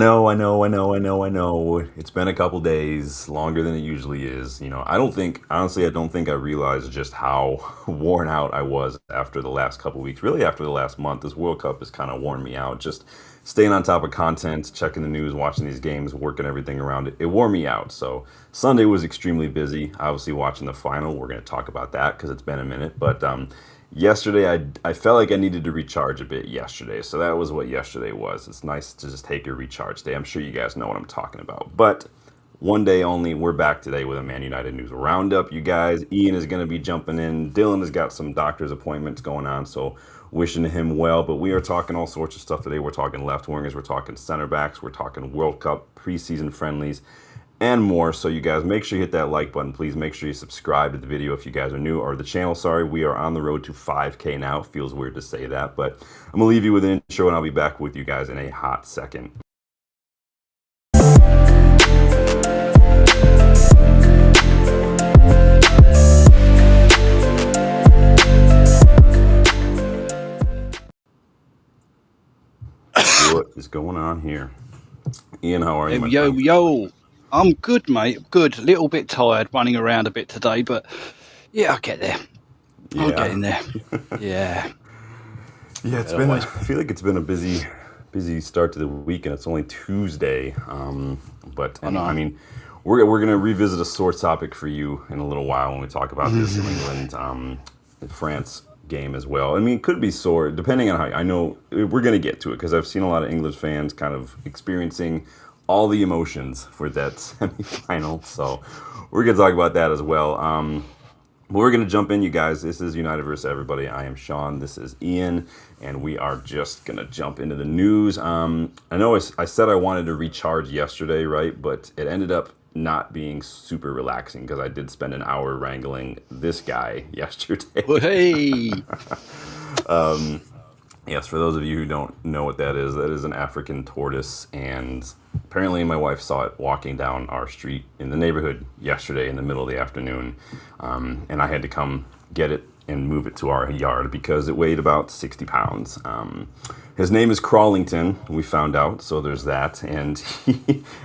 I know. It's been a couple days, longer than it usually is. Honestly, I don't think I realized just how worn out I was after the last couple weeks. Really, after the last month, this World Cup has kind of worn me out. Just staying on top of content, checking the news, watching these games, working everything around it. It wore me out. So Sunday was extremely busy. Obviously, watching the final. We're going to talk about that because it's been a minute. But yesterday, I felt like I needed to recharge a bit yesterday. So that was what yesterday was. It's nice to just take a recharge day. I'm sure you guys know what I'm talking about. But one day only, we're back today with a Man United News Roundup, you guys. Ian is going to be jumping in. Dylan has got some doctor's appointments going on, so wishing him well. But we are talking all sorts of stuff today. We're talking left wingers, we're talking center backs, we're talking World Cup preseason friendlies, and more. So you guys make sure you hit that like button. Please make sure you subscribe to the video if you guys are new, or the channel. Sorry, we are on the road to 5K now. It feels weird to say that, but I'm gonna leave you with an intro, and I'll be back with you guys in a hot second. What is going on here? Ian, how are you, Yo, my yo, friend? yo. I'm good, mate. Good. A little bit tired, running around a bit today, but yeah, I'll get there. I'll get Yeah. in there. Yeah. Yeah, It always. I feel like it's been a busy start to the week, and it's only Tuesday. I know. I mean, we're gonna revisit a sore topic for you in a little while when we talk about this New England France game as well. I mean, it could be sore depending on how. I know we're gonna get to it because I've seen a lot of English fans kind of experiencing all the emotions for that semifinal. So we're gonna talk about that as well. But we're going to jump in, you guys. This is United versus Everybody. I am Sean. This is Ian. And we are just going to jump into the news. I know I said I wanted to recharge yesterday, right? But it ended up not being super relaxing because I did spend an hour wrangling this guy Well, yesterday. hey. Yes, for those of you who don't know what that is an African tortoise, and apparently my wife saw it walking down our street in the neighborhood yesterday in the middle of the afternoon, and I had to come get it and move it to our yard because it weighed about 60 pounds. His name is Crawlington, we found out, so there's that. And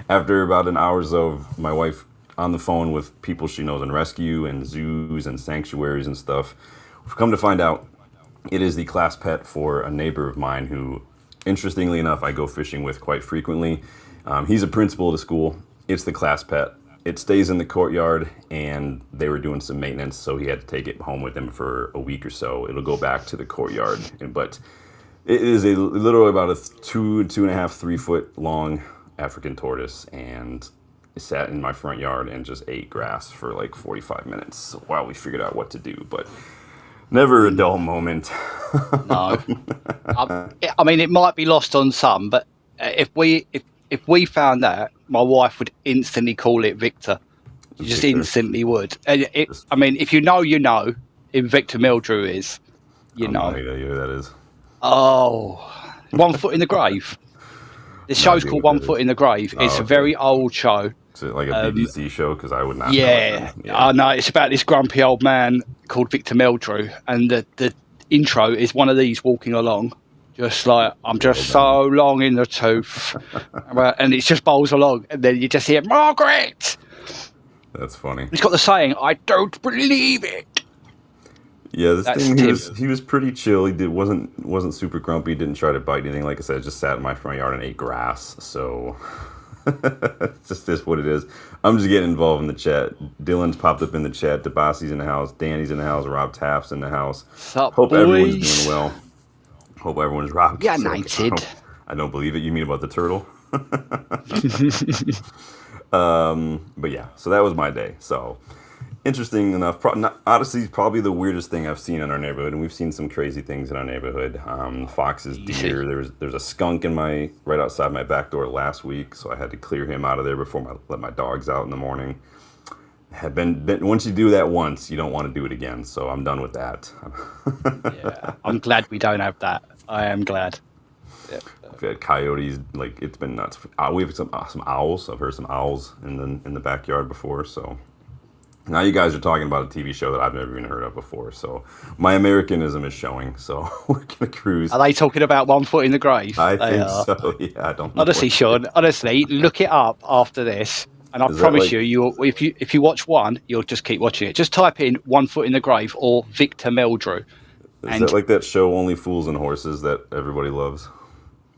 after about an hour's of my wife on the phone with people she knows in rescue and zoos and sanctuaries and stuff, we've come to find out it is the class pet for a neighbor of mine who, interestingly enough, I go fishing with quite frequently. He's a principal at a school. It's the class pet. It stays in the courtyard, and they were doing some maintenance, so he had to take it home with him for a week or so. It'll go back to the courtyard, but it is a literally about a 2.5, 3 foot long African tortoise, and it sat in my front yard and just ate grass for like 45 minutes while we figured out what to do. But never a dull moment. No. I, I mean, it might be lost on some, but if we found that, my wife would instantly call it Victor. She just Victor. instantly would. And Just, I mean, if you know, you know. If Victor Mildrew is, I you have no know. idea who that is. Oh, One Foot in the Grave. This No show's idea called what One that Foot is. in the Grave. Oh, It's a okay. very old show. Is it like a Um, BBC show? Because I would not know it yeah, then. Yeah. I know. It's about this grumpy old man called Victor Meldrew, and the intro is one of these walking along, just like I'm Well just done. so long in the tooth, and it just bowls along, and then you just hear Margaret. That's funny. It's got the saying, "I don't believe it." Yeah, this That's thing Tim. he was pretty chill. He wasn't super grumpy. Didn't try to bite anything. Like I said, just sat in my front yard and ate grass. So it's just this what it is. I'm just getting involved in the chat. Dylan's popped up in the chat. Debasi's in the house. Danny's in the house. Rob Taft's in the house. Sup, Hope everyone's doing boys? well. Hope everyone's robbed. Yeah, So knighted. I don't believe it. You mean about the turtle? But yeah, so that was my day. So interesting enough, Odyssey's probably the weirdest thing I've seen in our neighborhood, and we've seen some crazy things in our neighborhood. Foxes, Easy. deer. There's a skunk in my right outside my back door last week, so I had to clear him out of there before I let my dogs out in the morning. Had been once you do that once, you don't want to do it again. So I'm done with that. Yeah, I'm glad we don't have that. I am glad. Yeah. I've had coyotes, like it's been nuts. We have some owls. I've heard some owls in the backyard before, so Now you guys are talking about a TV show that I've never even heard of before, so my Americanism is showing. So we're gonna cruise. Are they talking about One Foot in the Grave? I They think are. so. Yeah, I don't know Honestly, what. Sean. Honestly, look it up after this, and I Is that promise like? you, if you watch one, you'll just keep watching it. Just type in One Foot in the Grave or Victor Meldrew, Is that and like that show Only Fools and Horses that everybody loves?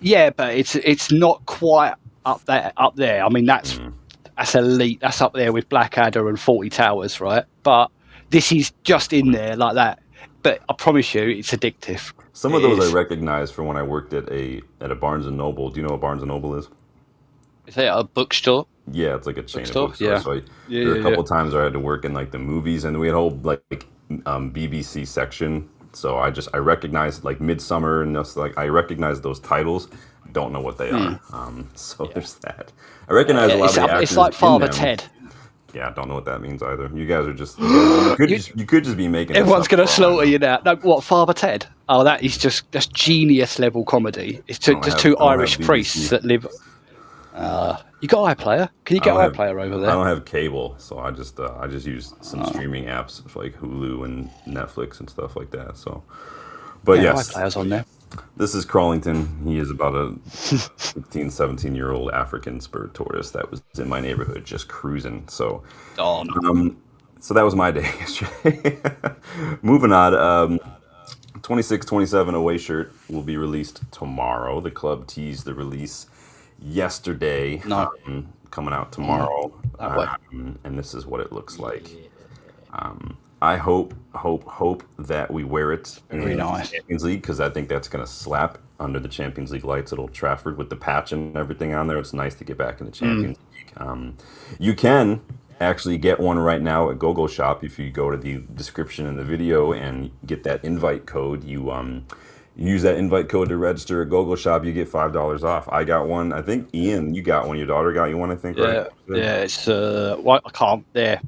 yeah, but it's not quite up there. Up there. I mean, Mm. that's elite. That's up there with Blackadder and 40 Towers, right? But this is just in there like that. But I promise you, it's addictive. Some It of those I is. recognize from when I worked at a Barnes and Noble. Do you know what Barnes and Noble is? Is it a bookstore? Yeah, it's like a chain of Bookstore? bookstores. Yeah. So Yeah, there were yeah, a yeah. couple times where I had to work in like the movies, and we had a whole like BBC section. So I recognized like Midsummer and just like I recognize those titles. Don't know what they are. So Yeah. there's that. I recognize a lot of the It's actors like in Father them. Ted. Yeah, don't know what that means either. You guys are just You, you could just be making this everyone's up going to for all I slaughter know. you now. No, what, Father Ted? Oh, that's genius level comedy. It's just two I don't have Irish priests BBC. that live. You got iPlayer? Can you I get don't have iPlayer over I there? don't have cable, so I just use some streaming apps like Hulu and Netflix and stuff like that. So, but Yeah, yes, iPlayer's on there. this is Crawlington. He is about a 15, 17-year-old African spurred tortoise that was in my neighborhood just cruising. So, Don. so that was my day yesterday. Moving on, 26-27 away shirt will be released tomorrow. The club teased the release yesterday, No. coming out Oh, tomorrow, that way. and this is what it looks like. Yeah. I hope that we wear it Very in the nice. Champions League because I think that's going to slap under the Champions League lights at Old Trafford with the patch and everything on there. It's nice to get back in the Champions League. You can actually get one right now at GoGoalShop if you go to the description in the video and get that invite code. You use that invite code to register at GoGoalShop. You get $5 off. I got one. I think Ian, you got one. Your daughter got you one. I think, right? Yeah, yeah. It's what I can't there.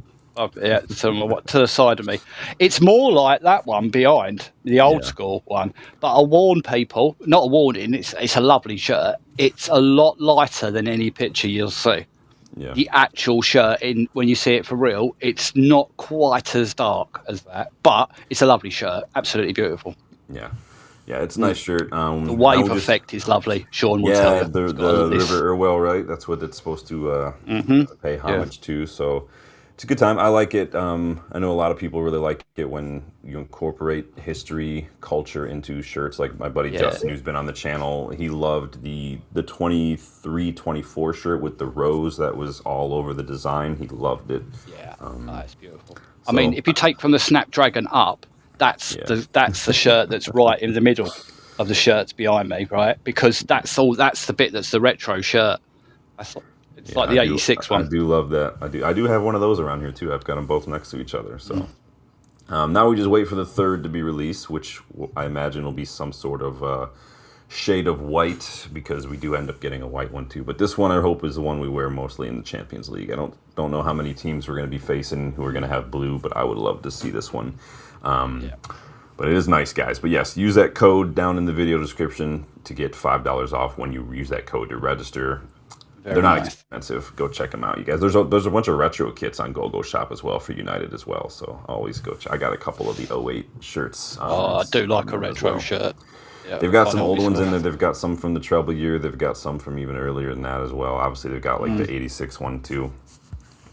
Yeah, to the side of me. It's more like that one behind the old Yeah. school one. But I warn people, not a warning. It's a lovely shirt. It's a lot lighter than any picture you'll see. Yeah. The actual shirt in when you see it for real, it's not quite as dark as that, but it's a lovely shirt. Absolutely beautiful. Yeah. Yeah, it's a nice shirt. The Now wave we just effect is lovely. Sean will tell yeah, you. the It's got the this. River Irwell, right? That's what it's supposed to pay Yeah. homage to. So it's a good time. I like it. I know a lot of people really like it when you incorporate history, culture into shirts. Like my buddy Yeah. Justin, who's been on the channel, he loved the 23-24 shirt with the rose that was all over the design. He loved it. Yeah, it's beautiful. I So mean, if you take from the Snapdragon up, that's yeah, the shirt that's right in the middle of the shirts behind me, right? Because that's the bit that's the retro shirt. It's yeah, like the '86 I one. do love that. I do have one of those around here too. I've got them both next to each other. So. Now we just wait for the third to be released, which I imagine will be some sort of shade of white because we do end up getting a white one too. But this one I hope is the one we wear mostly in the Champions League. I don't know how many teams we're going to be facing who are going to have blue, but I would love to see this one. Yeah. But it is nice, guys. But yes, use that code down in the video description to get $5 off when you use that code to register. Very They're not nice. expensive. Go check them out, you guys. There's a bunch of retro kits on GoGoalShop as well for United as well. So always go check. I got a couple of the '08 shirts. Oh, I do like a as retro well. shirt. Yeah, They've got I some know what old it's ones in for. there. They've got some from the treble year. They've got some from even earlier than that as well. Obviously, they've got like the '86 one too.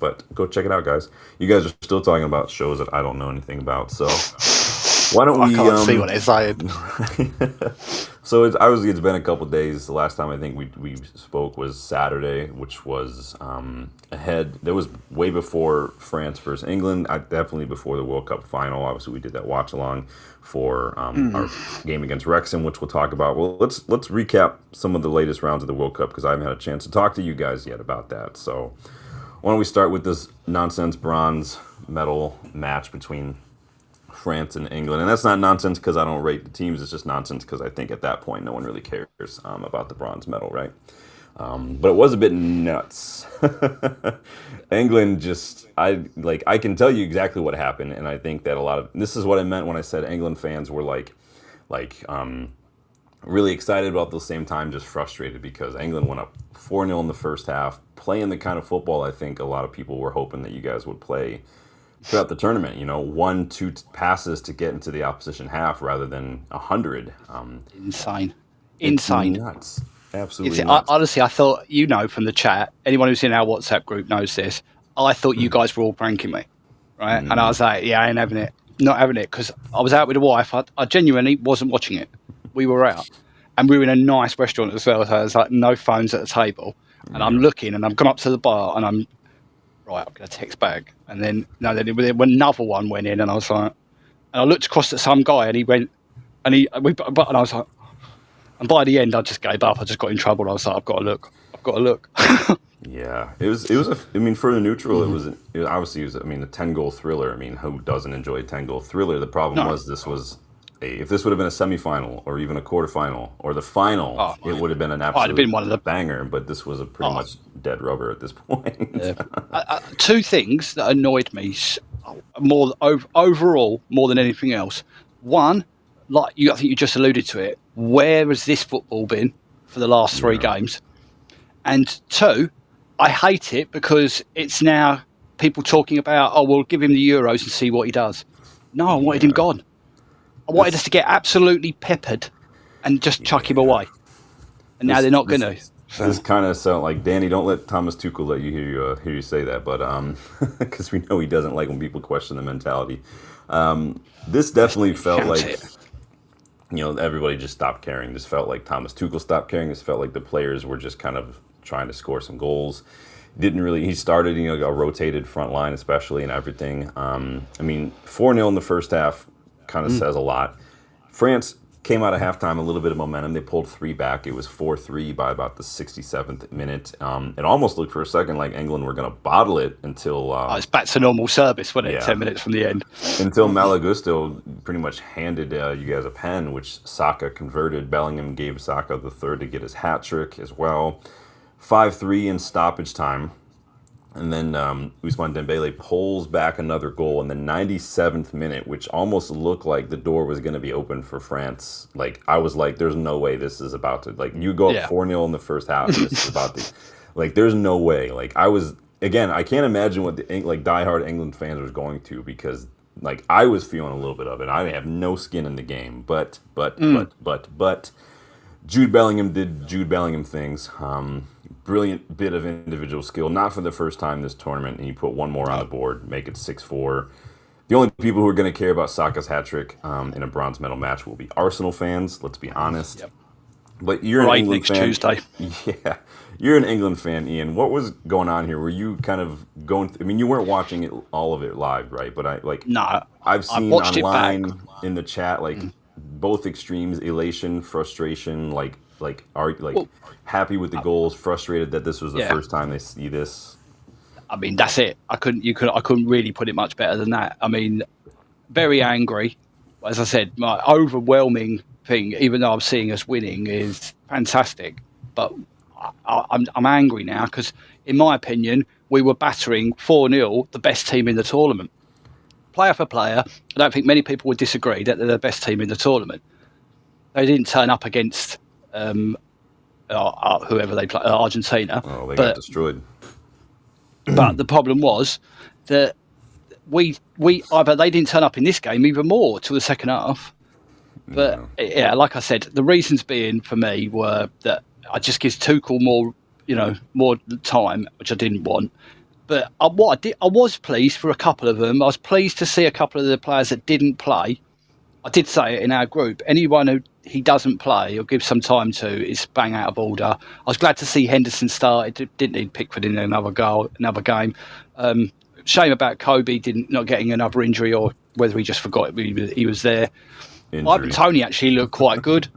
But go check it out, guys. You guys are still talking about shows that I don't know anything about. So why don't I we? can't see what they're saying. So it's been a couple days. The last time I think we spoke was Saturday, which was ahead. That was way before France versus England. Definitely before the World Cup final. Obviously, we did that watch along for our game against Wrexham, which we'll talk about. Well, let's recap some of the latest rounds of the World Cup because I haven't had a chance to talk to you guys yet about that. So why don't we start with this nonsense bronze medal match between France and England, and that's not nonsense because I don't rate the teams. It's just nonsense because I think at that point no one really cares about the bronze medal, right? But it was a bit nuts. England I can tell you exactly what happened, and I think that a lot of this is what I meant when I said England fans were really excited about at the same time just frustrated because England went up 4-0 in the first half, playing the kind of football I think a lot of people were hoping that you guys would play throughout the tournament. 1, 2 passes to get into the opposition half rather than 100. Insane. It's Insane. nuts. It's, Absolutely nuts. honestly, I thought, from the chat, anyone who's in our WhatsApp group knows this. I thought you guys were all pranking me, right? And I was like, yeah, I ain't having it. Not having it, because I was out with the wife. I genuinely wasn't watching it. We were out. And we were in a nice restaurant as well. So there's like no phones at the table. And I'm looking, and I've gone up to the bar, and I'm going to text back. And then, then another one went in, and I was like, and I looked across at some guy, and he went, and I was like, and by the end, I just gave up. I just got in trouble. I was like, I've got to look. Yeah, it was I mean, for the neutral, it was obviously, a 10-goal thriller. I mean, who doesn't enjoy a 10-goal thriller? The problem was this was if this would have been a semifinal or even a quarterfinal or the final, it would have been an absolute been one of the banger. But this was a pretty much dead rubber at this point. Yeah. Two things that annoyed me overall more than anything else. One, I think you just alluded to it. Where has this football been for the last 3 games? And two, I hate it because it's now people talking about, we'll give him the Euros and see what he does. No, I wanted him gone. I wanted us to get absolutely peppered and just chuck him away. And now they're not going to. This kind of sound like, Danny, don't let Thomas Tuchel let you hear you say that, but because we know he doesn't like when people question the mentality. This definitely felt like everybody just stopped caring. This felt like Thomas Tuchel stopped caring. This felt like the players were just kind of trying to score some goals. He started, a rotated front line especially and everything. 4-0 in the first half kind of says a lot. France came out of halftime a little bit of momentum. They pulled 3 back. It was 4-3 by about the 67th minute. It almost looked for a second like England were going to bottle it until... it's back to normal service, wasn't it? 10 minutes from the end. Until Malagusto pretty much handed you guys a pen, which Saka converted. Bellingham gave Saka the third to get his hat trick as well. 5-3 in stoppage time. And then Ousmane Dembele pulls back another goal in the 97th minute, which almost looked like the door was going to be open for France. Like, I was like, there's no way this is about to... Like, you go up 4-0 in the first half, and this is about to... Like, there's no way. Like, I was... Again, I can't imagine what the diehard England fans was going to, because, I was feeling a little bit of it. I have no skin in the game. But Jude Bellingham did Jude Bellingham things. Brilliant bit of individual skill, not for the first time this tournament, and you put one more on the board, make it 6-4. The only people who are going to care about Saka's hat trick in a bronze medal match will be Arsenal fans. Let's be honest. Yep. But you're an England fan. Tuesday. Yeah, you're an England fan, Ian. What was going on here? Were you kind of going? You weren't watching all of it live, right? But I've seen online in the chat both extremes: elation, frustration, happy with the goals, frustrated that this was the first time they see this. That's it. I couldn't really put it much better than that. Very angry. As I said, my overwhelming thing, even though I'm seeing us winning, is fantastic. But I'm angry now because, in my opinion, we were battering 4-0 the best team in the tournament. Player for player, I don't think many people would disagree that they're the best team in the tournament. They didn't turn up against whoever they play, Argentina. Oh, they got destroyed. But the problem was that we either they didn't turn up in this game even more till the second half. But like I said, the reasons being for me were that I just gives Tuchel more time, which I didn't want. But I was pleased for a couple of them. I was pleased to see a couple of the players that didn't play. I did say it in our group. Anyone who he doesn't play or gives some time to is bang out of order. I was glad to see Henderson start. It didn't need Pickford in another game. Shame about Kobe not getting another injury, or whether he just forgot he was there. Tony actually looked quite good.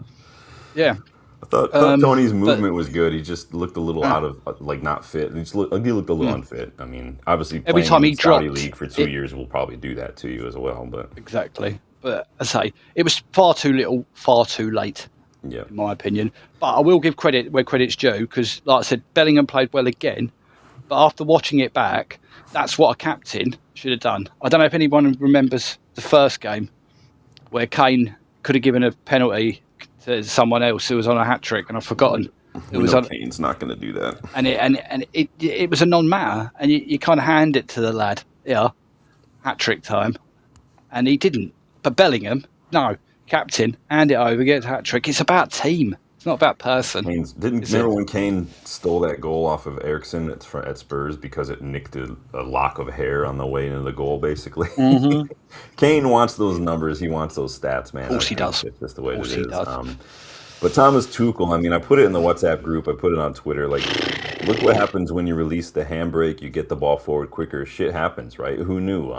Yeah. I thought Tony's movement was good. He just looked a little out of, not fit. He looked a little unfit. Obviously, every time he dropped, Saudi League for 2 years will probably do that to you as well. But exactly. But as I say, it was far too little, far too late, in my opinion. But I will give credit where credit's due, because, like I said, Bellingham played well again. But after watching it back, that's what a captain should have done. I don't know if anyone remembers the first game where Kane could have given a penalty to someone else who was on a hat trick, and I've forgotten. Kane's not going to do that. And it was a non-matter, and you kind of hand it to the lad. Yeah. hat-trick time, and he didn't. But Bellingham, no, captain, hand it over, gets a hat-trick. It's about team. It's not about person. Remember when Kane stole that goal off of Ericsson at Spurs because it nicked a lock of hair on the way into the goal, basically? Mm-hmm. Kane wants those numbers. He wants those stats, man. Of course he does. It's just the way it is. He does. But Thomas Tuchel, I mean, I put it in the WhatsApp group. I put it on Twitter. Like, look what happens when you release the handbrake. You get the ball forward quicker. Shit happens, right? Who knew?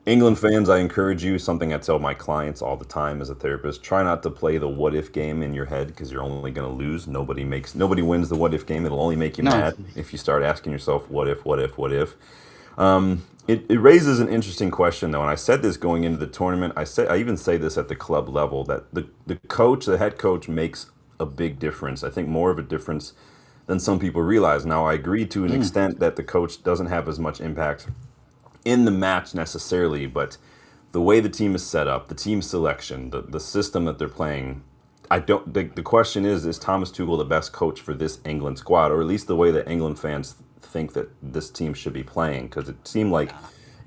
England fans, I encourage you, something I tell my clients all the time as a therapist, try not to play the what if game in your head because you're only going to lose. Nobody wins the what if game. It'll only make you mad if you start asking yourself what if. It raises an interesting question though, and I said this going into the tournament. I even say this at the club level that the head coach makes a big difference. I think more of a difference than some people realize. Now I agree to an extent that the coach doesn't have as much impact in the match necessarily, but the way the team is set up, the team selection, the system that they're playing, the question is Thomas Tuchel the best coach for this England squad, or at least the way that England fans think that this team should be playing? Because it seemed like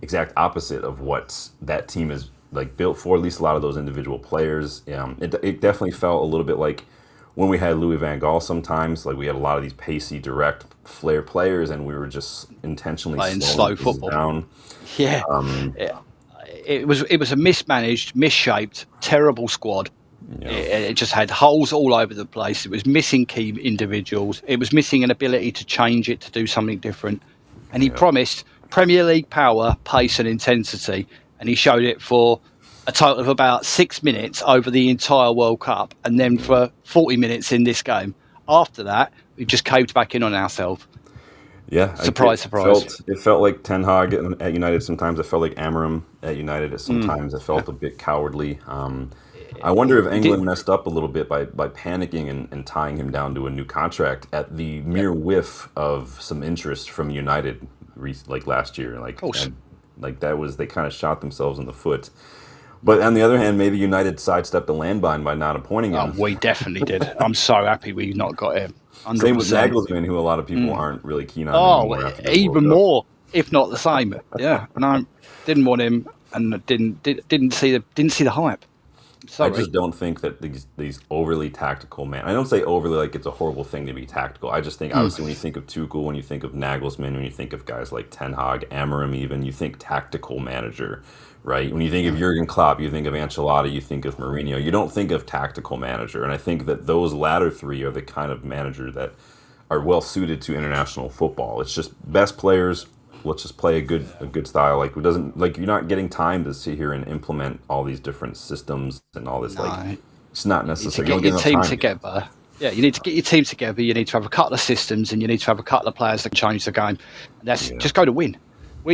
exact opposite of what that team is like built for, at least a lot of those individual players. It definitely felt a little bit like when we had Louis van Gaal sometimes, like we had a lot of these pacey, direct flair players, and we were just intentionally playing slow football down. Yeah, it was a mismanaged, misshaped, terrible squad. Yeah. It just had holes all over the place. It was missing key individuals. It was missing an ability to change it, to do something different. And he promised Premier League power, pace and intensity, and he showed it for a total of about 6 minutes over the entire World Cup, and then for 40 minutes in this game. After that, we just caved back in on ourselves. Yeah. Surprise. It felt like Ten Hag at United sometimes. It felt like Amarim at United at sometimes. It felt a bit cowardly. I wonder if England messed up a little bit by panicking and tying him down to a new contract at the mere whiff of some interest from United like last year. Like that was, they kind of shot themselves in the foot. But on the other hand, maybe United sidestepped the landmine by not appointing him. We definitely did. I'm so happy we not got him. 100%. Same with Nagelsmann, who a lot of people aren't really keen on anymore. Even more, if not the same. Yeah, no, didn't want him, and didn't see the hype. Sorry. I just don't think that these overly tactical I don't say overly like it's a horrible thing to be tactical. I just think obviously when you think of Tuchel, when you think of Nagelsmann, when you think of guys like Ten Hag, Amarim, even you think tactical manager. Right? When you think of Jurgen Klopp, you think of Ancelotti, you think of Mourinho. You don't think of tactical manager. And I think that those latter three are the kind of manager that are well suited to international football. It's just best players. Let's just play a good style. Like you're not getting time to sit here and implement all these different systems and all this. Like it's not necessary. You need to get your team together. Yeah, you need to get your team together. You need to have a couple of systems, and you need to have a couple of players that can change the game. And that's just go to win.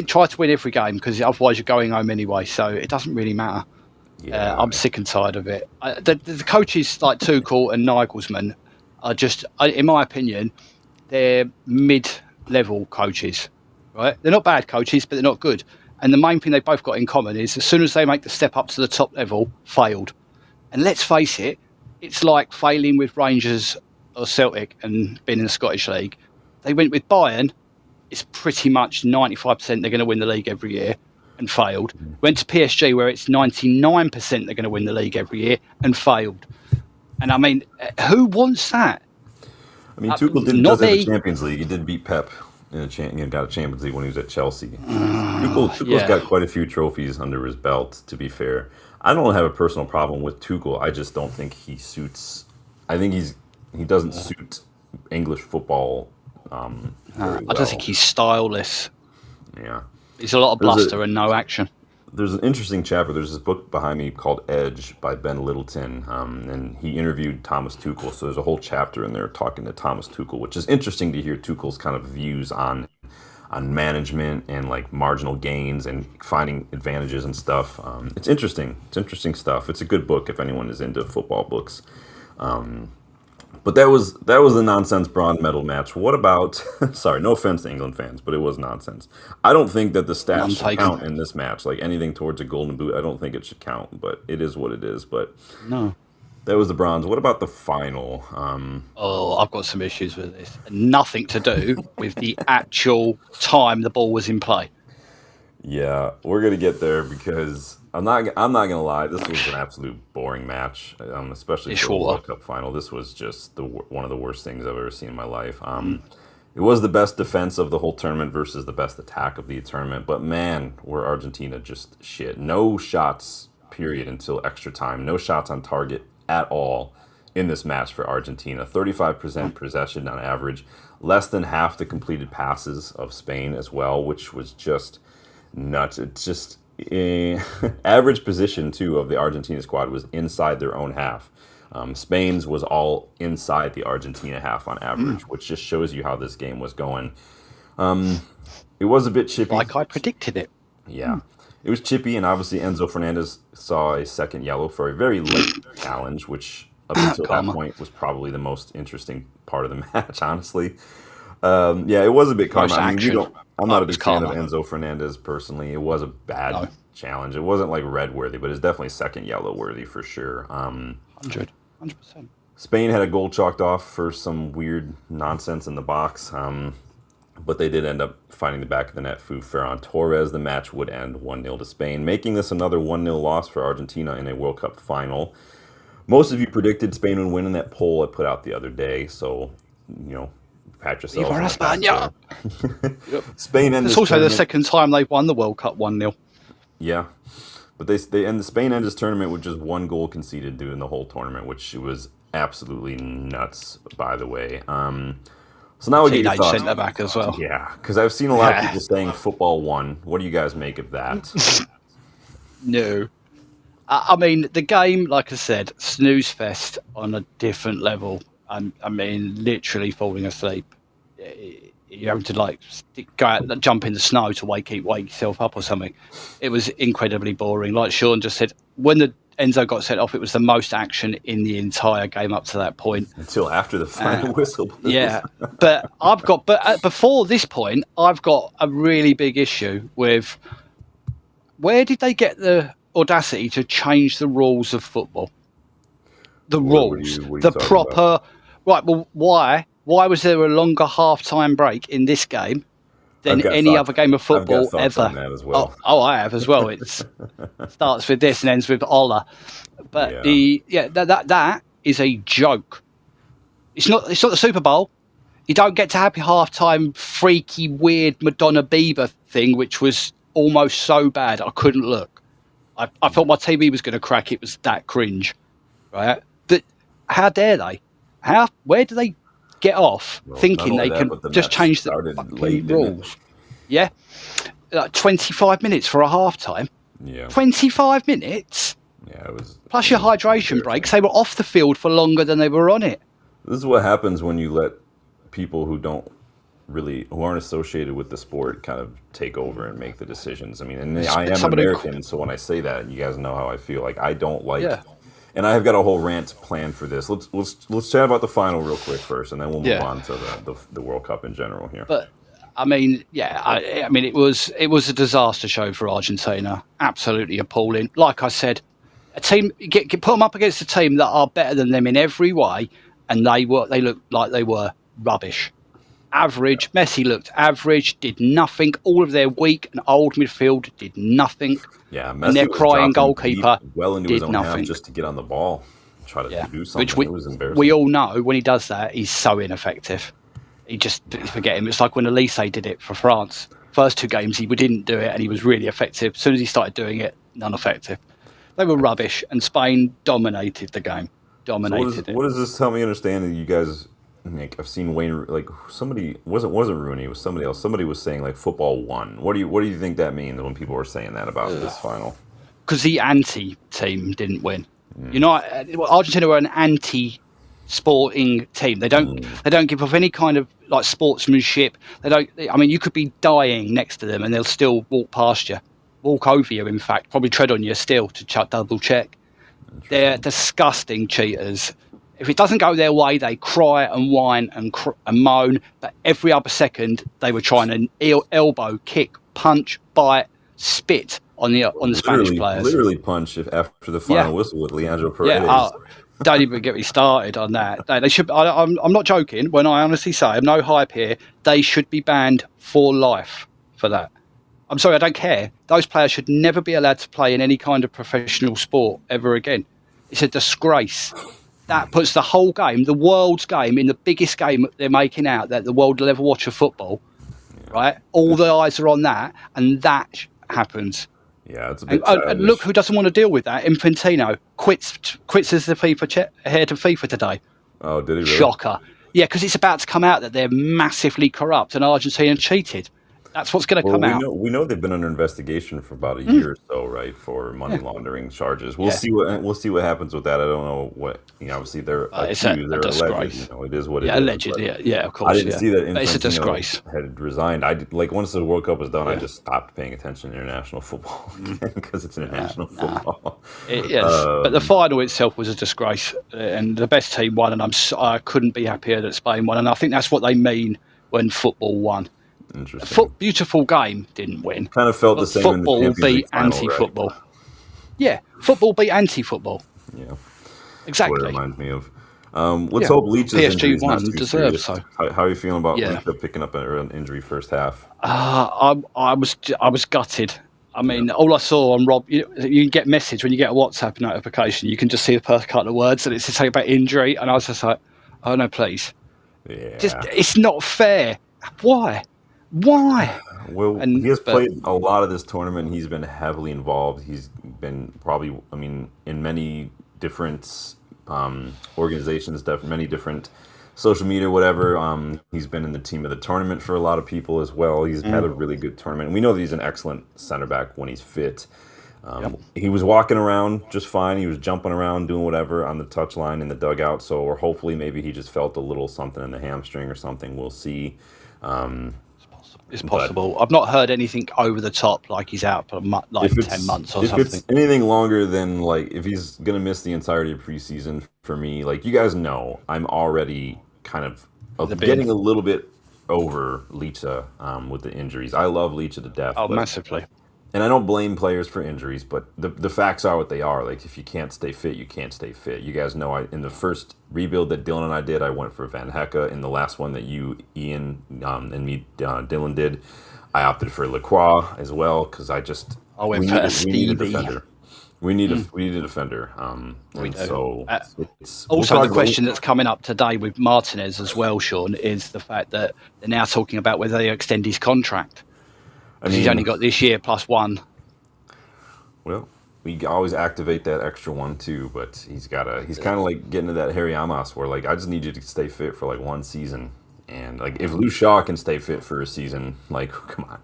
Try to win every game, because otherwise you're going home anyway, so it doesn't really matter. I'm sick and tired of it. The coaches like Tuchel and Nagelsmann are just, in my opinion, they're mid-level coaches, right? They're not bad coaches, but they're not good. And the main thing they both got in common is as soon as they make the step up to the top level, failed. And let's face it, it's like failing with Rangers or Celtic and being in the Scottish League. They went with Bayern. It's pretty much 95% they're going to win the league every year, and failed. Went to PSG where it's 99% they're going to win the league every year, and failed. And I mean, who wants that? I mean, Tuchel didn't just have a Champions League. He did beat Pep got a Champions League when he was at Chelsea. Tuchel's got quite a few trophies under his belt, to be fair. I don't have a personal problem with Tuchel. I just don't think he suits. I think he doesn't suit English football. I don't think he's styleless. Yeah. He's a lot of bluster and no action. There's an interesting chapter. There's this book behind me called Edge by Ben Littleton, and he interviewed Thomas Tuchel. So there's a whole chapter in there talking to Thomas Tuchel, which is interesting to hear Tuchel's kind of views on management and like marginal gains and finding advantages and stuff. It's interesting. It's interesting stuff. It's a good book if anyone is into football books. But that was the nonsense bronze medal match. What about? Sorry, no offense to England fans, but it was nonsense. I don't think that the stats should count in this match. Like anything towards a golden boot, I don't think it should count. But it is what it is. But no, that was the bronze. What about the final? I've got some issues with this. Nothing to do with the actual time the ball was in play. Yeah, we're gonna get there because I'm not gonna lie. This was an absolute boring match, especially It's for a shorter. World Cup final. This was just one of the worst things I've ever seen in my life. It was the best defense of the whole tournament versus the best attack of the tournament, but man, were Argentina just shit. No shots, period, until extra time. No shots on target at all in this match for Argentina. 35% possession on average, less than half the completed passes of Spain as well, which was just nuts. It's just average position too of the Argentina squad was inside their own half. Spain's was all inside the Argentina half on average, which just shows you how this game was going. It was a bit chippy. Like I predicted it. Yeah. It was chippy, and obviously Enzo Fernandez saw a second yellow for a very late challenge, which up until that Karma. point was probably the most interesting part of the match, honestly. Yeah, it was a bit karma. Most I mean, we action. don't. I'm Oh, not it a was big fan of karma. Enzo Fernandez personally. It was a bad No. challenge. It wasn't like red worthy, but it's definitely second yellow worthy for sure. 100%. Spain had a goal chalked off for some weird nonsense in the box, but they did end up finding the back of the net through Ferran Torres. The match would end 1-0 to Spain, making this another 1-0 loss for Argentina in a World Cup final. Most of you predicted Spain would win in that poll I put out the other day, so you know, pat yourselves Viva on the back España! there. Yep. Spain ended It's this also the tournament. second time they've won the World Cup 1-0. Yeah, but they end Spain ended this tournament with just one goal conceded during the whole tournament, which was absolutely nuts. By the way, so now we get your Teenage thoughts. centre back as well. Yeah, because I've seen a lot of people saying football won. What do you guys make of that? No. I mean, the game, like I said, snooze fest on a different level. I mean, literally falling asleep. You having to go out, jump in the snow to wake yourself up or something. It was incredibly boring. Like Sean just said, when the Enzo got sent off, it was the most action in the entire game up to that point. Until after the final whistle blew. Yeah, but before this point, I've got a really big issue with where did they get the audacity to change the rules of football? The rules, What are you the talking about? proper. Right. Well, why? Why was there a longer half-time break in this game I've than got any thoughts. other game of I've got football thoughts ever? on that as well. I have as well. It starts with this and ends with Ola. But Yeah. that is a joke. It's not the Super Bowl. You don't get to have your halftime freaky, weird Madonna Bieber thing, which was almost so bad I couldn't look. I thought my TV was going to crack. It was that cringe, right? But how dare they? Where do they get off Well, not thinking only they that, can but the just match change the started fucking late, didn't it? rules? Yeah, 25 minutes for a halftime. Yeah. 25 minutes Yeah, it was. plus your it was hydration embarrassing. breaks. They were off the field for longer than they were on it. This is what happens when you let people who aren't associated with the sport kind of take over and make the decisions. I mean, and I am Somebody- American, so when I say that, you guys know how I feel. Like I don't like, Yeah. and I have got a whole rant planned for this. Let's chat about the final real quick first, and then we'll move Yeah. on to the World Cup in general here. But I mean, yeah, I mean, it was a disaster show for Argentina. Absolutely appalling. Like I said, a team put them up against a team that are better than them in every way, and they looked like they were rubbish. Average. Messi looked average. Did nothing. All of their weak and old midfield did nothing. Yeah, Messi And their was crying dropping goalkeeper deep well into his did own nothing. half just to get on the ball, try to Yeah, do something. which It was embarrassing. we all know when he does that, he's so ineffective. He just forget him. It's like when Elise did it for France. First two games he didn't do it, and he was really effective. As soon as he started doing it, non-effective. They were rubbish, and Spain dominated the game. So Dominated it. what does this help me understand? That you guys, like, I've seen Wayne, like somebody wasn't Rooney, it was somebody else. Somebody was saying like football won. What do you think that means when people are saying that about this final? Because the anti-team didn't win. You know, Argentina were an anti-sporting team. They don't give off any kind of like sportsmanship. I mean, you could be dying next to them and they'll still walk past you, walk over you. In fact, probably tread on you still to double check. They're disgusting cheaters. If it doesn't go their way, they cry and whine and moan. But every other second, they were trying to elbow, kick, punch, bite, spit on the Spanish players. Literally punch after the final whistle with Leandro Paredes. Yeah, don't even get me started on that. They should. I'm not joking when I honestly say I'm no hype here. They should be banned for life for that. I'm sorry, I don't care. Those players should never be allowed to play in any kind of professional sport ever again. It's a disgrace. That puts the whole game, the world's game, in the biggest game they're making out that the world will ever watch of football, right? All the eyes are on that, and that happens. Yeah, it's a bit and look who doesn't want to deal with that. Infantino quits as the FIFA head of FIFA today. Oh, did he really? Shocker. Yeah, because it's about to come out that they're massively corrupt and Argentina cheated. That's what's going to come out. We know they've been under investigation for about a year or so, right, for money laundering charges. We'll see what happens with that. I don't know what. Obviously they're it's a disgrace. It is what it is. Allegedly, yeah, of course. I didn't see that Infantino it's a disgrace. had resigned. Once the World Cup was done, I just stopped paying attention to international football again because it's international football. Yes, but the final itself was a disgrace, and the best team won, and I couldn't be happier that Spain won, and I think that's what they mean when football won. Interesting. Beautiful game didn't win. Kind of felt the same. Football in the beat anti-football. Right? Yeah, football beat anti-football. Yeah, exactly. That's what it reminds me of. Let's hope Leach's injury is not too serious. So. How are you feeling about Leach picking up an injury first half? I was gutted. I mean, all I saw on Rob, you can get message when you get a WhatsApp notification. You can just see the first couple of words, and it's something about injury, and I was just like, "Oh no, please!" Yeah, it's not fair. Why? Well, he has played a lot of this tournament. He's been heavily involved. He's been probably, in many different organizations, many different social media, whatever. He's been in the team of the tournament for a lot of people as well. He's had a really good tournament. And we know that he's an excellent center back when he's fit. He was walking around just fine. He was jumping around, doing whatever on the touchline in the dugout. So, or hopefully maybe he just felt a little something in the hamstring or something. We'll see. It's possible. I've not heard anything over the top like he's out for 10 months or something. If it's anything longer than if he's going to miss the entirety of preseason, for me, you guys know, I'm already kind of getting a little bit over Licha with the injuries. I love Licha to death. Oh, massively. And I don't blame players for injuries, but the facts are what they are. If you can't stay fit, you can't stay fit. You guys know, in the first rebuild that Dylan and I did, I went for Van Hecke. In the last one that you, Ian, and me, Dylan did, I opted for Lacroix as well because we need a defender. We need a defender. We do. So also, the question that's coming up today with Martinez as well, Sean, is the fact that they're now talking about whether they extend his contract. He's only got this year plus one. Well, we always activate that extra one too, but he's kind of getting to that Harry Amos where I just need you to stay fit for one season. And if Luke Shaw can stay fit for a season, come on,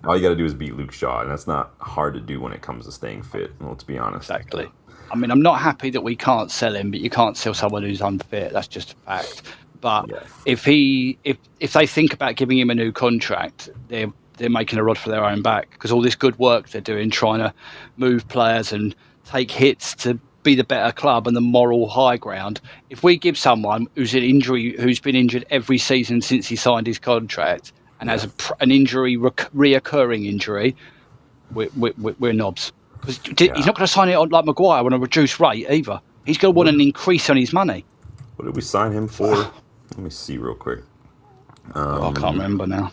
all you gotta do is beat Luke Shaw, and that's not hard to do when it comes to staying fit. Let's be honest. Exactly. I mean, I'm not happy that we can't sell him, but you can't sell someone who's unfit. That's just a fact. But if they think about giving him a new contract, they're making a rod for their own back because all this good work they're doing, trying to move players and take hits to be the better club and the moral high ground. If we give someone who's been injured every season since he signed his contract and has an injury, reoccurring injury, we're knobs. Because he's not going to sign it on like Maguire on a reduced rate either. He's going to want an increase on his money. What did we sign him for? Let me see real quick. I can't remember now.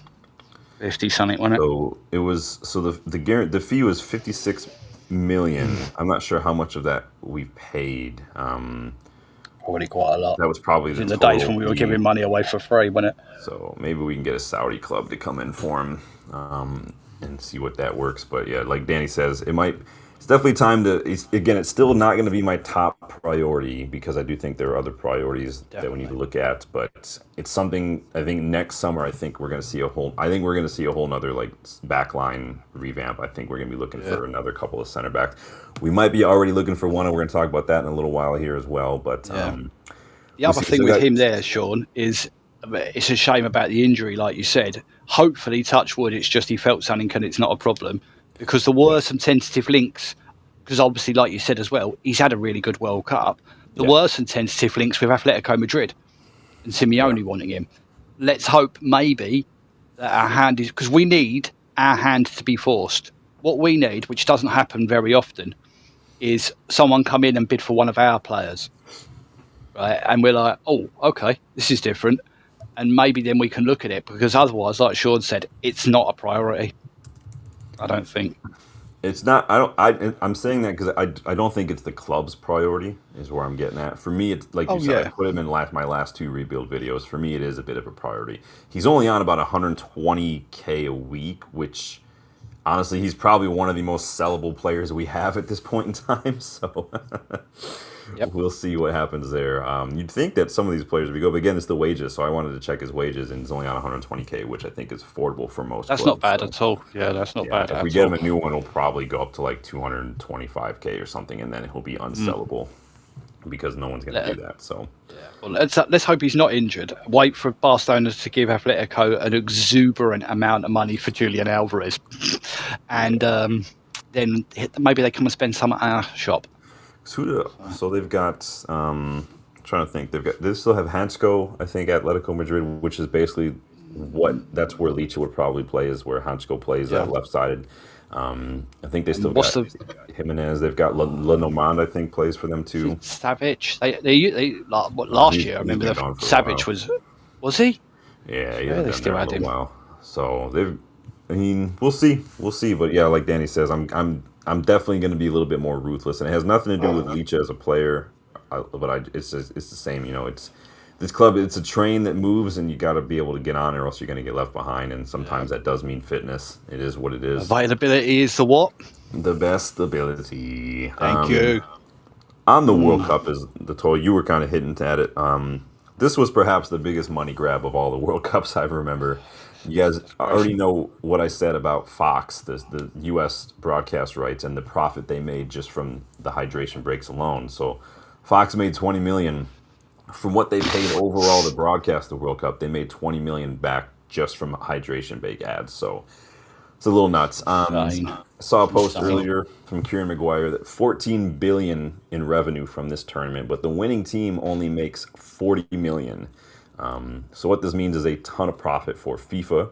50 something, wasn't it? So it was the fee was 56 million. I'm not sure how much of that we paid. Probably quite a lot. That was probably in the days when we were giving money away for free, wasn't it? So maybe we can get a Saudi club to come in for him and see what that works. But yeah, like Danny says, it's definitely time to. It's still not going to be my top priority because I do think there are other priorities that we need to look at. But it's something I think next summer. I think we're going to see a whole nother back line revamp. I think we're going to be looking for another couple of center backs. We might be already looking for one, and we're going to talk about that in a little while here as well. But the other thing with him there, Sean, is it's a shame about the injury, like you said. Hopefully, touch wood, it's just he felt something and it's not a problem. Because there were some tentative links, because obviously, like you said as well, he's had a really good World Cup. There were some tentative links with Atletico Madrid and Simeone wanting him. Let's hope maybe that our hand is, because we need our hand to be forced. What we need, which doesn't happen very often, is someone come in and bid for one of our players. Right? And we're like, oh, okay, this is different. And maybe then we can look at it, because otherwise, like Sean said, it's not a priority. I don't think. It's not. I'm saying that because I don't think it's the club's priority. Is where I'm getting at. For me, it's like you Oh said. I yeah, put him in my last two rebuild videos. For me, it is a bit of a priority. He's only on about 120K a week, which honestly, he's probably one of the most sellable players we have at this point in time. So yep. we'll see what happens there. You'd think that some of these players would go, but again, it's the wages. So I wanted to check his wages, and it's only on 120K, which I think is affordable for most That's not clubs. bad So at all. Yeah, that's not yeah, bad if we at get him all. a new one, it'll probably go up to like 225K or something, and then he'll be unsellable because no one's going to do that. So Yeah. Well, let's hope he's not injured. Wait for Barcelona to give Atletico an exuberant amount of money for Julian Alvarez, and then maybe they come and spend some at our shop. So they've got. Trying to think, they still have Hansko, I think, Atletico Madrid, which is basically that's where Licha would probably play, is where Hansko plays Yeah. left sided. I think they still What's got the Jimenez. They've got Lenormand, I think, plays for them too. Savage? They like, what, last year? I He's remember been the gone for a Savage while. was he? Yeah, he Yeah, hasn't they been there still in a had little him. while. So they've. I mean, we'll see. But yeah, like Danny says, I'm definitely going to be a little bit more ruthless, and it has nothing to do with Licha as a player. It's the same. It's this club. It's a train that moves, and you got to be able to get on, or else you're going to get left behind. And sometimes that does mean fitness. It is what it is. Availability is the what? The best ability. Thank you. On the World Cup is the total. You were kind of hinting at it. This was perhaps the biggest money grab of all the World Cups I remember. You guys already know what I said about Fox, the U.S. broadcast rights, and the profit they made just from the hydration breaks alone. So, Fox made 20 million from what they paid overall to broadcast the World Cup. They made 20 million back just from hydration break ads. So, it's a little nuts. Insane. Saw a post Insane. earlier from Kieran Maguire that 14 billion in revenue from this tournament, but the winning team only makes 40 million. So what this means is a ton of profit for FIFA,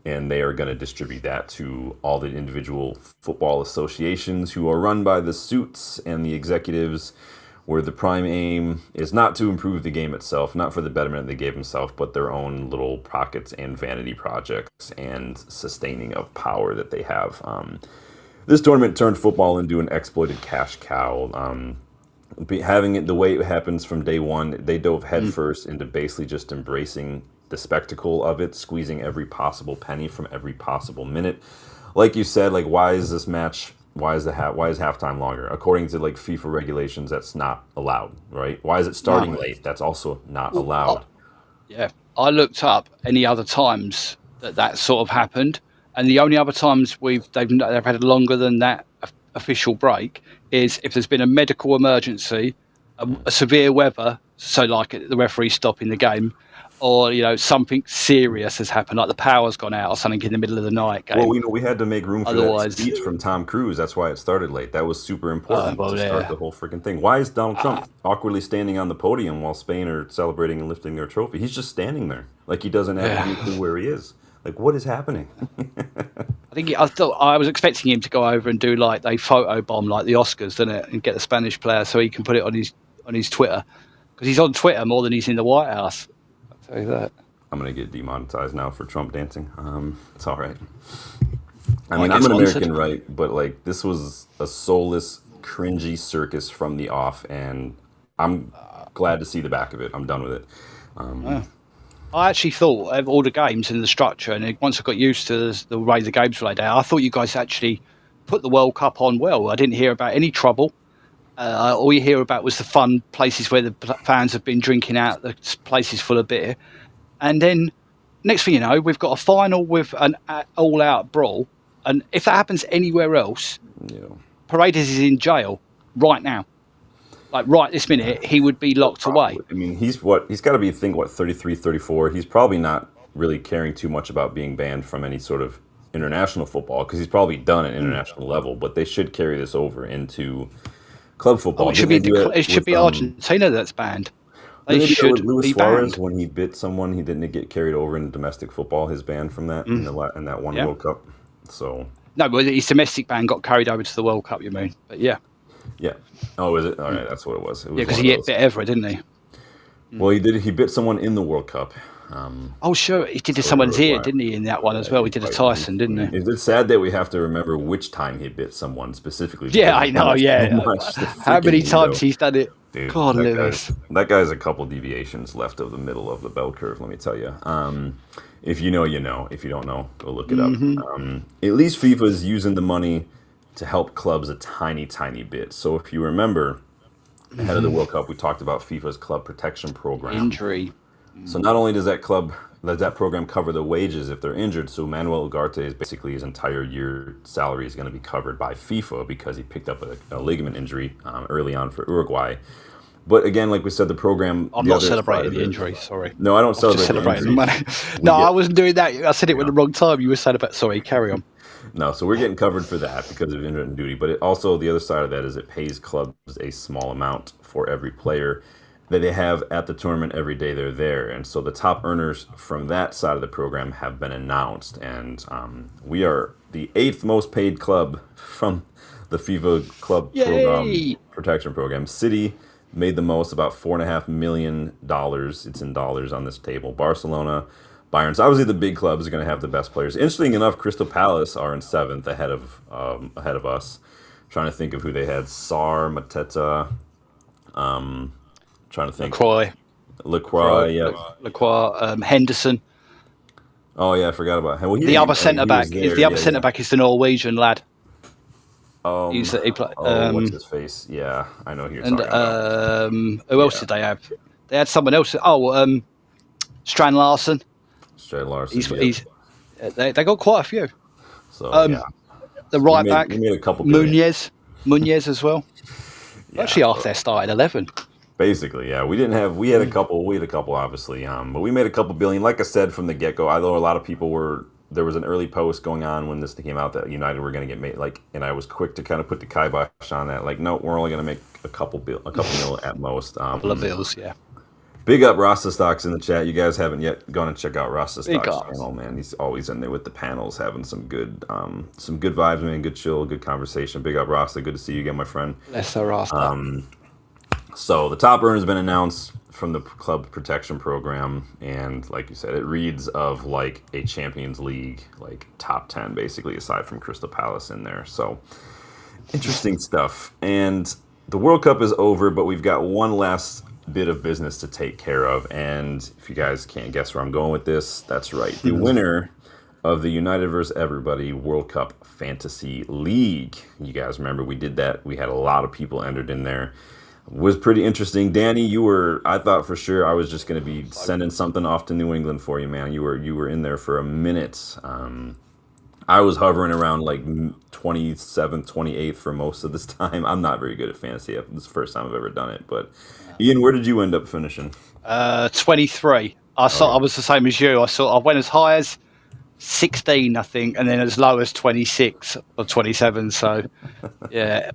and they are going to distribute that to all the individual football associations who are run by the suits and the executives, where the prime aim is not to improve the game itself, not for the betterment they gave themselves, but their own little pockets and vanity projects and sustaining of power that they have. This tournament turned football into an exploited cash cow. Having it the way it happens from day one, they dove headfirst into basically just embracing the spectacle of it, squeezing every possible penny from every possible minute. Like you said, like why is this match? Why is halftime longer? According to like FIFA regulations, that's not allowed, right? Why is it starting late? That's also not allowed. Yeah, I looked up any other times that sort of happened, and the only other times they've had longer than that official break is if there's been a medical emergency, a severe weather, so like the referee stopping the game, or something serious has happened, like the power's gone out or something in the middle of the night game. Well, we had to make room for that Otherwise, speech from Tom Cruise. That's why it started late. That was super important well, to start yeah. the whole freaking thing. Why is Donald Trump awkwardly standing on the podium while Spain are celebrating and lifting their trophy? He's just standing there, like he doesn't have any clue where he is. Like, what is happening? I thought I was expecting him to go over and do like they photo bomb like the Oscars, didn't it, and get the Spanish player so he can put it on his Twitter, because he's on Twitter more than he's in the White House. I'll tell you that. I'm gonna get demonetized now for Trump dancing. It's all right. I Might mean, get I'm an sponsored. American, right? But like, this was a soulless, cringy circus from the off, and I'm glad to see the back of it. I'm done with it. I actually thought of all the games and the structure, and once I got used to the way the games were laid out, I thought you guys actually put the World Cup on well. I didn't hear about any trouble. All you hear about was the fun places where the fans have been drinking out, the places full of beer. And then next thing you know, we've got a final with an all-out brawl. And if that happens anywhere else, Yeah. Paredes is in jail right now. Like right this minute, he would be locked away. I mean, he's got to be 33, 34. He's probably not really caring too much about being banned from any sort of international football, because he's probably done at international level. But they should carry this over into club football. It should be Argentina that's banned. They should with Luis be Suarez banned. when he bit someone. He didn't get carried over in domestic football. His ban from that in that one Yeah. World Cup. So No, but his domestic ban got carried over to the World Cup, you mean? But yeah. yeah. Oh, is it? All right, that's what it was. Yeah, because he hit bit Everett, didn't he? Well, he did. He bit someone in the World Cup, Oh, sure. He did someone's ear, didn't he, in that one as well? He did a Tyson, didn't he? It's sad that we have to remember which time he bit someone specifically. Yeah, I know, yeah. So much. How many times he's done it? Dude, God, Lewis. That guy's a couple deviations left of the middle of the bell curve, let me tell you. If you know, you know. If you don't know, go look it up. At least FIFA's using the money to help clubs a tiny, tiny bit. So if you remember, ahead of the World Cup, we talked about FIFA's club protection program. Injury. So not only does that program cover the wages if they're injured, so Manuel Ugarte's basically his entire year salary is going to be covered by FIFA because he picked up a ligament injury early on for Uruguay. But again, like we said, the program... I'm not celebrating the injury, sorry. No, I don't celebrate the money. No, I wasn't doing that. I said it with the wrong time. You were saying about... Sorry, carry on. No, so we're getting covered for that because of injury duty. But also, the other side of that is it pays clubs a small amount for every player that they have at the tournament every day they're there. And so the top earners from that side of the program have been announced. And we are the 8th most paid club from the FIFA club protection program. City made the most, about $4.5 million. It's in dollars on this table. Barcelona, Bayern. So obviously the big clubs are going to have the best players. Interesting enough, Crystal Palace are in 7th ahead of us. I'm trying to think of who they had. Sarr, Mateta, trying to think. Lacroix, Henderson. Oh yeah, I forgot about him. Well, the other centre back is the Norwegian lad. What's his face? Yeah, I know who you're talking about. Who else did they have? They had someone else. Strand Larsen. They got quite a few. So the right back. We made a couple. Muñez as well. Actually, half their started 11. Basically, yeah. We had a couple. We had a couple, obviously. But we made a couple billion. Like I said from the get-go, I know a lot of people were. There was an early post going on when this came out that United were going to get made. And I was quick to kind of put the kibosh on that. Like, no, we're only going to make a couple mil at most. Couple of bills, yeah. Big up Rasta Stocks in the chat. You guys haven't yet gone and check out Rasta Stocks channel, man. He's always in there with the panels, having some good vibes, man. Good chill, good conversation. Big up Rasta. Good to see you again, my friend. Yes, Rasta. So the top earner has been announced from the club protection program, and like you said, it reads of like a Champions League, like top 10 basically, aside from Crystal Palace in there. So interesting stuff. And the World Cup is over, but we've got one last bit of business to take care of. And if you guys can't guess where I'm going with this, that's right. The winner of the United vs. Everybody World Cup Fantasy League. You guys remember we did that. We had a lot of people entered in there. Was pretty interesting. Danny, I thought for sure I was just going to be sending something off to New England for you, man. You were in there for a minute. I was hovering around like 27th, 28th for most of this time. I'm not very good at fantasy. This is the first time I've ever done it. But Ian, where did you end up finishing? 23. I was the same as you. I went as high as 16, I think, and then as low as 26 or 27. So, yeah.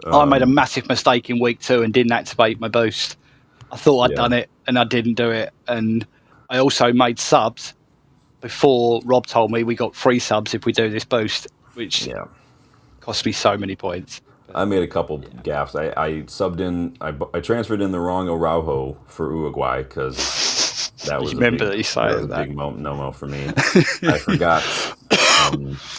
I made a massive mistake in week 2 and didn't activate my boost. I thought I'd done it and I didn't do it. And I also made subs before Rob told me we got free subs if we do this boost, which cost me so many points. I made a couple gaffes. I subbed in. I transferred in the wrong Araujo for Uruguay because that was a big no-no for me. I forgot.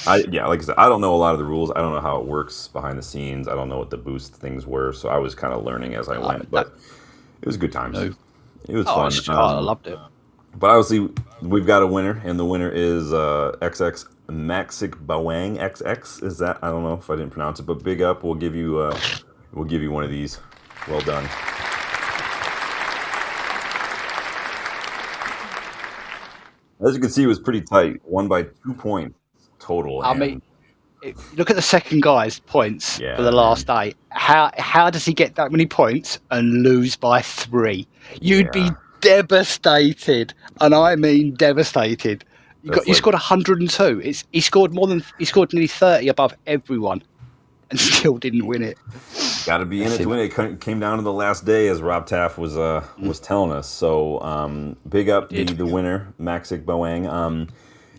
Like I said, I don't know a lot of the rules. I don't know how it works behind the scenes. I don't know what the boost things were, so I was kind of learning as I went. But it was good times. It was fun. I loved it. But obviously, we've got a winner, and the winner is XX Maxic Bawang XX. Is that? I don't know if I didn't pronounce it, but big up. We'll give you one of these. Well done. As you can see, it was pretty tight. Won by 2 points total. I mean, look at the second guy's points for the last day. How does he get that many points and lose by 3? You'd be devastated, and I mean devastated. You scored 102. He scored nearly 30 above everyone, and still didn't win it. Got to be in it to win it. It came down to the last day, as Rob Taff was telling us. So big up the winner, Maxic Boang.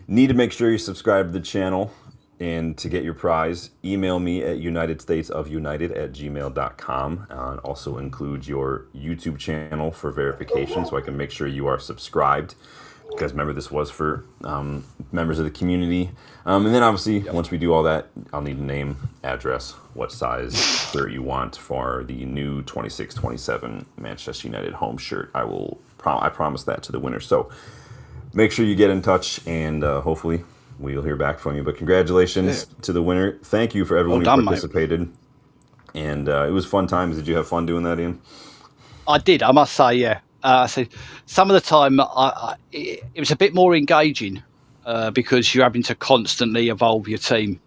Need to make sure you subscribe to the channel. And to get your prize, email me at unitedstatesofunited@gmail.com. And also include your YouTube channel for verification so I can make sure you are subscribed. Because remember, this was for members of the community. And then obviously, once we do all that, I'll need a name, address, what size shirt you want for the new 26-27 Manchester United home shirt. I promise that to the winner. So make sure you get in touch, and hopefully we'll hear back from you. But congratulations to the winner. Thank you for everyone who participated. Mate. And it was fun times. Did you have fun doing that, Ian? I did, I must say, yeah. So some of the time it was a bit more engaging because you're having to constantly evolve your team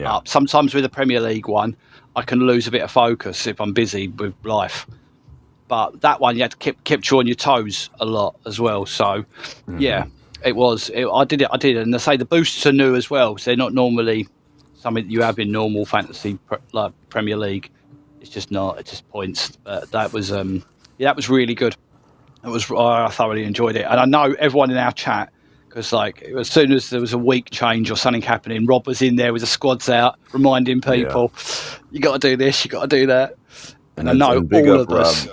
up. Sometimes with the Premier League one, I can lose a bit of focus if I'm busy with life. But that one, you had to keep you on your toes a lot as well. So, yeah, it was. I did it. And they say the boosts are new as well. So they're not normally something that you have in normal fantasy like Premier League. It's just not. It's just points. But that was that was really good. I thoroughly enjoyed it, and I know everyone in our chat because like as soon as there was a week change or something happening, Rob was in there with the squads out, reminding people, "You got to do this, you got to do that." And I know all of us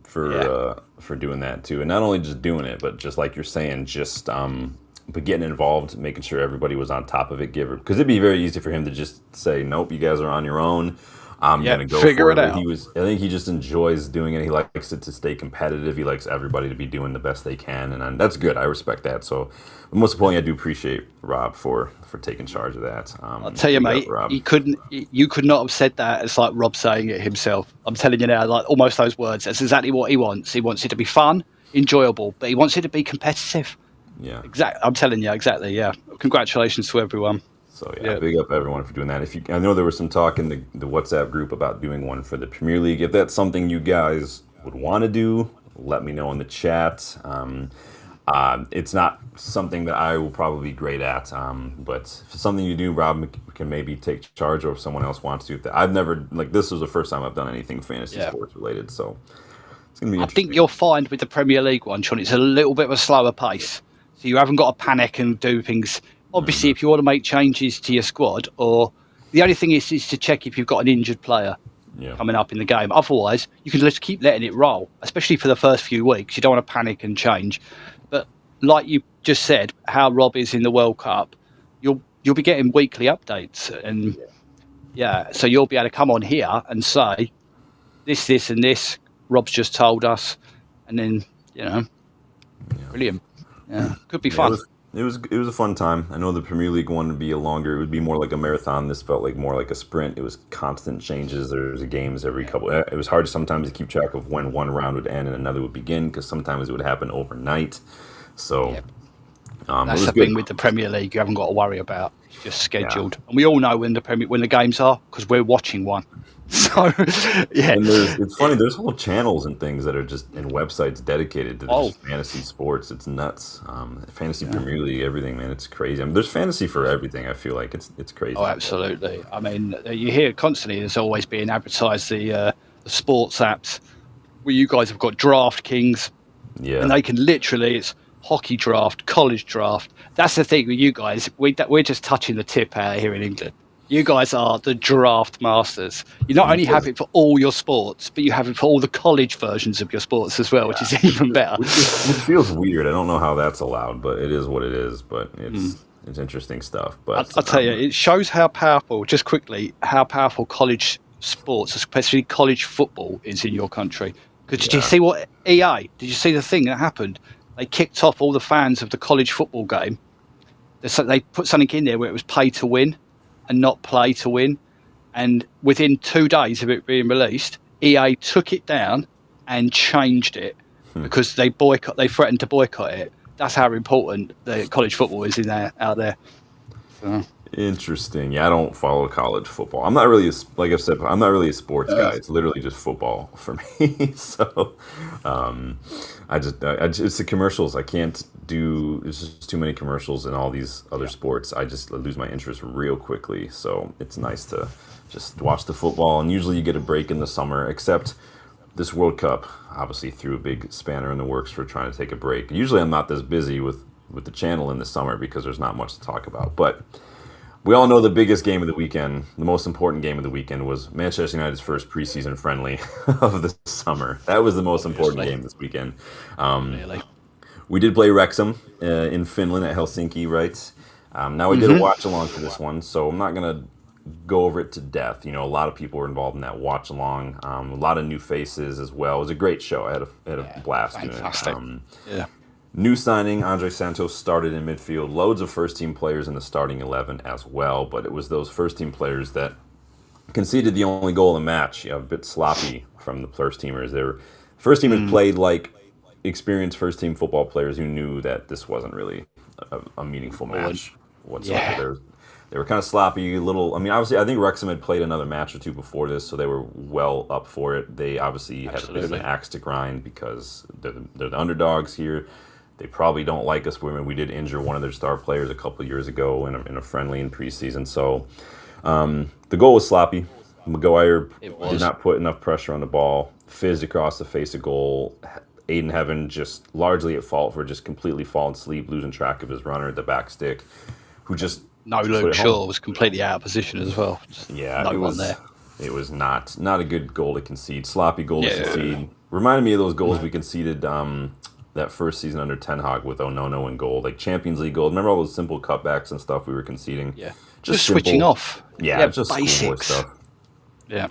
for doing that too, and not only just doing it, but just like you're saying, just but getting involved, making sure everybody was on top of it. Because it'd be very easy for him to just say, "Nope, you guys are on your own. I'm gonna go figure it out." I think he just enjoys doing it. He likes it to stay competitive. He likes everybody to be doing the best they can, and that's good. I respect that. So, most importantly, I do appreciate Rob for taking charge of that. I'll tell you, mate, you could not have said that as like Rob saying it himself. I'm telling you now, like almost those words. That's exactly what he wants. He wants it to be fun, enjoyable, but he wants it to be competitive. Yeah, exactly. I'm telling you, exactly. Yeah, congratulations to everyone. So big up everyone for doing that. I know there was some talk in the WhatsApp group about doing one for the Premier League. If that's something you guys would want to do, let me know in the chat. It's not something that I will probably be great at, but if it's something you do, Rob can maybe take charge, or if someone else wants to. I've never this was the first time I've done anything fantasy sports related, so it's gonna be interesting. I think you'll find with the Premier League one, Sean, it's a little bit of a slower pace, so you haven't got to panic and do things. Obviously, if you want to make changes to your squad, or the only thing is to check if you've got an injured player coming up in the game. Otherwise, you can just keep letting it roll, especially for the first few weeks. You don't want to panic and change. But like you just said, how Rob is in the World Cup, you'll be getting weekly updates, and so you'll be able to come on here and say this, and this. Rob's just told us, and then brilliant. Yeah, could be fun. It was a fun time. I know the Premier League one would be it would be more like a marathon. This felt like more like a sprint. It was constant changes. There was games every couple. It was hard sometimes to keep track of when one round would end and another would begin, because sometimes it would happen overnight. So that's the thing with the Premier League. You haven't got to worry about. It's just scheduled, and we all know when the games are because we're watching one. So and it's funny. There's whole channels and things that are just and websites dedicated to just fantasy sports. It's nuts. Fantasy Premier League, everything, man. It's crazy. I mean, there's fantasy for everything. I feel like it's crazy. Oh, absolutely. I mean, you hear constantly. There's always being advertised the sports apps where you guys have got DraftKings, and they can literally it's hockey draft, college draft. That's the thing with you guys. We're just touching the tip out here in England. You guys are the draft masters. You not only have it for all your sports, but you have it for all the college versions of your sports as well, which is even better. Which feels weird. I don't know how that's allowed, but it is what it is. But it's interesting stuff. But I'll tell you, it shows how powerful, just quickly, how powerful college sports, especially college football, is in your country. Because did you see what EA? Did you see the thing that happened? They kicked off all the fans of the college football game. They put something in there where it was pay to win and not play to win. And within 2 days of it being released, EA took it down and changed it because they threatened to boycott it. That's how important the college football is out there. So. Interesting. Yeah, I don't follow college football. I'm not really, like I've said, I'm not really a sports guy. It's literally just football for me. So, I just it's the commercials. I can't do. There's just too many commercials in all these other sports. I just lose my interest real quickly. So it's nice to just watch the football. And usually you get a break in the summer, except this World Cup obviously threw a big spanner in the works for trying to take a break. Usually I'm not this busy with the channel in the summer because there's not much to talk about, but. We all know the biggest game of the weekend, the most important game of the weekend was Manchester United's first preseason friendly of the summer. That was the most important Obviously, game this weekend. Um, clearly. we did play Wrexham in Finland at Helsinki, right? Now we did a Hmm. watch along for this one, so I'm not gonna go over it to death. You know, a lot of people were involved in that watch along. A lot of new faces as well. It was a great show. I had a Yeah, blast doing it. fantastic. Yeah, New signing Andre Santos started in midfield. Loads of first team players in the starting 11 as well, but it was those first team players that conceded the only goal in the match. A bit sloppy from the first teamers. Their first teamers mm, played like experienced first team football players who knew that this wasn't really a meaningful Owen. match whatsoever. Yeah, They were kind of sloppy, little. I mean, obviously, I think Wrexham had played another match or two before this, so they were well up for it. They obviously had a bit of an absolutely. axe to grind because they're the underdogs here. They probably don't like us. We did injure one of their star players a couple of years ago in a friendly in preseason. So the goal was sloppy. Maguire It did was. not put enough pressure on the ball. Fizzed across the face of goal. Aiden Heaven just largely at fault for just completely falling asleep, losing track of his runner at the back stick, who just No, put Luke it home. Shaw was completely out of position as well. Just Yeah, no one there. it was not a good goal to concede. Sloppy goal to Yeah. concede. Reminded me of those goals we conceded that first season under Ten Hag with Onono in goal, like Champions League goals. Remember all those simple cutbacks and stuff we were conceding? Yeah. Just Just switching simple, off. yeah, Yeah, just schoolboy basics. stuff. Yeah.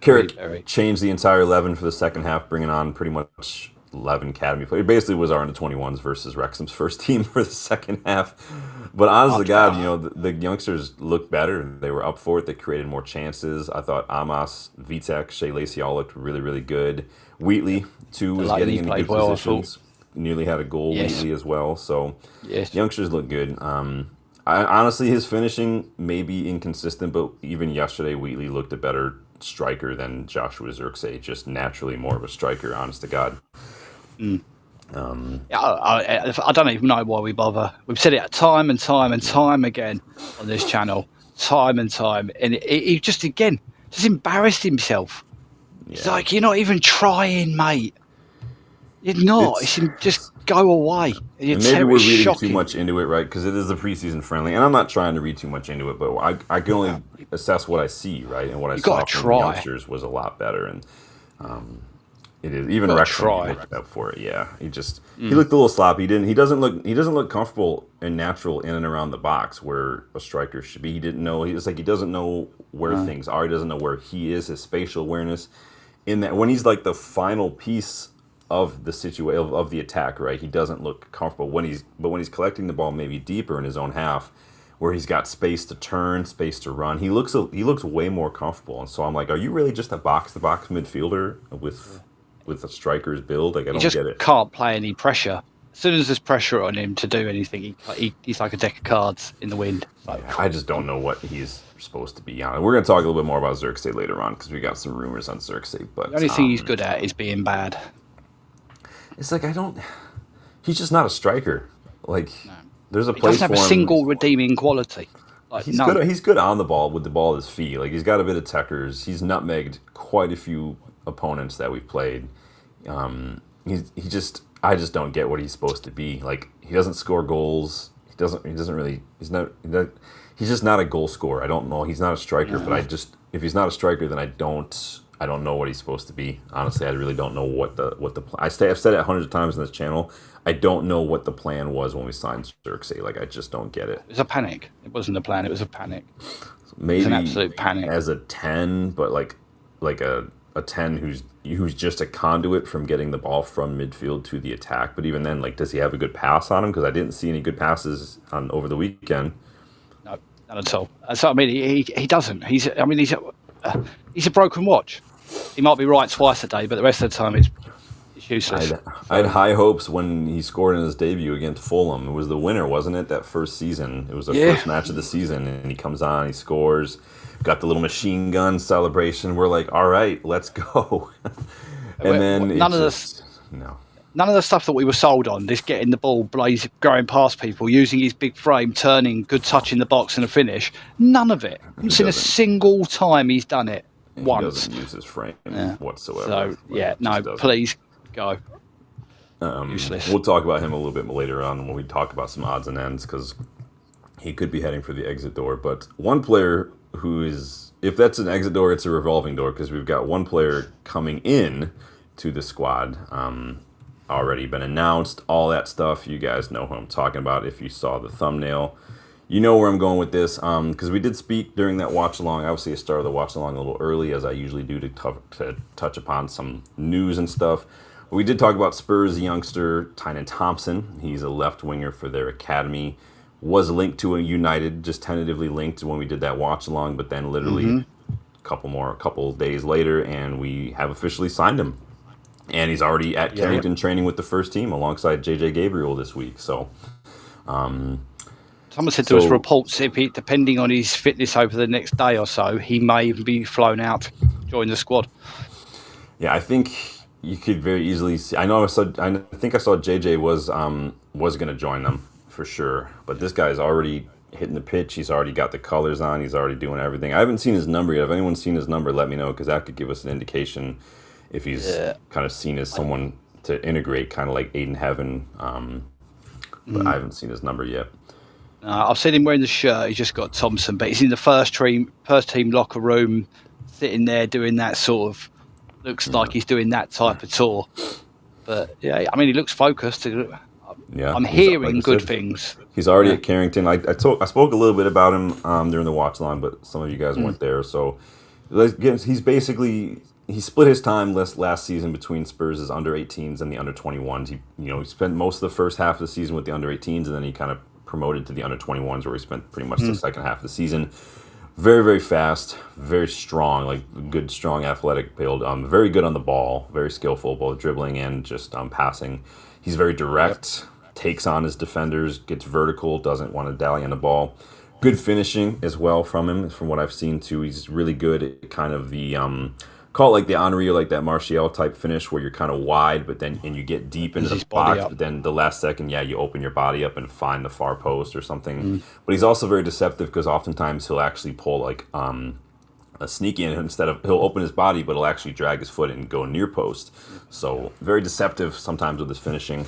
Very, Carrick very. changed the entire 11 for the second half, bringing on pretty much 11 academy players. It basically was our under 21s versus Wrexham's first team for the second half. But honest to Much God, better. you know, the youngsters looked better. They were up for it. They created more chances. I thought Amos, Vitek, Shea Lacey all looked really, really good. Wheatley, too, was getting Delaney into played good well, I thought. positions. Nearly had a goal, Yes. Wheatley, as well. So Yes. youngsters look good. Honestly, his finishing may be inconsistent, but even yesterday, Wheatley looked a better striker than Joshua Zirkzee. Just naturally more of a striker, honest to God. Yeah, I don't even know why we bother. We've said it time and time and time again on this channel, time and time, and he just again just embarrassed himself. It's Yeah, like you're not even trying, mate. You're not. it's Just go away. and maybe we're It's reading too shocking. much into it, right? Because it is the preseason friendly, and I'm not trying to read too much into it, but I can only assess what I see, right? And what I You got saw to from the try. youngsters was a lot better, and it is even You got to Wrexham. He try. looked up for it. Yeah, he looked a little sloppy. He doesn't look comfortable and natural in and around the box where a striker should be. He didn't know. He was like he doesn't know where things are. He doesn't know where he is. His spatial awareness in that when he's like the final piece of the situation of the attack, right? He doesn't look comfortable when he's collecting the ball maybe deeper in his own half, where he's got space to turn, space to run. He looks way more comfortable. And so I'm like, are you really just a box to box midfielder with a striker's build? Like I He don't just get it. can't play any pressure. As soon as there's pressure on him to do anything, he's like a deck of cards in the wind. So, I just don't know what he's supposed to be on. We're going to talk a little bit more about Xerxes later on because we got some rumors on Xerxes. the But only thing he's good at is being bad. it's like I don't. He's just not a striker. Like No. there's a He place doesn't have for a him. single redeeming quality. Like He's none. good. He's good on the ball with the ball at his feet. Like he's got a bit of techers. He's nutmegged quite a few opponents that we've played. He just. I just don't get what he's supposed to be. Like he doesn't score goals. He doesn't really. He's just not a goal scorer. I don't know. He's not a striker. But I just. If he's not a striker, then I don't know what he's supposed to be. Honestly, I really don't know what the. I've said it hundreds of times on this channel. I don't know what the plan was when we signed Xerxes. Like I just don't get it. It was a panic. It wasn't a plan. It was a panic. It was an Maybe absolute panic. as a 10, but like a 10 who's just a conduit from getting the ball from midfield to the attack. But even then, like, does he have a good pass on him? Because I didn't see any good passes on over the weekend. No, none at all. So I mean, he doesn't. He's a broken watch. He might be right twice a day, but the rest of the time it's useless. I had high hopes when he scored in his debut against Fulham. It was the winner, wasn't it? That first season. It was the first match of the season, and he comes on, he scores, got the little machine gun celebration. We're like, all right, let's go. And then none of just, no. None of the stuff that we were sold on, this getting the ball, going past people, using his big frame, turning, good touch in the box and a finish, none of it. I haven't seen a single time he's done it once. He doesn't use his frame whatsoever. So, yeah, no, please go. Useless. We'll talk about him a little bit later on when we talk about some odds and ends because he could be heading for the exit door. But one player who is, if that's an exit door, it's a revolving door because we've got one player coming in to the squad. Already been announced, all that stuff. You guys know who I'm talking about if you saw the thumbnail. You know where I'm going with this, because we did speak during that watch along. Obviously, I started the watch along a little early, as I usually do, to touch upon some news and stuff. We did talk about Spurs youngster Tynan Thompson. He's a left winger for their academy. Was linked to a United, just tentatively linked when we did that watch along, but then literally a couple days later, and we have officially signed him. And he's already at Carrington training with the first team alongside JJ Gabriel this week. So. Someone said there was reports if he, depending on his fitness over the next day or so, he may even be flown out to join the squad. Yeah, I think you could very easily see. I think I saw JJ was going to join them for sure. But this guy's already hitting the pitch. He's already got the colors on. He's already doing everything. I haven't seen his number yet. If anyone's seen his number, let me know because that could give us an indication if he's kind of seen as someone to integrate, kind of like Aiden Heaven. But I haven't seen his number yet. I've seen him wearing the shirt. He's just got Thompson, but he's in the first team locker room, sitting there doing that sort of. Looks like he's doing that type of tour. But yeah, I mean, he looks focused. Yeah, I'm hearing good things. He's already at Carrington. I spoke a little bit about him during the watch along, but some of you guys weren't there. So he's basically he split his time last season between Spurs' under 18s and the under 21s. He spent most of the first half of the season with the under 18s, and then he kind of promoted to the under 21s, where he spent pretty much the second half of the season. Very, very fast, very strong, like good, strong, athletic build. Very good on the ball, very skillful, both dribbling and just passing. He's very direct, takes on his defenders, gets vertical, doesn't want to dally on the ball. Good finishing as well from him, from what I've seen too. He's really good at kind of the call it like the Henri or like that Martial type finish where you're kind of wide, but then you get deep into the box, but then the last second, you open your body up and find the far post or something. But he's also very deceptive because oftentimes he'll actually pull like a sneak in instead of he'll open his body, but he'll actually drag his foot and go near post. So very deceptive sometimes with his finishing.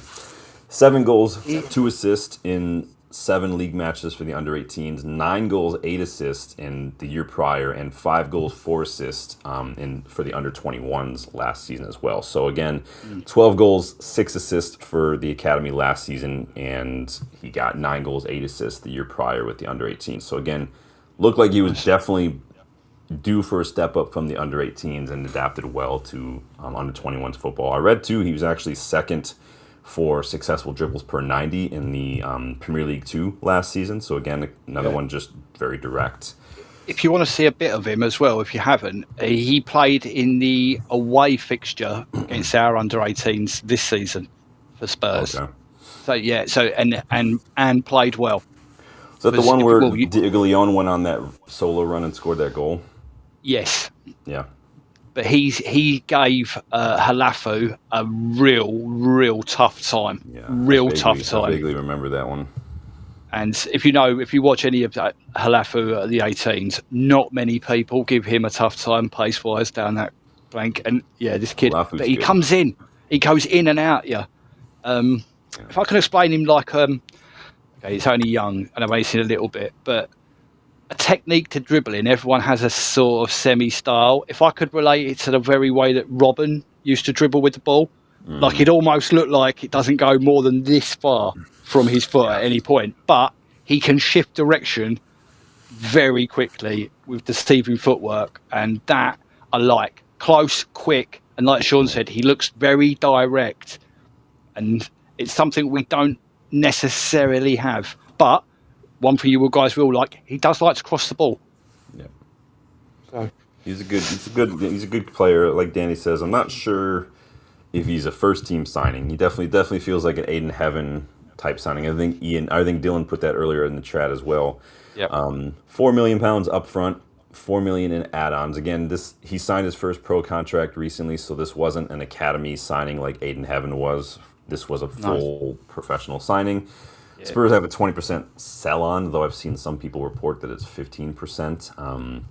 7 goals, 2 assists in 7 league matches for the under 18s, 9 goals, 8 assists in the year prior, and 5 goals, 4 assists for the under 21s last season as well. So again, 12 goals, 6 assists for the academy last season, and he got 9 goals, 8 assists the year prior with the under 18s. So again, looked like he was definitely due for a step up from the under 18s and adapted well to under 21s football. I read too he was actually second for successful dribbles per 90 in the Premier League 2 last season. So again, another one just very direct. If you want to see a bit of him as well, if you haven't, he played in the away fixture against our under 18s this season for Spurs. Okay. So yeah, and played well. Is that the one where Diego Leon went on that solo run and scored that goal? Yes. Yeah. But he gave Halafu a real tough time. Yeah, tough time. I vaguely remember that one. And if you watch any of that Halafu at the 18s, not many people give him a tough time pace-wise down that flank. And yeah, this kid, Halafu's but he good. comes in, he goes in and out. Yeah. If I can explain him like, okay, he's only young and I've only seen a little bit, but a technique to dribbling, everyone has a sort of semi-style. If I could relate it to the very way that Robin used to dribble with the ball, like it almost looked like it doesn't go more than this far from his foot at any point, but he can shift direction very quickly with the Stephen footwork, and that I like. Close, quick, and like Sean said, he looks very direct, and it's something we don't necessarily have, but one for you guys will like. He does like to cross the ball. Yeah. So he's a good player. Like Danny says, I'm not sure if he's a first team signing. He definitely feels like an Aiden Heaven type signing. I think Dylan put that earlier in the chat as well. Yep. £4 million up front, $4 million in add-ons. Again, he signed his first pro contract recently, so this wasn't an academy signing like Aiden Heaven was. This was a full professional signing. Yeah. Spurs have a 20% sell-on, though I've seen some people report that it's 15%.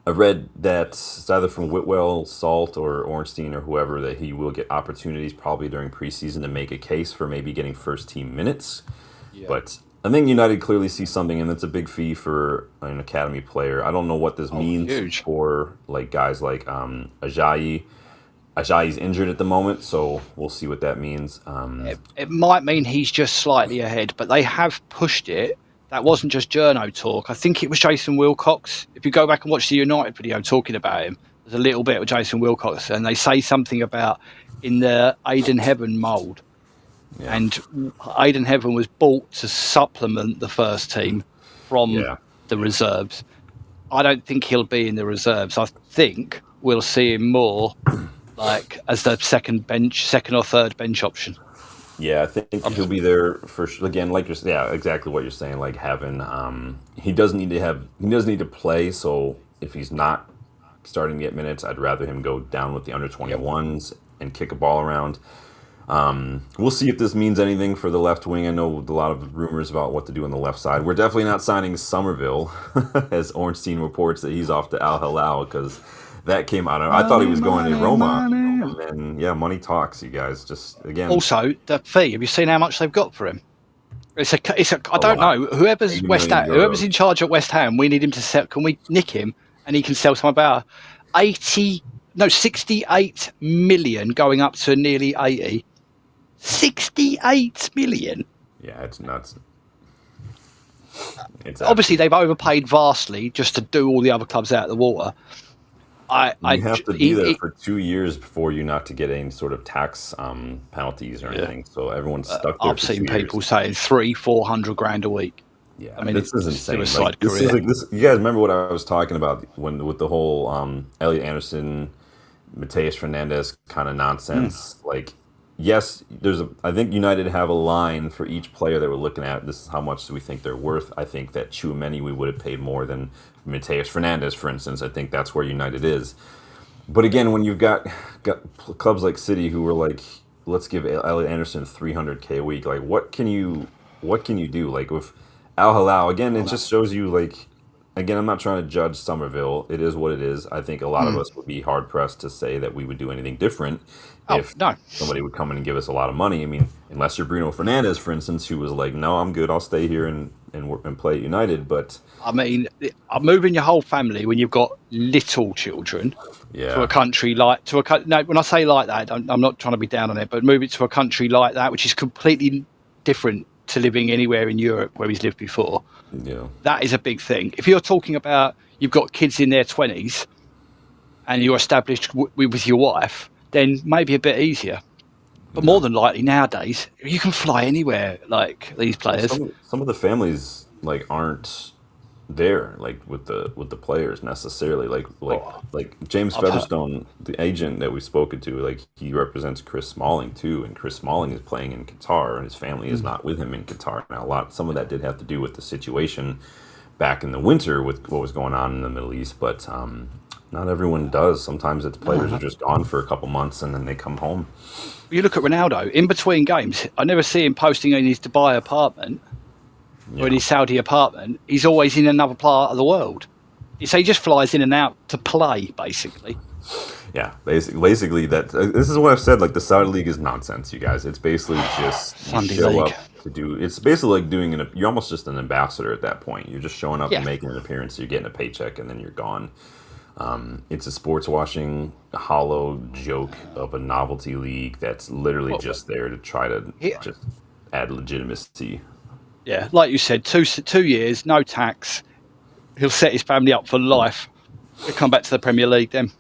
I've read that it's either from Whitwell, Salt, or Ornstein, or whoever, that he will get opportunities probably during preseason to make a case for maybe getting first-team minutes. Yeah. But I think United clearly see something, and it's a big fee for an academy player. I don't know what this means Huge. for like guys like Ajayi. Ajayi's injured at the moment, so we'll see what that means. It might mean he's just slightly ahead, but they have pushed it. That wasn't just Journo talk. I think it was Jason Wilcox. If you go back and watch the United video talking about him, there's a little bit of Jason Wilcox, and they say something about in the Aiden Heaven mould. Yeah. And Aiden Heaven was bought to supplement the first team from the reserves. I don't think he'll be in the reserves. I think we'll see him more like as the second or third bench option. Yeah, I think he'll be there for again, like exactly what you're saying. Like having, he doesn't need to play. So if he's not starting to get minutes, I'd rather him go down with the under 21s and kick a ball around. We'll see if this means anything for the left wing. I know a lot of rumors about what to do on the left side. We're definitely not signing Somerville, as Ornstein reports that he's off to Al Hilal because that came out. I thought he was going to Roma. And money talks, you guys. Just again. Also, the fee. Have you seen how much they've got for him? It's a. I don't know. Whoever's in charge at West Ham, we need him to sell. Can we nick him and he can sell some about 68 million, going up to nearly 80. 68 million. Yeah, it's nuts. Obviously, they've overpaid vastly just to do all the other clubs out of the water. You have to be there for 2 years before you not to get any sort of tax penalties or anything. So everyone's stuck there. I've seen people saying 300-400 grand a week. Yeah, I mean, this is insane. You guys remember what I was talking about with the whole Elliot Anderson, Mateus Fernandez kind of nonsense? Like, yes, I think United have a line for each player that we're looking at. This is how much we think they're worth. I think that Tchouaméni we would have paid more than Mateus Fernandez, for instance. I think that's where United is. But again, when you've got clubs like City who were like, let's give Elliot Anderson $300K a week. Like, what can you do? Like with Al Hilal, again, it just shows you like. Again, I'm not trying to judge Somerville. It is what it is. I think a lot of us would be hard pressed to say that we would do anything different if somebody would come in and give us a lot of money. I mean, unless you're Bruno Fernandes, for instance, who was like, "No, I'm good. I'll stay here and play at United." But I mean, moving your whole family when you've got little children to a country like when I say like that, I'm not trying to be down on it, but move it to a country like that, which is completely different to living anywhere in Europe where he's lived before. Yeah, that is a big thing. If you're talking about you've got kids in their 20s and you're established with your wife, then maybe a bit easier. But more than likely nowadays, you can fly anywhere. Like these players, some of the families like aren't there like with the players necessarily. Like James Featherstone, the agent that we've spoken to, like he represents Chris Smalling too, and Chris Smalling is playing in Qatar, and his family is not with him in Qatar now. Some of that did have to do with the situation back in the winter with what was going on in the Middle East, but not everyone does. Sometimes it's players are just gone for a couple months and then they come home. You look at Ronaldo in between games. I never see him posting in his Dubai apartment. Or in his Saudi apartment, he's always in another part of the world. So he just flies in and out to play, basically. Yeah, basically that. This is what I've said. Like the Saudi League is nonsense, you guys. It's basically just Sunday show League. up to do. It's basically like doing you're almost just an ambassador at that point. You're just showing up and making an appearance. You're getting a paycheck, and then you're gone. It's a sports washing, hollow joke of a novelty league that's literally just there to try to just add legitimacy. Yeah, like you said, 2 years, no tax. He'll set his family up for life. He'll come back to the Premier League then.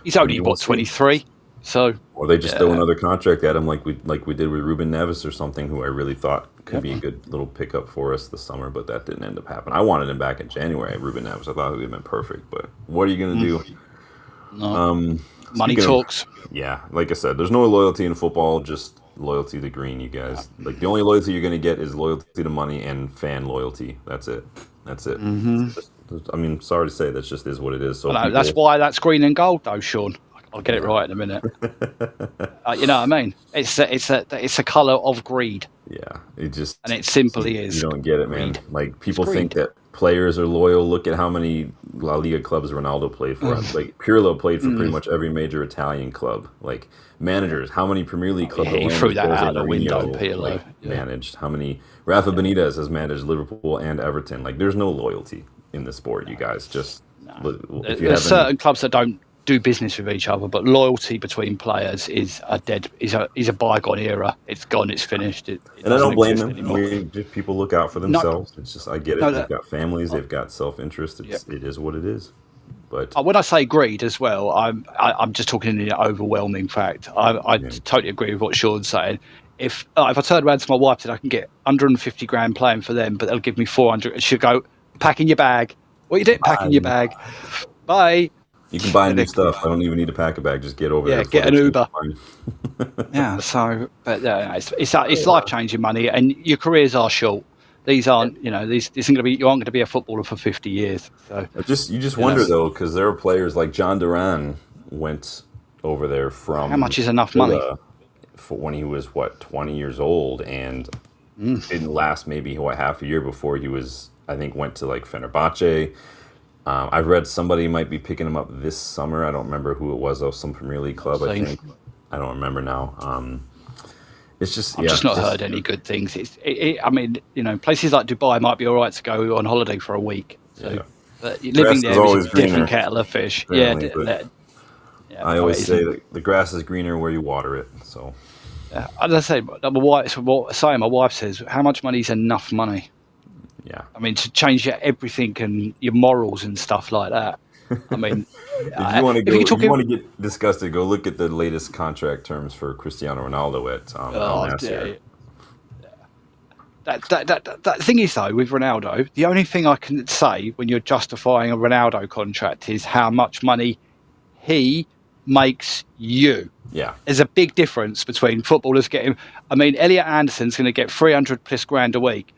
He's only 23, so. Or they just throw another contract at him, like we did with Ruben Neves or something, who I really thought could be a good little pickup for us this summer, but that didn't end up happening. I wanted him back in January, Ruben Neves. I thought he would have been perfect, but what are you going to do? No. Money talks. Like I said, there's no loyalty in football, just loyalty to green, you guys. Like the only loyalty you're going to get is loyalty to money and fan loyalty. That's it. Mm-hmm. I mean, sorry to say, that's just is what it is. So that's why that's green and gold, though, Sean. I'll get it right in a minute. You know what I mean? It's a colour of greed. Yeah, it just and it simply is. You don't get it, man. Greed. Like people think that players are loyal. Look at how many La Liga clubs Ronaldo played for. Like Pirlo played for pretty much every major Italian club. Like managers, how many Premier League clubs He alone threw has that Jose out the window, Mourinho Pirlo. managed? How many Rafa Benitez has managed Liverpool and Everton? Like there's no loyalty in the sport, you guys. Just if you There's have certain clubs that don't do business with each other, but loyalty between players is a bygone era. It's gone. It's finished. It and I doesn't don't blame exist them. anymore. People look out for No, themselves. It's just I get it. no, They've that, got families. They've got self interest. yeah. It is what it is. But When I say greed as well, I'm just talking in the overwhelming fact. I yeah. totally agree with what Sean's saying. If I turn around to my wife and I can get 150 grand playing for them, but they'll give me 400, and she'll go, "Packing your bag. What you doing? Packing your bag. Bye." You can buy new stuff. I don't even need to pack a bag. Just get over there. Get an Uber. Fine. Yeah. So, but it's life changing money, and your careers are short. These aren't, these isn't going to be. You aren't going to be a footballer for 50 years. So You just wonder though, because there are players like John Duran went over there from how much is enough Villa money? for when he was 20 years old and didn't last maybe half a year before he was I think went to like Fenerbahce. I've read somebody might be picking him up this summer. I don't remember who it was though. Some Premier League club, I think. I don't remember now. It's just I've just not heard any good things. I mean, places like Dubai might be all right to go on holiday for a week. So, but living there is a different kettle of fish. I always say that the grass is greener where you water it. So, as I say, my wife says, how much money is enough money? Yeah. I mean, to change everything and your morals and stuff like that. I mean, if you want to get disgusted, go look at the latest contract terms for Cristiano Ronaldo at Al Nassr. That thing is though with Ronaldo, the only thing I can say when you're justifying a Ronaldo contract is how much money he makes you. Yeah, there's a big difference between footballers getting. I mean, Elliot Anderson's going to get 300 plus grand a week.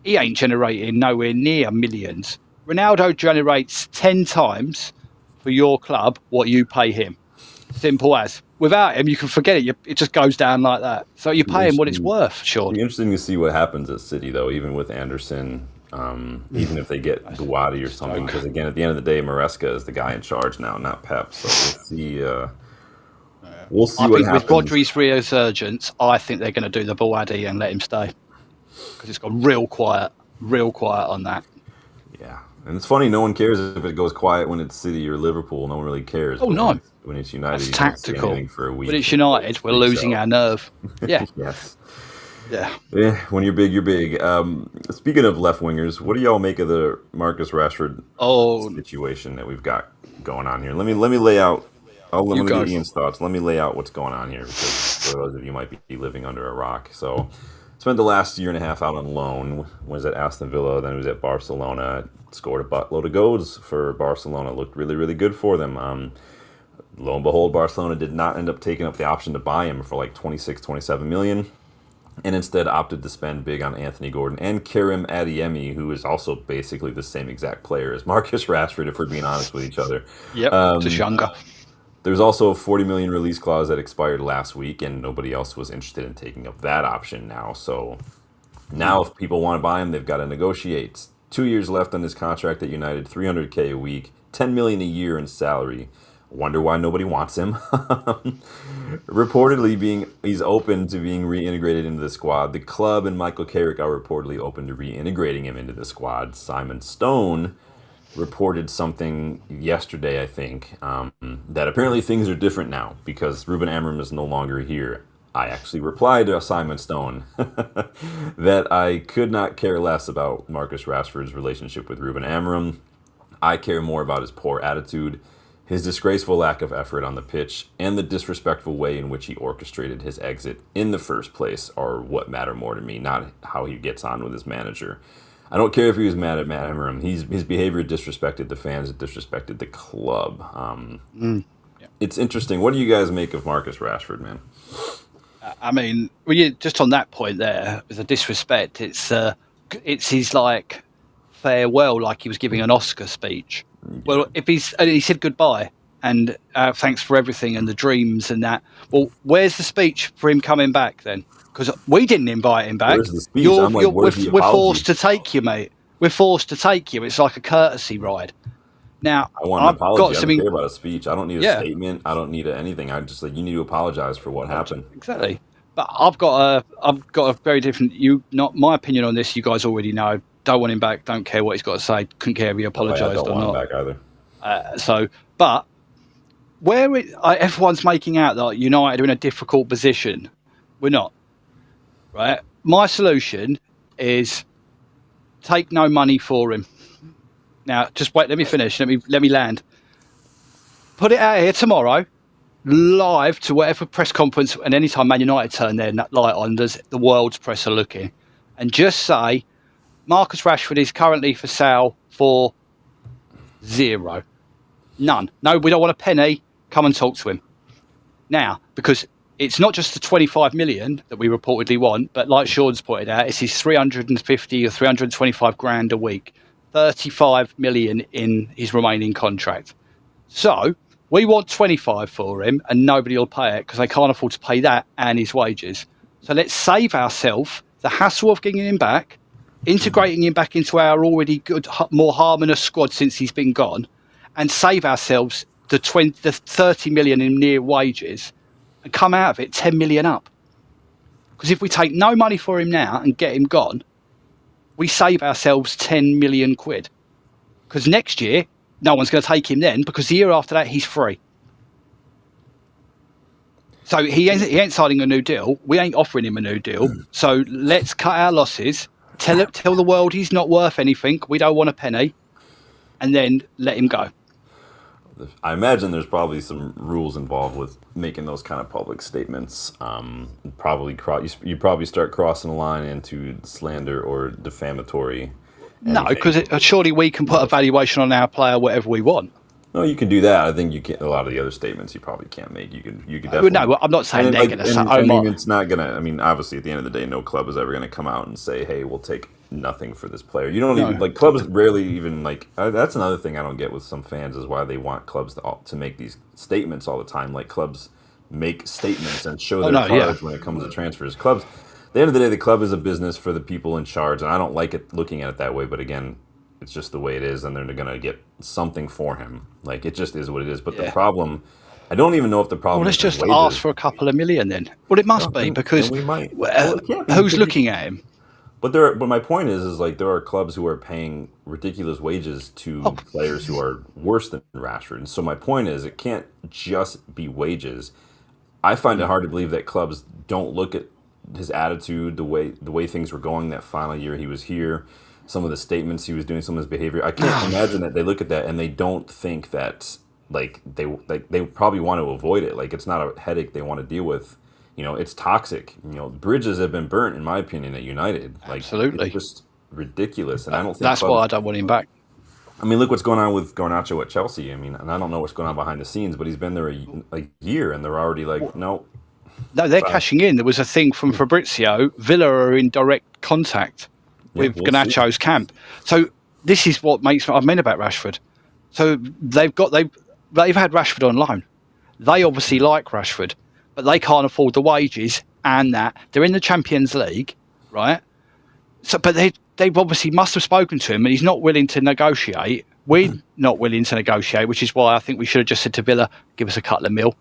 He ain't generating nowhere near millions. Ronaldo generates 10 times for your club what you pay him. Simple as. Without him, you can forget it. It just goes down like that. So you pay him what it's worth, sure. It'll be interesting to see what happens at City, though, even with Anderson, even if they get Buwadi or something. Because, again, at the end of the day, Maresca is the guy in charge now, not Pep. So we'll see what happens. With Rodri's resurgence, I think they're going to do the Buwadi and let him stay. Because it's gone real quiet on that. Yeah. And it's funny, no one cares if it goes quiet when it's City or Liverpool. No one really cares. Oh, no. When it's United, it's tactical. For a week. When it's United, we're losing our nerve. Yeah. Yes. Yeah. When you're big, you're big. Speaking of left wingers, what do y'all make of the Marcus Rashford situation that we've got going on here? Let me lay out. Let me get Ian's thoughts. Let me lay out what's going on here because for those of you who might be living under a rock. So, spent the last year and a half out on loan. Was at Aston Villa, then he was at Barcelona. Scored a buttload of goals for Barcelona. Looked really, really good for them. Lo and behold, Barcelona did not end up taking up the option to buy him for like 26, 27 million, and instead opted to spend big on Anthony Gordon and Karim Adeyemi, who is also basically the same exact player as Marcus Rashford, if we're being honest with each other. Yep, just younger. There's also a 40 million release clause that expired last week, and nobody else was interested in taking up that option now. So now if people want to buy him, they've got to negotiate. 2 years left on his contract at United, $300K a week, $10 million a year in salary. Wonder why nobody wants him. Reportedly, he's open to being reintegrated into the squad. The club and Michael Carrick are reportedly open to reintegrating him into the squad. Simon Stone reported something yesterday, I think, that apparently things are different now because Ruben Amorim is no longer here. I actually replied to Simon Stone that I could not care less about Marcus Rashford's relationship with Ruben Amorim. I care more about his poor attitude, his disgraceful lack of effort on the pitch, and the disrespectful way in which he orchestrated his exit in the first place are what matter more to me, not how he gets on with his manager. I don't care if he was mad at Matt Amorim. His behavior disrespected the fans, it disrespected the club. It's interesting. What do you guys make of Marcus Rashford, man? I mean, just on that point there, with the disrespect, it's his like farewell, like he was giving an Oscar speech. Yeah. Well, he said goodbye and thanks for everything and the dreams and that. Well, where's the speech for him coming back then? Because we didn't invite him back. Where's the speech? We're forced to take you, mate. we're forced to take you. It's like a courtesy ride. Now, I want an I've got apology. I don't something. care about a speech. I don't need a Yeah, statement. I don't need anything. I just like you need to apologize for what happened. exactly. But I've got a very different. Not my opinion on this. You guys already know. Don't want him back. Don't care what he's got to say. Couldn't care if he Oh yeah, I apologised don't or want him not. back either. But everyone's making out that United are in a difficult position. We're not, right? My solution is take no money for him. Now, just wait. Let me finish. Let me land. Put it out here tomorrow, live to whatever press conference, and anytime Man United turn their light on, there's the world's press are looking, and just say Marcus Rashford is currently for sale for 0. None. No, we don't want a penny. Come and talk to him. Now, because it's not just the 25 million that we reportedly want, but like Sean's pointed out, it's his 350 or 325 grand a week, 35 million in his remaining contract. So we want 25 for him and nobody will pay it because they can't afford to pay that and his wages. So let's save ourselves the hassle of getting him back, integrating him back into our already good, more harmonious squad since he's been gone, and save ourselves the 30 million in near wages and come out of it 10 million up. Because if we take no money for him now and get him gone, we save ourselves 10 million quid. Because next year, no one's going to take him then, because the year after that, he's free. So he ain't signing a new deal. We ain't offering him a new deal. So let's cut our losses. Tell the world he's not worth anything. We don't want a penny. And then let him go. I imagine there's probably some rules involved with making those kind of public statements. You probably start crossing the line into slander or defamatory. No, because surely we can put a valuation on our player whatever we want. No, you can do that. I think you can. A lot of the other statements you probably can't make. You could definitely. No, I'm not saying they're going to say. I mean, it's not gonna. I mean, obviously, at the end of the day, no club is ever going to come out and say, "Hey, we'll take nothing for this player." You don't even like clubs rarely even like. That's another thing I don't get with some fans is why they want clubs to make these statements all the time. Like clubs make statements and show their cards when it comes to transfers. Clubs. At the end of the day, the club is a business for the people in charge, and I don't like it looking at it that way. But again, it's just the way it is, and they're going to get something for him. Like, it just is what it is. But the problem, I don't even know if the problem let's just ask for a couple of million then. Well, it must be, because we might. Who's looking at him? But my point is like there are clubs who are paying ridiculous wages to players who are worse than Rashford. And so my point is it can't just be wages. I find it hard to believe that clubs don't look at his attitude, the way things were going that final year he was here, some of the statements he was doing, some of his behavior. I can't imagine that they look at that and they don't think that they probably want to avoid it. Like, it's not a headache they want to deal with. It's toxic. Bridges have been burnt, in my opinion, at United. Like, absolutely, it's just ridiculous. And I don't think that's why I don't want him back. I mean, look what's going on with Garnacho at Chelsea. I mean, and I don't know what's going on behind the scenes, but he's been there a year, and they're already like, no. No, they're cashing in. There was a thing from Fabrizio. Villa are in direct contact with Garnacho's camp. So this is what makes I mean about Rashford. So they've had Rashford on loan. They obviously like Rashford, but they can't afford the wages and that. They're in the Champions League, right? So, but they obviously must have spoken to him, and he's not willing to negotiate. We're not willing to negotiate, which is why I think we should have just said to Villa, give us a couple of mil,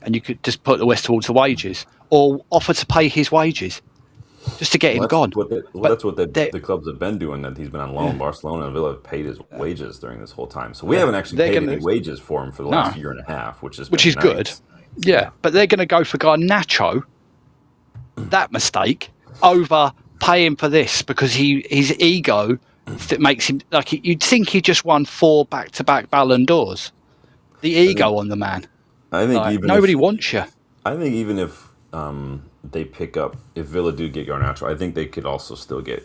and you could just put the rest towards the wages, or offer to pay his wages just to get him gone. That's what the clubs have been doing. That he's been on loan. Yeah. Barcelona and Villa have paid his wages during this whole time, so we haven't actually paid any wages for him for the last year and a half, which is nice. Good. Yeah, but they're going to go for Garnacho, that mistake, over paying for this because his ego that makes him like you'd think he just won 4 back-to-back Ballon d'Ors. The ego on the man. I think even nobody wants you. I think even if they pick up, if Villa do get Garnacho, I think they could also still get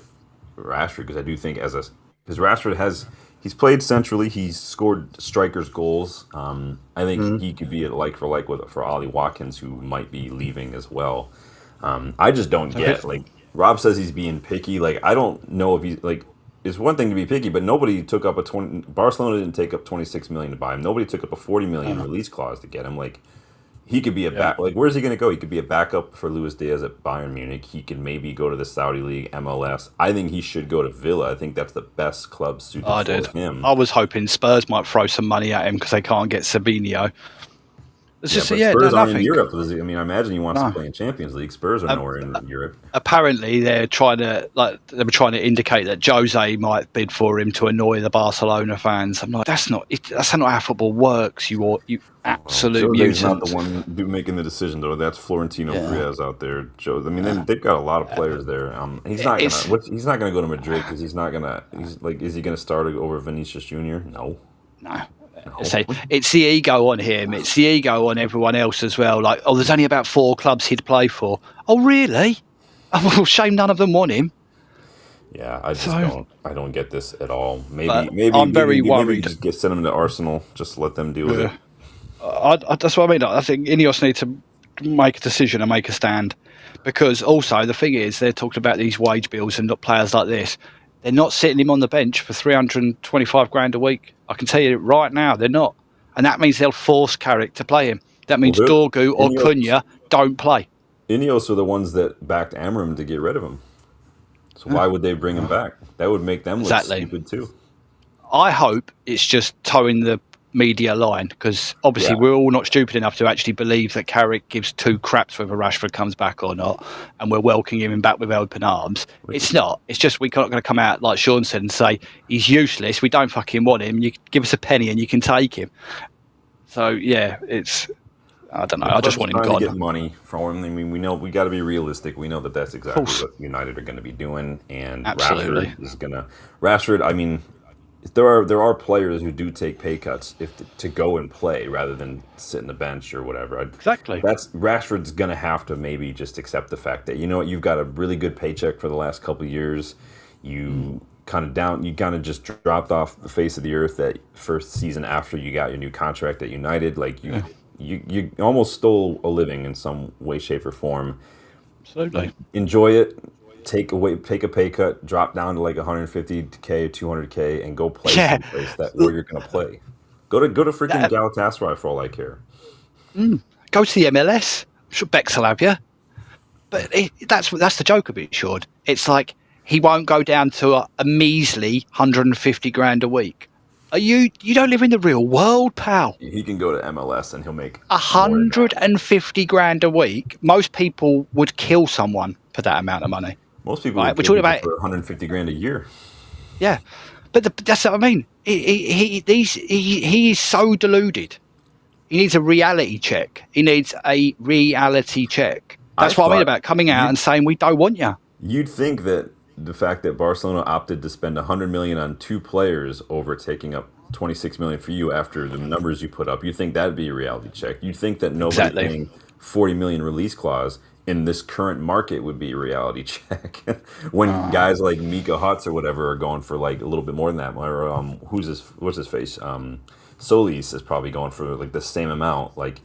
Rashford, because I do think because Rashford he's played centrally, he's scored strikers' goals. I think he could be a like for like for Ollie Watkins, who might be leaving as well. I just don't get Rob says he's being picky. Like, I don't know if he's like. It's one thing to be picky, but nobody took up Barcelona didn't take up 26 million to buy him. Nobody took up a 40 million release clause to get him. Like, He could be a Yeah. back. Like, where's he going to go? He could be a backup for Luis Diaz at Bayern Munich. He could maybe go to the Saudi League, MLS. I think he should go to Villa. I think that's the best club suited I for did. him. I was hoping Spurs might throw some money at him because they can't get Savinho. It's Yeah, just but Spurs aren't in nothing. Europe. I mean, I imagine he wants to No. play in Champions League. Spurs are Um, nowhere in Europe. Apparently, they were trying to indicate that Jose might bid for him to annoy the Barcelona fans. I'm like, that's not how football works. You absolute Jose's not the mutant. one making the decision, though. That's Florentino Yeah. Perez out there. Joe. I mean, they've got a lot of players there. It's He's not gonna go to Madrid because he's not gonna. He's like, is he gonna start over Vinicius Junior? No. no. No. It's the ego on him. It's the ego on everyone else as well. Like, oh, there's only about 4 clubs he'd play for. Oh, really? Oh, well, shame none of them want him. Yeah, I just So, don't get this at all. but I'm very worried. Just send him to Arsenal. Just let them deal with it. Yeah. That's what I mean. I think Ineos need to make a decision and make a stand, because also the thing is they're talking about these wage bills and not players like this. They're not sitting him on the bench for 325 grand a week. I can tell you right now, they're not, and that means they'll force Carrick to play him. That means Dorgu or Cunha don't play. Ineos are the ones that backed Amram to get rid of him. So why would they bring him back? That would make them look stupid too. I hope it's just towing the media line, because obviously we're all not stupid enough to actually believe that Carrick gives 2 craps whether Rashford comes back or not, and we're welcoming him back with open arms. It's not. It's just we're not going to come out like Sean said and say he's useless. We don't fucking want him. You give us a penny and you can take him. So yeah, I don't know. I just want him trying gone. to get money from him. I mean, we know we got to be realistic. We know that that's exactly what United are going to be doing, and Absolutely. Rashford. I mean, there are players who do take pay cuts to go and play rather than sit in the bench or whatever. Exactly. That's Rashford's going to have to maybe just accept the fact that, you know what, you've got a really good paycheck for the last couple of years. You kind of just dropped off the face of the earth that first season after you got your new contract at United. Like you almost stole a living in some way, shape, or form. Absolutely. Enjoy it. Take a pay cut, drop down to like 150k or 200k, and go play someplace where you're going to play. Go to freaking Galatasaray for all I care. Go to the MLS. I'm sure Bex will have you. But that's the joke of it, Sean. It's like he won't go down to a measly 150 grand a week. You don't live in the real world, pal. He can go to MLS and he'll make 150 grand a week. Most people would kill someone for that amount of money. Most people Right, would kill people for 150 grand a year. Yeah, but that's what I mean. He is so deluded. He needs a reality check. That's what I mean about coming out and saying we don't want you. You'd think that the fact that Barcelona opted to spend 100 million on 2 players over taking up 26 million for you after the numbers you put up, you'd think that'd be a reality check. You'd think that nobody paying 40 million release clause in this current market would be a reality check. When guys like Mika Hutz or whatever are going for like a little bit more than that, or what's his face? Solis is probably going for like the same amount. Like,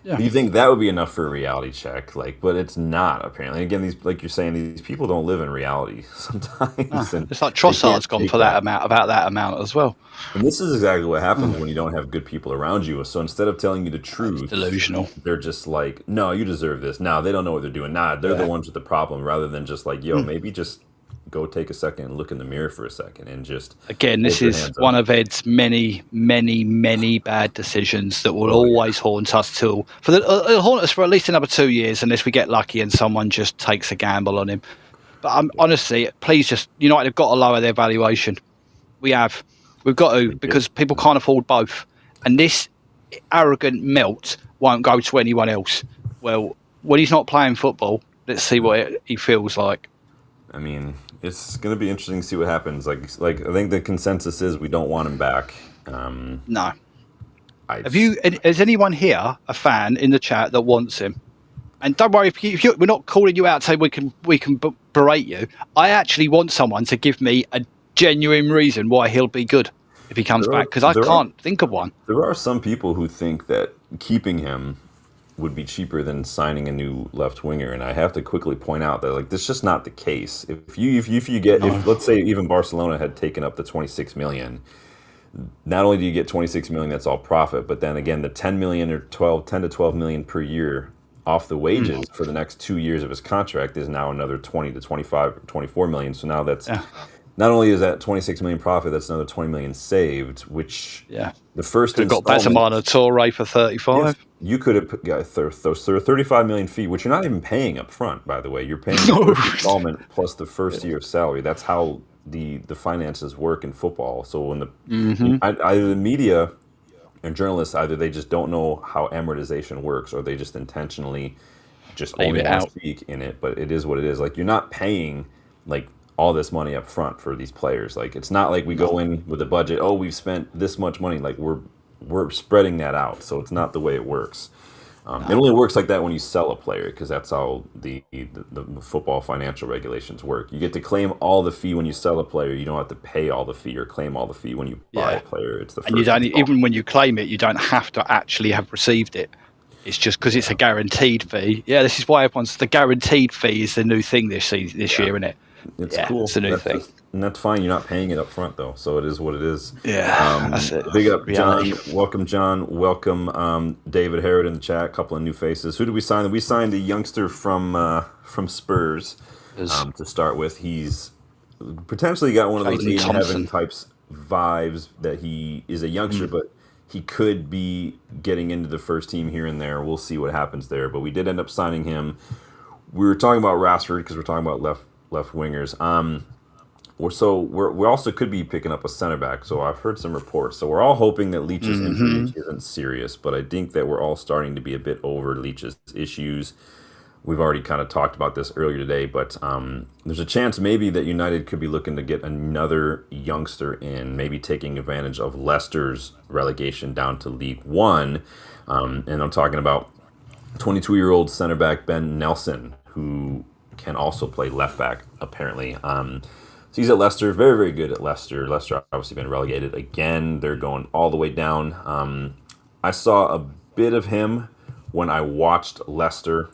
do you think that would be enough for a reality check? Like, but it's not, apparently. Again, like you're saying, these people don't live in reality sometimes. And it's like Trossard's gone for that amount as well. And this is exactly what happens when you don't have good people around you. So instead of telling you the truth, it's delusional. They're just like, no, you deserve this. Nah, they don't know what they're doing. Nah, they're the ones with the problem, rather than just like, yo, maybe just go take a second and look in the mirror for a second and just... Again, this is one of Ed's many, many, many bad decisions that will always haunt us it'll haunt us for at least another 2 years, unless we get lucky and someone just takes a gamble on him. But honestly, please United have got to lower their valuation. We've got to, because people can't afford both. And this arrogant melt won't go to anyone else. Well, when he's not playing football, let's see what he feels like. I mean, it's going to be interesting to see what happens. Like I think the consensus is we don't want him back. No. Is anyone here a fan in the chat that wants him? And don't worry, we're not calling you out to say we can berate you. I actually want someone to give me a genuine reason why he'll be good if he comes back, because I can't think of one. There are some people who think that keeping him would be cheaper than signing a new left winger, and I have to quickly point out that like that's just not the case. If let's say even Barcelona had taken up the 26 million, not only do you get 26 million, that's all profit, but then again, the 10 million or 10 to 12 million per year off the wages for the next 2 years of his contract is now another 20 to 25 or 24 million. So now that's not only is that 26 million profit, that's another 20 million saved, which the first could have got Basamana Torre for 35. Yes, you could have got 35 million fee, which you're not even paying up front, by the way. You're paying the first installment plus the first year of salary. That's how the finances work in football. So when either the media and journalists, either they just don't know how amortization works, or they just intentionally just only want to speak in it. But it is what it is. Like, you're not paying like all this money up front for these players. Like, it's not like we go in with a budget. Oh, we've spent this much money. Like, we're spreading that out. So it's not the way it works. It only works like that when you sell a player, because that's how the football financial regulations work. You get to claim all the fee when you sell a player. You don't have to pay all the fee or claim all the fee when you buy a player. It's the first. And you don't even when you claim it, you don't have to actually have received it. It's just because it's a guaranteed fee. Yeah, this is why everyone's the guaranteed fee is the new thing this year, isn't it? It's cool. It's a new thing. And that's fine. You're not paying it up front, though. So it is what it is. Yeah, that's it. Big up, John. Welcome, John. Welcome, David Harrod in the chat. A couple of new faces. Who did we sign? We signed a youngster from Spurs to start with. He's potentially got one of those Ian Heaven types vibes that he is a youngster, but he could be getting into the first team here and there. We'll see what happens there. But we did end up signing him. We were talking about Rashford because we're talking about left wingers. We also could be picking up a center back. So I've heard some reports. So we're all hoping that Leach's injury isn't serious, but I think that we're all starting to be a bit over Leach's issues. We've already kind of talked about this earlier today, but there's a chance maybe that United could be looking to get another youngster in, maybe taking advantage of Leicester's relegation down to League One. And I'm talking about 22-year-old center back Ben Nelson, who can also play left back, apparently. So he's at Leicester, very, very good at Leicester. Leicester obviously been relegated again. They're going all the way down. I saw a bit of him when I watched Leicester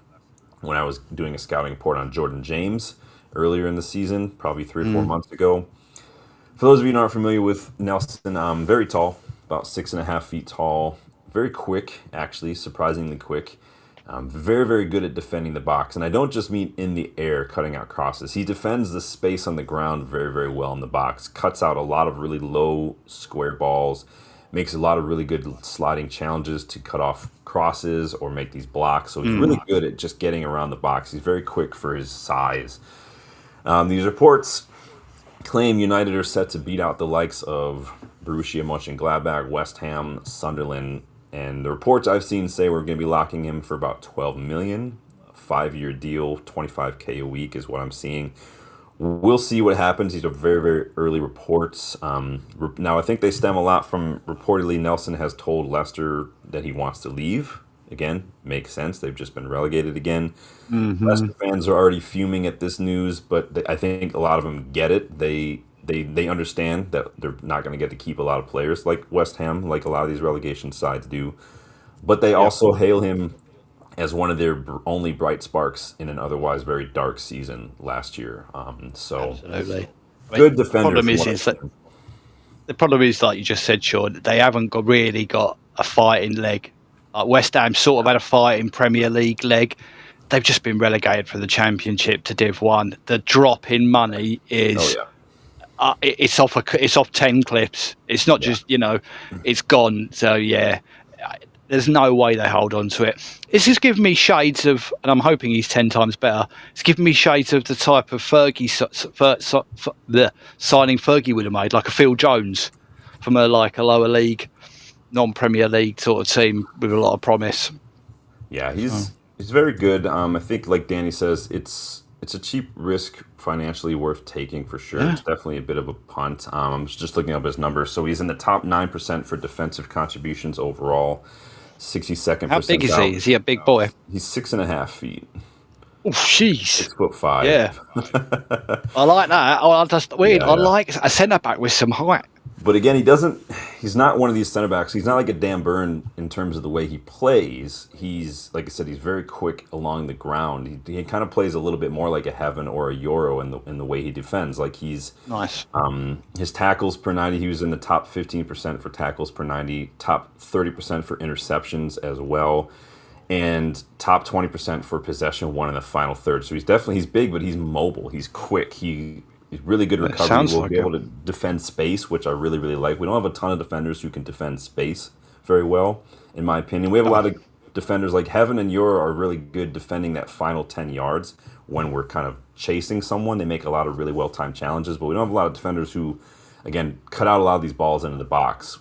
when I was doing a scouting report on Jordan James earlier in the season, probably 3 or 4 months ago. For those of you who aren't familiar with Nelson, very tall, about 6.5 feet tall, very quick, actually, surprisingly quick. Very, very good at defending the box. And I don't just mean in the air, cutting out crosses. He defends the space on the ground very, very well in the box. Cuts out a lot of really low square balls. Makes a lot of really good sliding challenges to cut off crosses or make these blocks. So he's really good at just getting around the box. He's very quick for his size. These reports claim United are set to beat out the likes of Borussia Mönchengladbach, West Ham, Sunderland. And the reports I've seen say we're going to be locking him for about 12 million, a 5-year deal, 25K a week is what I'm seeing. We'll see what happens. These are very, very early reports. Now, I think they stem a lot from reportedly Nelson has told Leicester that he wants to leave. Again, makes sense. They've just been relegated again. Leicester fans are already fuming at this news, but I think a lot of them get it. They understand that they're not going to get to keep a lot of players like West Ham, like a lot of these relegation sides do. But they also hail him as one of their only bright sparks in an otherwise very dark season last year. Absolutely. Good defender. The problem is, like you just said, Sean, they haven't really got a fighting leg. Like West Ham sort of had a fighting Premier League leg. They've just been relegated from the Championship to Div 1. The drop in money is... it's off 10 clips. It's not just, it's gone. So, there's no way they hold on to it. It's just giving me shades of, and I'm hoping he's 10 times better, it's giving me shades of the type of the signing Fergie would have made, like a Phil Jones from a lower league, non-Premier League sort of team with a lot of promise. Yeah, he's very good. I think, like Danny says, it's a cheap risk, financially worth taking for sure. It's definitely a bit of a punt. I'm just looking up his numbers. So he's in the top 9% for defensive contributions overall. 62nd. How big is he? Is he a big boy? He's 6.5 feet. Oh, jeez. 6'5". Yeah. I like that. I like a centre back with some height. But again, he's not one of these center backs. He's not like a Dan Burn in terms of the way he plays. He's, like I said, he's very quick along the ground. He kind of plays a little bit more like a Heaven or a Euro in the way he defends. Like he's Nice. His tackles per 90, he was in the top 15% for tackles per 90, top 30% for interceptions as well, and top 20% for possession won in the final third. So he's big, but he's mobile. He's quick. He's really good recovery. Will be able to defend space, which I really, really like. We don't have a ton of defenders who can defend space very well, in my opinion. We have a lot of defenders like Heaven and Euro are really good defending that final 10 yards when we're kind of chasing someone. They make a lot of really well-timed challenges, but we don't have a lot of defenders who, again, cut out a lot of these balls into the box,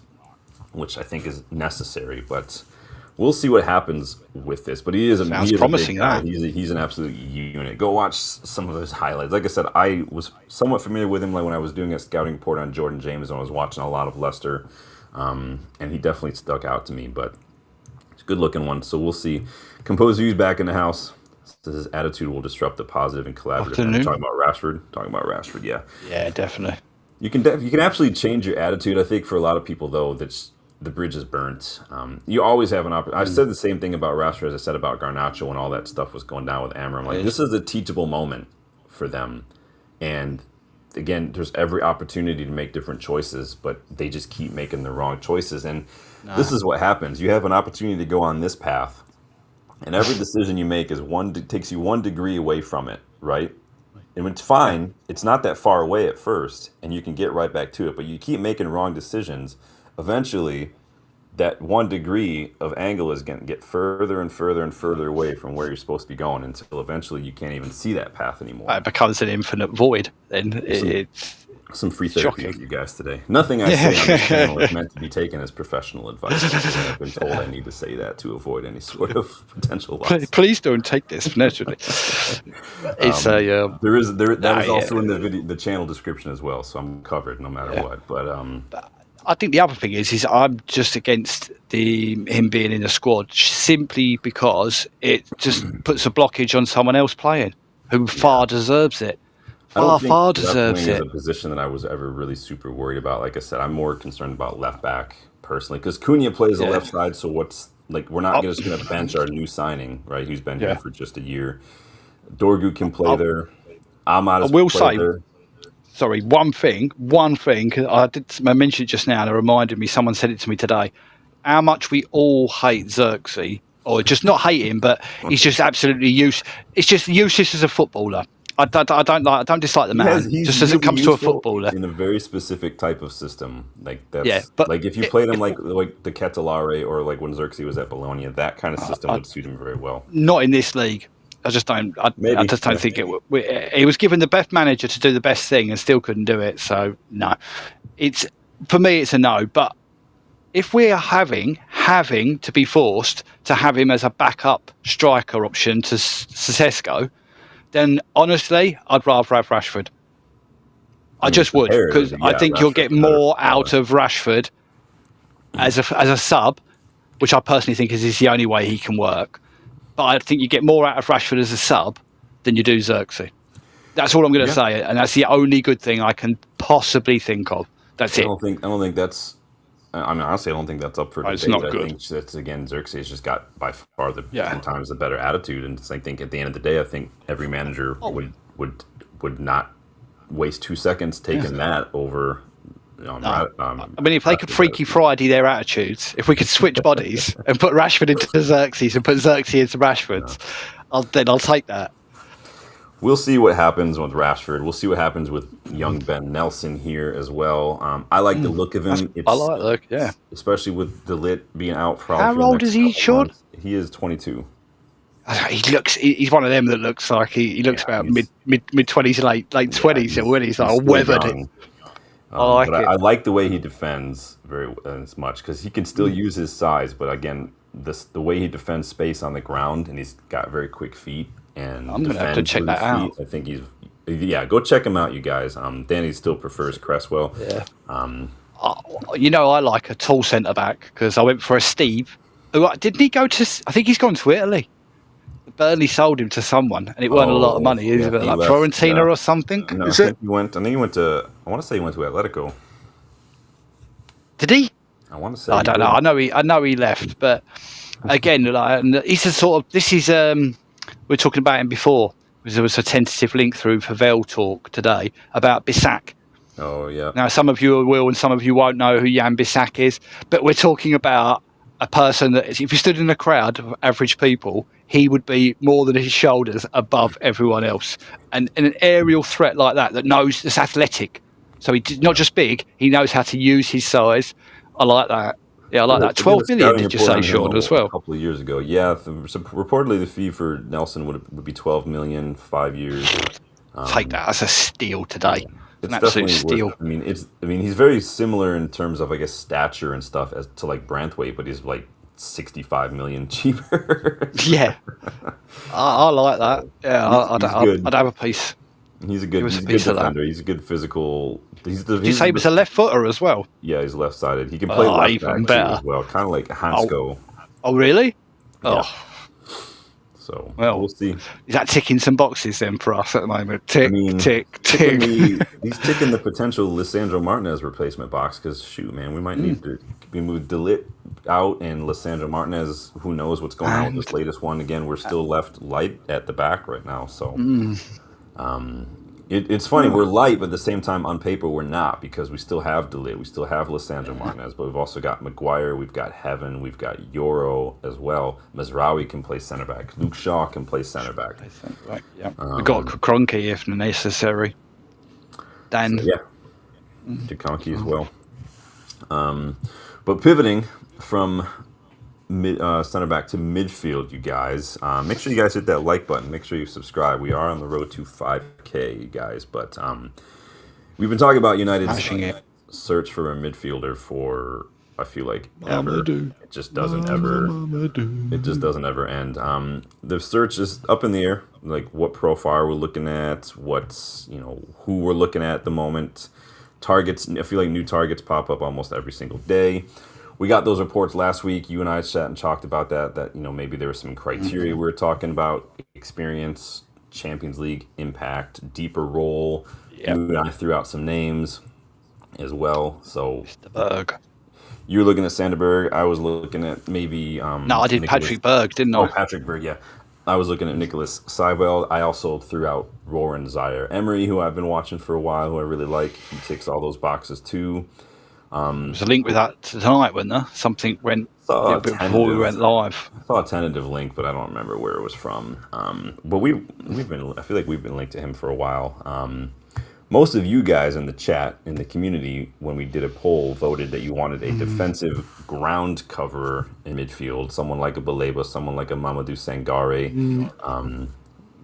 which I think is necessary. But we'll see what happens with this. But he is promising. A big guy. He's an absolute unit. Go watch some of those highlights. Like I said, I was somewhat familiar with him like when I was doing a scouting report on Jordan James and I was watching a lot of Leicester. And he definitely stuck out to me. But it's a good-looking one. So we'll see. Composer's back in the house. Says his attitude will disrupt the positive and collaborative. Talking about Rashford. Yeah. Yeah, definitely. You can absolutely change your attitude. I think for a lot of people though, the bridge is burnt. You always have an opportunity. I've said the same thing about Rashford as I said about Garnacho when all that stuff was going down with Amram. Like this is a teachable moment for them, and again, there's every opportunity to make different choices, but they just keep making the wrong choices. And this is what happens. You have an opportunity to go on this path, and every decision you make takes you 1 degree away from it, right? And it's fine. It's not that far away at first, and you can get right back to it. But you keep making wrong decisions. Eventually, that 1 degree of angle is going to get further and further and further away from where you're supposed to be going until eventually you can't even see that path anymore. It becomes an infinite void. Then it's some free therapy for you guys today. Nothing I say on this channel is meant to be taken as professional advice. I've been told I need to say that to avoid any sort of potential loss. Please don't take this naturally. It's that is also in the channel description as well, so I'm covered no matter what. But I think the other thing is I'm just against him being in the squad simply because it just puts a blockage on someone else playing who far deserves it. Far deserves it. Is a position that I was ever really super worried about. Like I said, I'm more concerned about left back personally because Cunha plays the left side. So we're not just going to bench our new signing, right? Who's been here for just a year. Dorgu can play there. Ahmad has played there. Sorry, one thing. I mentioned it just now, and it reminded me. Someone said it to me today. How much we all hate Xerxes, or just not hate him, but he's just absolutely useless. It's just useless as a footballer. I don't dislike the man. Just as it comes to a footballer, in a very specific type of system, like that's like if you played him like the Ketelare or like when Xerxes was at Bologna, that kind of system would suit him very well. Not in this league. I just don't. I just don't think it. He was given the best manager to do the best thing and still couldn't do it. So no, for me it's a no. But if we're having to be forced to have him as a backup striker option to Sesco, then honestly, I'd rather have Rashford. I just would, because I think you'll get more out of Rashford as a sub, which I personally think is the only way he can work. But I think you get more out of Rashford as a sub than you do Xerxes. That's all I'm going to say, and that's the only good thing I can possibly think of. That's it. I don't think that's. I mean, honestly, I don't think that's up for debate. It's not good. I think that's, again, Xerxes just got by far sometimes the better attitude, and I think at the end of the day, I think every manager would not waste 2 seconds taking that over. I mean, if they could Freaky Friday their attitudes, if we could switch bodies and put Rashford into Xerxes and put Xerxes into Rashford, then I'll take that. We'll see what happens with Rashford. We'll see what happens with young Ben Nelson here as well. I like the look of him. I like the look, yeah. Especially with De Ligt being out for How old is he, Sean? He is 22. He's one of them that looks like he looks about mid-20s, late 20s, and when he's like weathered. I like the way he defends very as much because he can still use his size, but again, the way he defends space on the ground, and he's got very quick feet. And I'm going to have to check that out. I think go check him out, you guys. Danny still prefers Cresswell. Yeah. I like a tall centre back because I went for a Steve. Didn't he go to? I think he's gone to Italy. Burnley sold him to someone, and it weren't a lot of money. Like Fiorentina or something. No, I think he went to. I want to say he went to Atletico. Did he? I want to say I don't know. I know he left, but again, he's a sort of. This is we were talking about him before. There was a tentative link through Pavel talk today about Bissac. Oh yeah. Now, some of you will, and some of you won't know who Jan Bissac is, but we're talking about a person that, if you stood in a crowd of average people, he would be more than his shoulders above everyone else. And an aerial threat like that knows that's athletic. So he's not just big, he knows how to use his size. I like that. Yeah, I like that. 12 million, did you say, Sean, as well? A couple of years ago. Yeah, reportedly the fee for Nelson would be 12 million, 5 years. Take that as a steal today. It's an absolute definitely steal. Worth, he's very similar in terms of, I guess, stature and stuff as to like Branthwaite, but he's like 65 million cheaper. Yeah, I like that. Yeah, I'd have a piece. He's a good defender. He's a good physical. Did you say he was a left footer as well? Yeah, he's left sided. He can play left back too as well, kind of like Hansko. Oh, really? Yeah. Oh. So we'll see. Is that ticking some boxes then for us at the moment? Tick. He's ticking the potential Lisandro Martinez replacement box because shoot, man, we might need to move DeLitt out and Lisandro Martinez. Who knows what's going on with this latest one? Again, we're still left light at the back right now. So, it's funny. We're light, but at the same time, on paper, we're not because we still have DeLitt, we still have Lisandro Martinez, but we've also got McGuire, we've got Heaven, we've got Yoro as well. Mazraoui can play center back. Luke Shaw can play center back. Yeah, we've got Kroenke if necessary. Dan, so, Kroenke as well. But pivoting from center back to midfield, you guys. Make sure you guys hit that like button. Make sure you subscribe. We are on the road to 5K, you guys. But we've been talking about United's search for a midfielder for, I feel like, ever. It just doesn't ever. It just doesn't ever end. The search is up in the air. Like what profile we're looking at, who we're looking at the moment. Targets. I feel like new targets pop up almost every single day. We got those reports last week. You and I sat and talked about that maybe there was some criteria we were talking about: experience, Champions League impact, deeper role. Yep. You and I threw out some names as well. So Berg. You were looking at Sanderberg. I was looking at maybe. No, I did Patrick Berg, didn't I? Oh, Patrick Berg, yeah. I was looking at Nicholas Seiweld. I also threw out Roran Zaire-Emery, who I've been watching for a while, who I really like. He ticks all those boxes too. There's a link with that tonight, wasn't there? Something went before we went live. I saw a tentative link, but I don't remember where it was from. But I feel like we've been linked to him for a while. Most of you guys in the chat, in the community, when we did a poll, voted that you wanted a defensive ground cover in midfield, someone like a Baleba, someone like a Mamadou Sangare.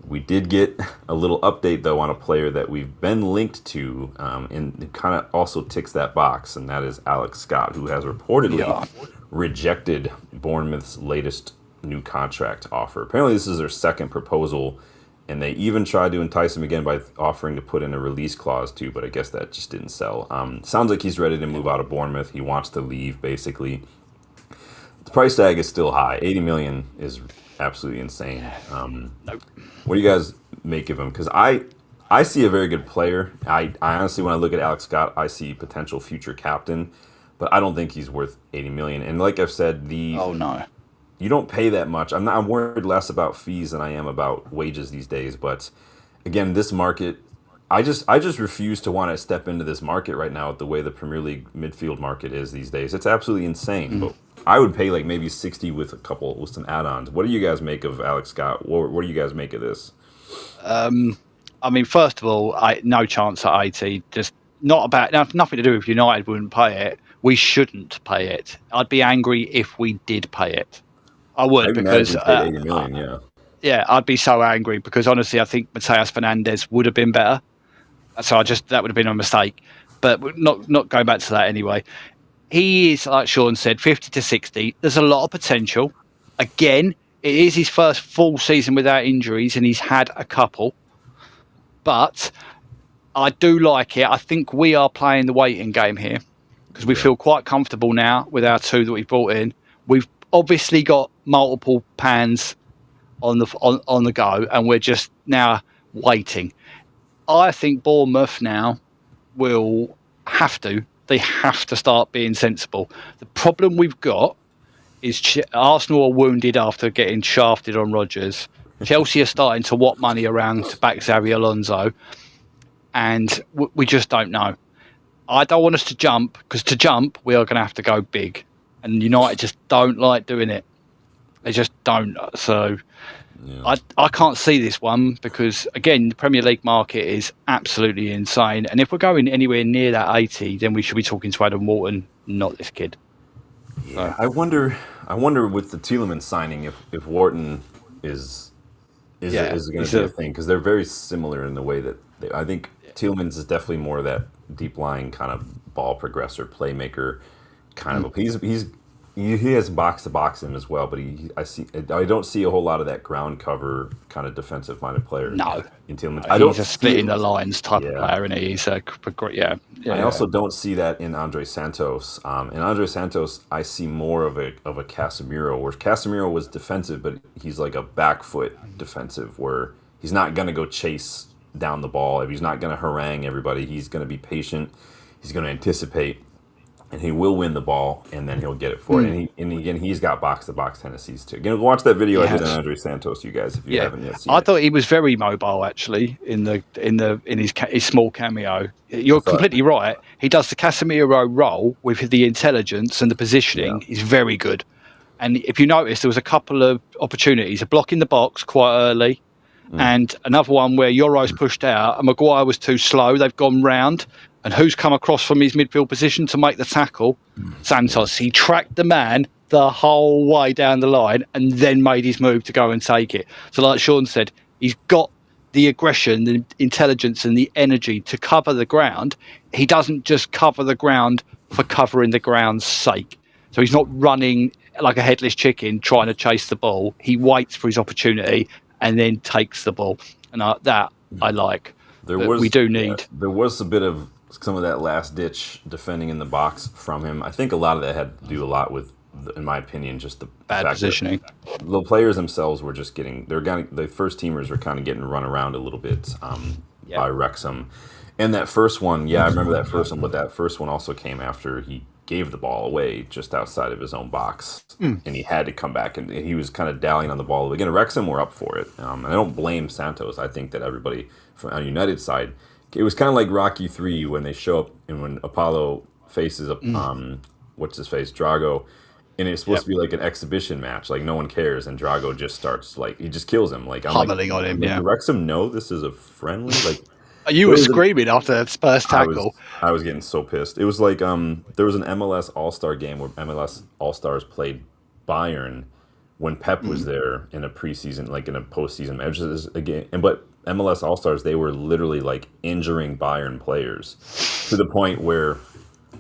We did get a little update, though, on a player that we've been linked to, and it kind of also ticks that box, and that is Alex Scott, who has reportedly rejected Bournemouth's latest new contract offer. Apparently, this is their second proposal, and they even tried to entice him again by offering to put in a release clause, too, but I guess that just didn't sell. Sounds like he's ready to move out of Bournemouth. He wants to leave, basically. The price tag is still high. 80 million is absolutely insane. Nope. What do you guys make of him? Because I see a very good player. I honestly, when I look at Alex Scott, I see potential future captain, but I don't think he's worth 80 million. And like I've said, you don't pay that much. I'm worried less about fees than I am about wages these days. But again, this market, I just refuse to want to step into this market right now with the way the Premier League midfield market is these days. It's absolutely insane. But I would pay like maybe 60 with some add-ons. What do you guys make of Alex Scott? What do you guys make of this? First of all, no chance at 80. Just not about nothing to do with United wouldn't pay it. We shouldn't pay it. I'd be angry if we did pay it. I would because 80 million, yeah, I'd be so angry because honestly, I think Mateus Fernandes would have been better. So that would have been a mistake. But not going back to that anyway. He is, like Sean said, 50 to 60. There's a lot of potential. Again, it is his first full season without injuries, and he's had a couple. But I do like it. I think we are playing the waiting game here because we feel quite comfortable now with our two that we brought in. We've obviously got multiple pans on the go, and we're just now waiting. I think Bournemouth now will have to They have to start being sensible. The problem we've got is Arsenal are wounded after getting shafted on Rodgers. Chelsea are starting to whop money around to back Xabi Alonso, and we just don't know. I don't want us to jump, because to jump, we are going to have to go big. And United just don't like doing it. They just don't. So Yeah. I can't see this one because, again, the Premier League market is absolutely insane. And if we're going anywhere near that 80, then we should be talking to Adam Wharton, not this kid. Yeah, I wonder with the Tielemans signing if Wharton is Yeah, is going he's to be a thing because they're very similar in the way that I think Tielemans is definitely more of that deep lying kind of ball progressor, playmaker kind of. He has box to box him as well, but I don't see a whole lot of that ground cover kind of defensive minded player no. in Tielemans. I don't He's a see splitting it. the lines type of Yeah. player, and he's a yeah. I also don't see that in Andre Santos. In Andre Santos, I see more of a Casemiro, where Casemiro was defensive, but he's like a back foot defensive, where he's not gonna go chase down the ball. If he's not gonna harangue everybody, he's gonna be patient. He's gonna anticipate, and he will win the ball, and then he'll get it for it. And again, he's got box to box tendencies too. Again, watch that video I did on Andre Santos, you guys, if you haven't yet seen I it. thought he was very mobile actually in his small cameo. You're thought- completely right. He does the Casemiro role with the intelligence and the positioning. Yeah. He's very good. And if you notice, there was a couple of opportunities: a block in the box quite early, and another one where Yoro's pushed out and Maguire was too slow. They've gone round, and who's come across from his midfield position to make the tackle? Santos. He tracked the man the whole way down the line and then made his move to go and take it. So like Sean said, he's got the aggression, the intelligence and the energy to cover the ground. He doesn't just cover the ground for covering the ground's sake. So he's not running like a headless chicken trying to chase the ball. He waits for his opportunity and then takes the ball. And that I like. We do need. There was a bit of some of that last ditch defending in the box from him. I think a lot of that had to do a lot with, in my opinion, just the Bad fact positioning. that the players themselves were just getting the first teamers were kind of getting run around a little bit by Wrexham. And that first one, I remember that first one, but that first one also came after he gave the ball away just outside of his own box, and he had to come back, and he was kind of dallying on the ball. Again, Wrexham were up for it, and I don't blame Santos. I think that everybody on United side, it was kind of like Rocky 3 when they show up and when Apollo faces what's his face, Drago, and it's supposed to be like an exhibition match, like no one cares, and Drago just starts he just kills him. Like I'm Pummeling on him. Did Wrexham know this is a friendly? Like You were screaming after that Spurs tackle. I was getting so pissed. It was like there was an MLS All-Star game where MLS All-Stars played Bayern when Pep was there in a preseason, like in a postseason match. But MLS All-Stars, they were literally like injuring Bayern players to the point where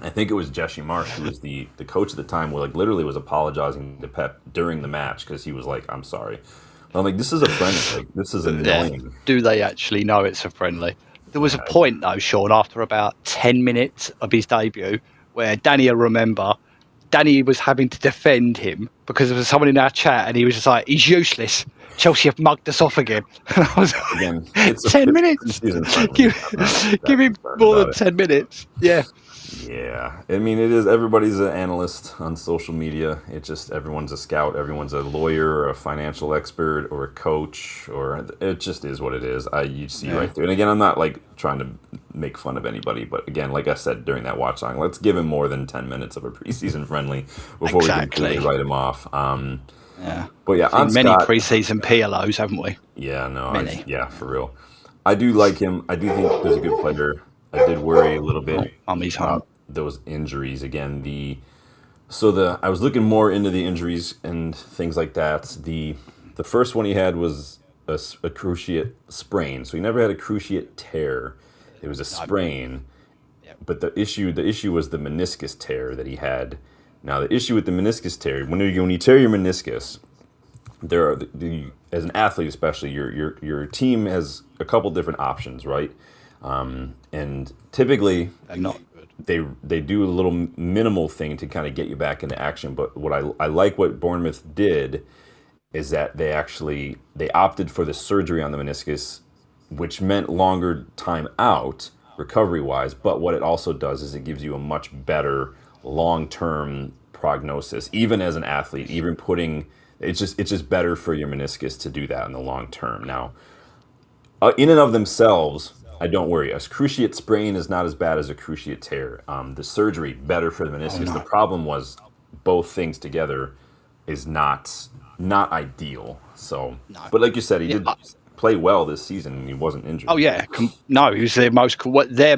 I think it was Jesse Marsh, who was the coach at the time, where like literally was apologizing to Pep during the match because he was like, "I'm sorry." I'm like, this is a friendly. Like, this is annoying. Do they actually know it's a friendly? There was a point, though, Sean, after about 10 minutes of his debut, where Danny was having to defend him because there was someone in our chat and he was just like, he's useless. Chelsea have mugged us off again. And I was like, Again, it's 10 minutes. Give him more than 10 minutes. Yeah. Yeah, I mean, it is. Everybody's an analyst on social media. It's just everyone's a scout, everyone's a lawyer, or a financial expert, or a coach, or it just is what it is. You see right through. And again, I'm not like trying to make fun of anybody, but again, like I said during that watch song, let's give him more than 10 minutes of a preseason friendly before we completely write him off. But yeah, on many preseason PLOs, haven't we? Yeah, no, for real. I do like him. I do think he's a good player. I did worry a little bit about those injuries. Again, I was looking more into the injuries and things like that. The first one he had was a cruciate sprain, so he never had a cruciate tear. It was a sprain, but the issue was the meniscus tear that he had. Now, the issue with the meniscus tear, when you tear your meniscus, there are as an athlete especially, your team has a couple different options, right? And typically they do a little minimal thing to kind of get you back into action. But what I like what Bournemouth did is that they opted for the surgery on the meniscus, which meant longer time out, recovery-wise. But what it also does is it gives you a much better long-term prognosis, even as an athlete. Even putting it's just better for your meniscus to do that in the long term. Now, in and of themselves, I don't worry. A cruciate sprain is not as bad as a cruciate tear. The surgery better for the meniscus. no. The problem was both things together is not ideal. So, No. but like you said, he Yeah, did play well this season, and he wasn't injured. Oh yeah, no, he was their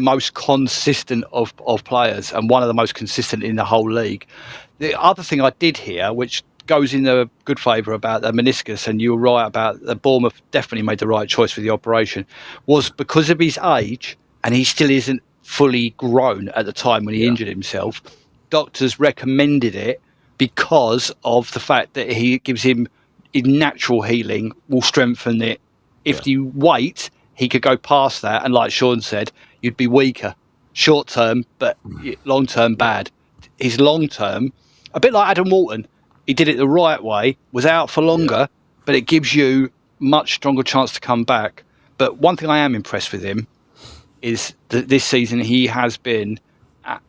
most consistent of players, and one of the most consistent in the whole league. The other thing I did hear, which goes in a good favour about the meniscus, and you were right about the Bournemouth definitely made the right choice for the operation, was because of his age, and he still isn't fully grown at the time when he injured himself. Doctors recommended it because of the fact that he gives him his natural healing will strengthen it. If you wait, he could go past that, and like Sean said, you'd be weaker, short term, but long term bad. His long term, a bit like Adam Walton, he did it the right way, was out for longer, but it gives you much stronger chance to come back. But one thing I am impressed with him is that this season he has been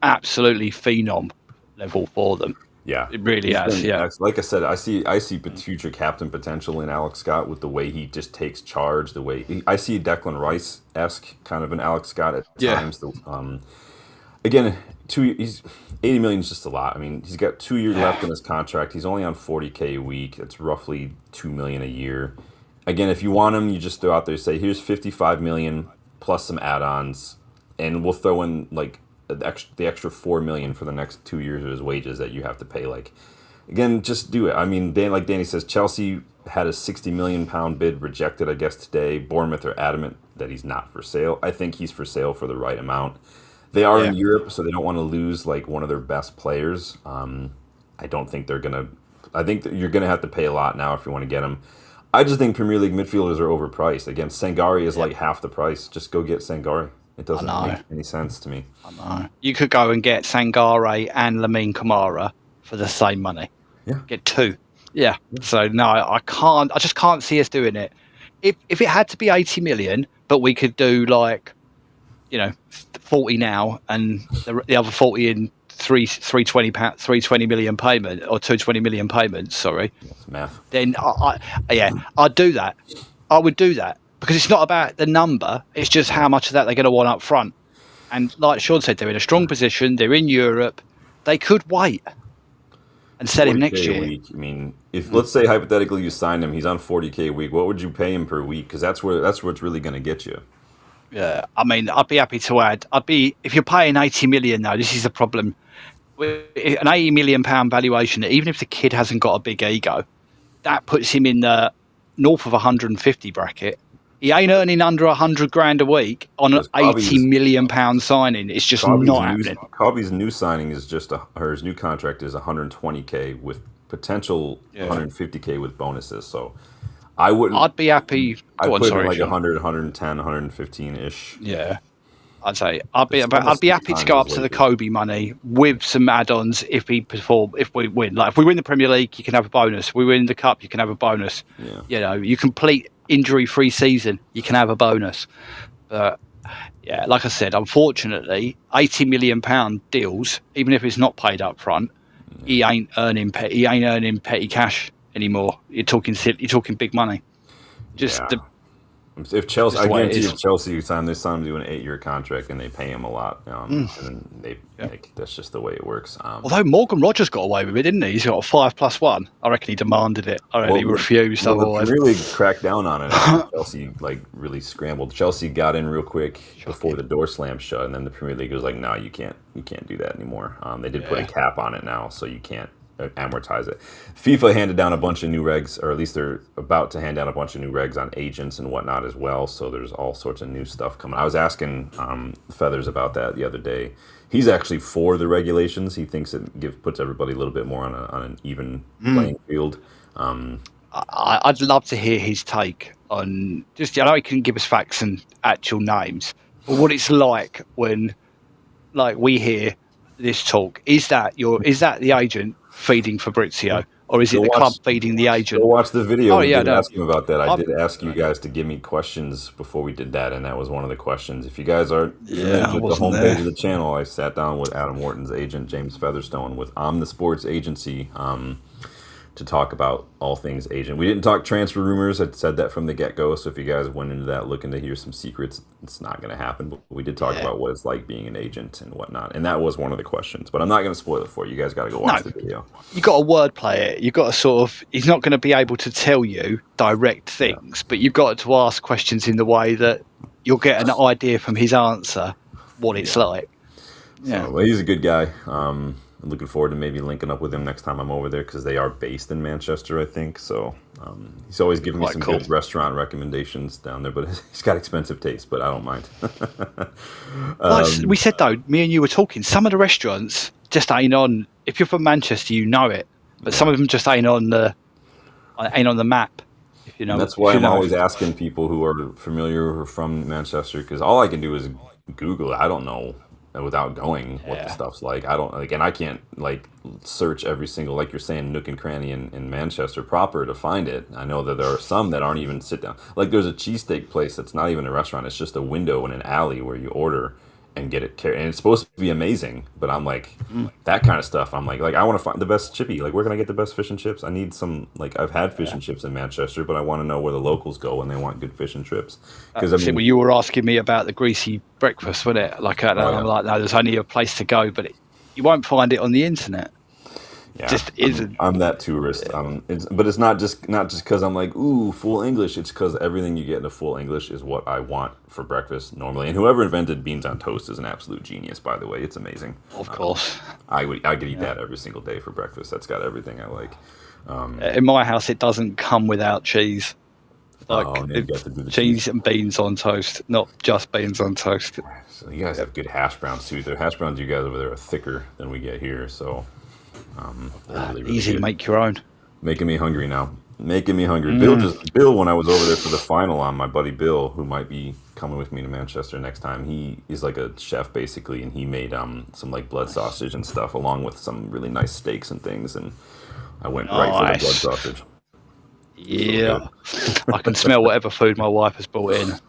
absolutely phenom level for them. Yeah, it really has. Yeah, like I said, I see future captain potential in Alex Scott with the way he just takes charge. I see Declan Rice-esque kind of an Alex Scott at times. Again, he's 80 million is just a lot. I mean, he's got 2 years left in his contract. He's only on 40K a week. It's roughly 2 million a year. Again, if you want him, you just throw out there, say, here's 55 million plus some add-ons, and we'll throw in like the extra 4 million for the next 2 years of his wages that you have to pay. Like, again, just do it. I mean, like Danny says, Chelsea had a 60 million pound bid rejected, I guess, today. Bournemouth are adamant that he's not for sale. I think he's for sale for the right amount. They are in Europe, so they don't want to lose like one of their best players. I don't think they're gonna. I think that you're gonna have to pay a lot now if you want to get him. I just think Premier League midfielders are overpriced. Again, Sangare is like half the price. Just go get Sangare. It doesn't make any sense to me. I know. You could go and get Sangare and Lamine Kamara for the same money. Yeah. Get two. Yeah. So no, I can't. I just can't see us doing it. If it had to be 80 million, but we could do like, 40 now and the other 40 in 320 million payment or 220 million payments. Sorry. That's math. Then I'd do that. I would do that. Because it's not about the number, it's just how much of that they're going to want up front. And like Sean said, they're in a strong position, they're in Europe, they could wait and sell him next year. A week. I mean, if let's say hypothetically you signed him, he's on 40K a week, what would you pay him per week? Because that's where it's really going to get you. Yeah, I mean, I'd be happy to add. If you're paying 80 million now, this is the problem. An 80 million pound valuation, even if the kid hasn't got a big ego, that puts him in the north of 150 bracket. He ain't earning under 100 grand a week on an 80 million pound signing. It's just not happening. Cobby's new signing is his new contract is 120K with potential 150K with bonuses. So I'd be happy. I'd put him like 100, 110, 115 ish. Yeah. I'd say I'd be happy to go up to the Kobe money with some add-ons if we win. Like if we win the Premier League, you can have a bonus. If we win the Cup, you can have a bonus. Yeah. You complete injury-free season, you can have a bonus. But yeah, like I said, unfortunately, 80 million pound deals, even if it's not paid up front, he ain't earning petty cash anymore. You're talking big money. If Chelsea, I guarantee if Chelsea sign him to an 8-year contract and they pay him a lot, and that's just the way it works. Although Morgan Rogers got away with it, didn't he? He's got a 5+1. I reckon he demanded it. He refused. Otherwise, the Premier League cracked down on it. Chelsea really scrambled. Chelsea got in real quick before the door slammed shut, and then the Premier League was like, "No, you can't do that anymore." They did put a cap on it now, so you can't amortize it. FIFA handed down a bunch of new regs, or at least they're about to hand down a bunch of new regs on agents and whatnot as well. So there's all sorts of new stuff coming. I was asking Feathers about that the other day. He's actually for the regulations. He thinks it puts everybody a little bit more on an even playing field. I'd love to hear his take on just. I know he can give us facts and actual names, but what it's like when, we hear this talk. Is that the agent feeding Fabrizio, or is it Go the watch. club feeding the Go agent? watch the video. Oh We yeah, did no, ask him about that. I I, did ask you guys to give me questions before we did that, and that was one of the questions. If you guys are yeah, familiar I with the wasn't homepage there. of the channel, I sat down with Adam Wharton's agent, James Featherstone, with the Sports Agency. To talk about all things agent. We didn't talk transfer rumors. I said that from the get-go. So if you guys went into that looking to hear some secrets, it's not going to happen. But we did talk Yeah, about what it's like being an agent and whatnot. And that was one of the questions. But I'm not going to spoil it for you. You guys got to go no, watch the video. you got to wordplay it. You got to sort of. He's not going to be able to tell you direct Yeah. things, but you've got to ask questions in the way that you'll get an idea from his answer what it's Yeah. like. Yeah, So well, he's a good guy. I'm looking forward to maybe linking up with him next time I'm over there because they are based in Manchester, I think. So he's always giving me quite some cool. good restaurant recommendations down there, but he's got expensive taste, but I don't mind. Like we said though, me and you were talking. Some of the restaurants just ain't on. If you're from Manchester, you know it, but some Yeah. of them just ain't on the map. If you And know, that's if why you I'm know. always asking people who are familiar or from Manchester because all I can do is Google it. I don't know without going what the Yeah, stuff's like. I don't like, and I can't like search every single, like you're saying, nook and cranny in Manchester proper to find it. I know that there are some that aren't even sit down. Like there's a cheesesteak place that's not even a restaurant. It's just a window in an alley where you order and get it carried. And it's supposed to be amazing, but I'm like, mm, that kind of stuff. I'm like I want to find the best chippy. Like, where can I get the best fish and chips? I need some. Like, I've had fish yeah. and chips in Manchester, but I want to know where the locals go when they want good fish and chips. Because I See, well, mean, you were asking me about the greasy breakfast, wasn't it? Like, and oh I'm yeah, like, no, there's only a place to go, but you won't find it on the internet. It yeah. just I'm isn't. I'm that tourist. But it's not just because I'm like ooh full English. It's because everything you get in a full English is what I want for breakfast normally. And whoever invented beans on toast is an absolute genius. By the way, it's amazing. Of course. I could eat Yeah. that every single day for breakfast. That's got everything I like. In my house, it doesn't come without cheese. Oh, Like and then you got to do the cheese. cheese and beans on toast, not just beans on toast. So you guys have good hash browns too. The hash browns you guys over there are thicker than we get here, so they're really really Easy, good. make your own. Making me hungry now. Making me hungry. Mm. Bill when I was over there for the final on my buddy Bill, who might be coming with me to Manchester next time. He is like a chef basically, and he made some like blood sausage and stuff along with some really nice steaks and things. And I went right for the blood Nice. sausage. So good. Yeah. I can smell whatever food my wife has brought in.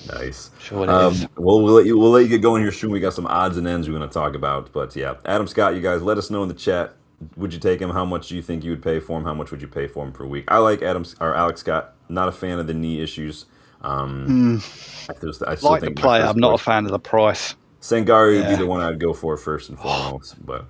Nice. Sure what it is. Well, we'll let you get going here soon. We got some odds and ends we're going to talk about, but yeah, Adam Scott, you guys let us know in the chat. Would you take him? How much do you think you would pay for him? How much would you pay for him per week? I like Alex Scott. Not a fan of the knee issues. Mm. I still Like the think my player, first I'm not a choice fan of the price. Sangari would be the Yeah. one I'd go for first and foremost. But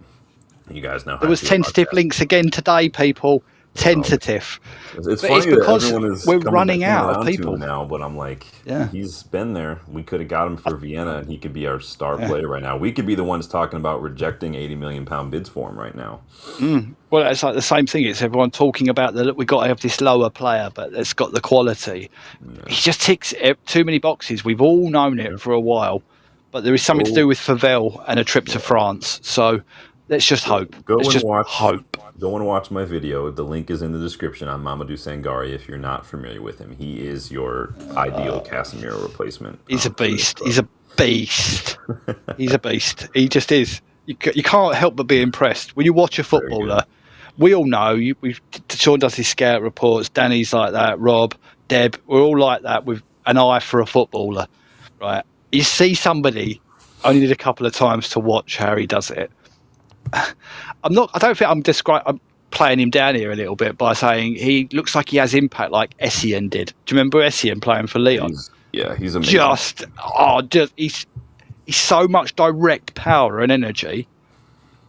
you guys know how There I was feel about tentative that. links again today, people. Oh, Tentative. it's But it's funny that because everyone is we're coming running coming out of around to him people. now, but I'm like, Yeah. he's been there. We could have got him for Vienna, and he could be our star Yeah. player right now. We could be the ones talking about rejecting 80 million pound bids for him right now. Well, it's like the same thing. It's everyone talking about that we've got to have this lower player, but it's got the quality. He Yeah. just ticks too many boxes. We've all known it Yeah. for a while, but there is something to Go, do with Favel and a trip to yeah. France. So let's just hope. Go Let's and just watch. hope. Go and watch my video. The link is in the description on Mamadou Sangari. If you're not familiar with him, he is your ideal Casemiro replacement He's a for this beast. club. He's a beast. He's a beast. He just is. You can't help but be impressed when you watch a Very good. footballer. We all know. Sean does his scout reports. Danny's like that. Rob, Deb, we're all like that with an eye for a footballer, right? You see somebody. I only need a couple of times to watch how he does it. I'm not. I don't think I'm playing him down here a little bit by saying he looks like he has impact like Essien did. Do you remember Essien playing for Leon? He's amazing. He's so much direct power and energy.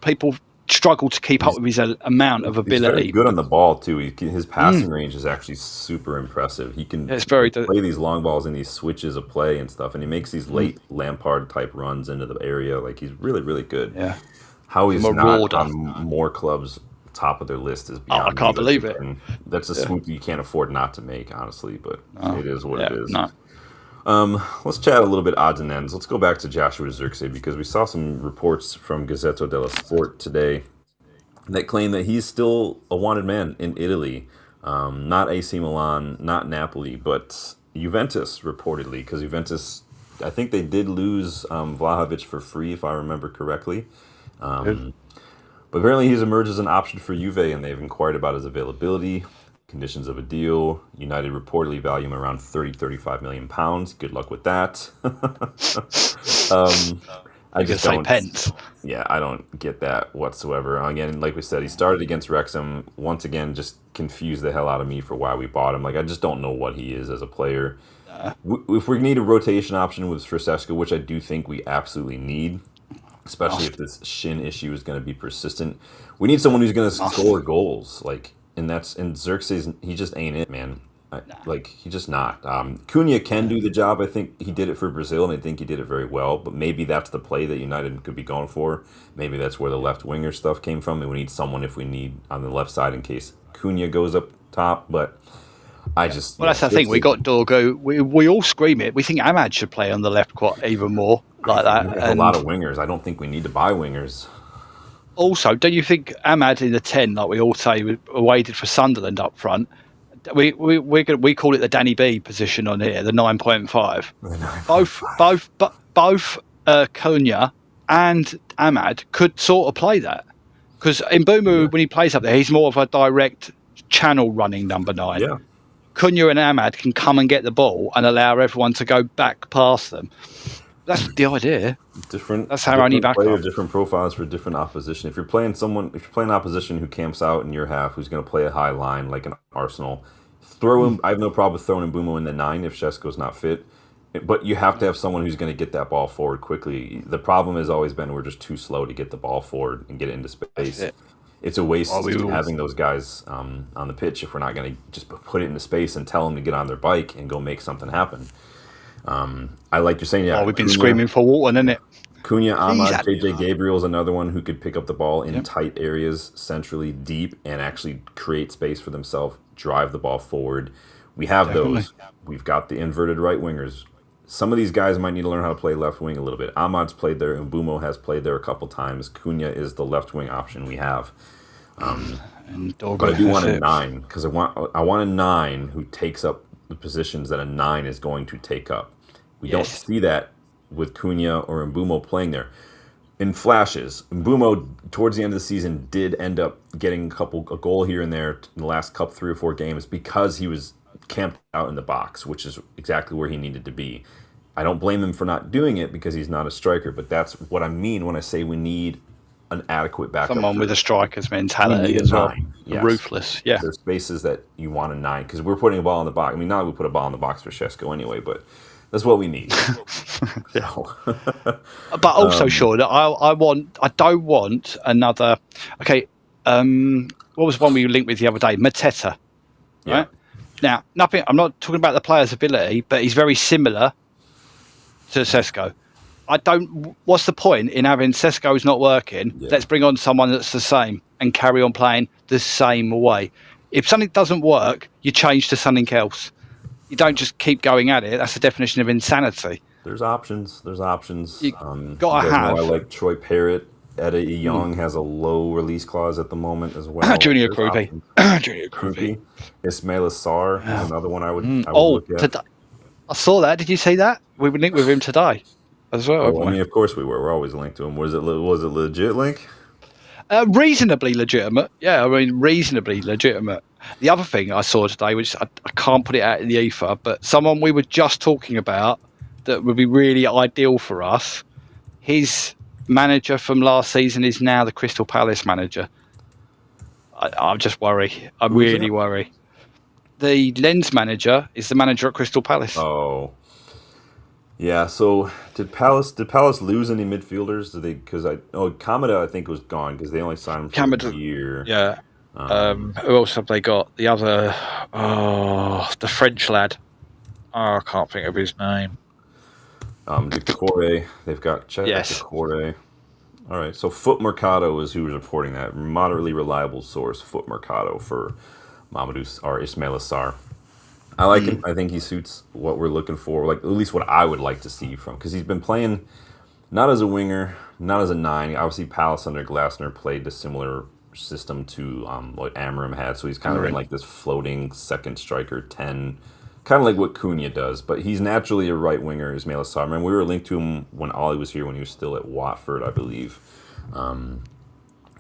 People struggle to keep up He's with his amount of he's very ability. good on But the ball too. His passing range is actually super impressive. He can it's very play these long balls and these switches of play and stuff, and he makes these late Lampard type runs into the area. Like he's really really good. yeah, How he's not marauder. on more clubs top of their list is Oh, I beyond me. can't believe it. And that's a Yeah, swoop you can't afford not to make, honestly. But it is what yeah, it is. no. Let's chat a little bit odds and ends. Let's go back to Joshua Zirkzee because we saw some reports from Gazzetta dello Sport today that claim that he's still a wanted man in Italy. Not AC Milan, not Napoli, but Juventus reportedly, because Juventus, I think they did lose Vlahovic for free, if I remember correctly. Good. But apparently he's emerged as an option for Juve, and they've inquired about his availability, conditions of a deal. United reportedly value him around 35 million pounds. Good luck with that. um, I You're gonna just say don't. pence. Yeah, I don't get that whatsoever. Again, like we said, he started against Wrexham. Once again, just confused the hell out of me for why we bought him. Like, I just don't know what he is as a player. If we need a rotation option with Francesco, which I do think we absolutely need, especially if this shin issue is going to be persistent, we need someone who's going to score goals. And Xerxes, he just ain't it, man. He's just not. Cunha can do the job. I think he did it for Brazil, and I think he did it very well. But maybe that's the play that United could be going for. Maybe that's where the left winger stuff came from, and we need someone if we need on the left side in case Cunha goes up top. But that's the thing. We got Dorgo. We all scream it. We think Ahmad should play on the left quite even more like that. We have a lot of wingers. I don't think we need to buy wingers. Also, don't you think Ahmad in the 10, like we all say, we waited for Sunderland up front? We call it the Danny B position on here, the 9.5. Both Cunha and Ahmad could sort of play that, because in Mbeumo, when he plays up there, he's more of a direct channel running number 9. Yeah. Cunha and Ahmad can come and get the ball and allow everyone to go back past them. That's the idea. That's how only back up. Different profiles for different opposition. If you're playing opposition who camps out in your half, who's going to play a high line like an Arsenal, throw him. I have no problem with throwing Mbeumo in the 9 if Šeško's not fit. But you have to have someone who's going to get that ball forward quickly. The problem has always been we're just too slow to get the ball forward and get it into space. It's a waste having those guys on the pitch if we're not going to just put it into space and tell them to get on their bike and go make something happen. I like you're saying, yeah. We've been screaming for Walton, isn't it? Cunha, Ahmad, JJ Gabriel is another one who could pick up the ball in tight areas, centrally deep, and actually create space for themselves, drive the ball forward. We have those. We've got the inverted right wingers. Some of these guys might need to learn how to play left wing a little bit. Ahmad's played there, and Mbeumo has played there a couple times. Cunha is the left wing option we have. But I do want a 9 because I want a 9 who takes up the positions that a 9 is going to take up. We don't see that with Cunha or Mbeumo playing there. In flashes, Mbeumo towards the end of the season did end up getting a goal here and there in the last 3 or 4 games because he was camped out in the box, which is exactly where he needed to be. I don't blame him for not doing it because he's not a striker, but that's what I mean when I say we need an adequate backup. Someone with a striker's mentality as well. Yes. Ruthless, yeah. There's spaces that you want a 9 because we're putting a ball in the box. I mean, not that we put a ball in the box for Šeško anyway, but that's what we need. But also, Sean, I don't want another. Okay, what was one we linked with the other day? Mateta, right? Now, nothing. I'm not talking about the player's ability, but he's very similar to Šeško. What's the point in having Šeško's not working? Yeah. Let's bring on someone that's the same and carry on playing the same way. If something doesn't work, you change to something else. You don't just keep going at it. That's the definition of insanity. There's options. You gotta have. I like Troy Parrott. Eda Young has a low release clause at the moment as well. Junior Krupi. Junior Krupi. Ismail Assar is another one I would look at. Today, I saw that. Did you see that? We were linked with him today as well. I mean, of course we were. We're always linked to him. Was it legit link? Reasonably legitimate. Yeah, I mean, reasonably legitimate. The other thing I saw today, which I can't put it out in the ether, but someone we were just talking about that would be really ideal for us, his manager from last season is now the Crystal Palace manager. I just worry. I really worry. The Lens manager is the manager at Crystal Palace. Oh. Yeah, so did Palace lose any midfielders? Did they? Because Kamada I think was gone because they only signed him for a year. Yeah. Who else have they got? The other, the French lad. I can't think of his name. Decore. They've got Decore. All right, so Foot Mercado is who was reporting that. Moderately reliable source, Foot Mercado for Mamadou or Ismail Assar. I like him. I think he suits what we're looking for, like at least what I would like to see from, because he's been playing not as a winger, not as a 9. Obviously, Palace under Glasner played a similar system to what Amorim had, so he's kind of in like this floating second striker 10, kind of like what Cunha does. But he's naturally a right winger, Ismail Assar. I mean, we were linked to him when Ollie was here, when he was still at Watford, I believe.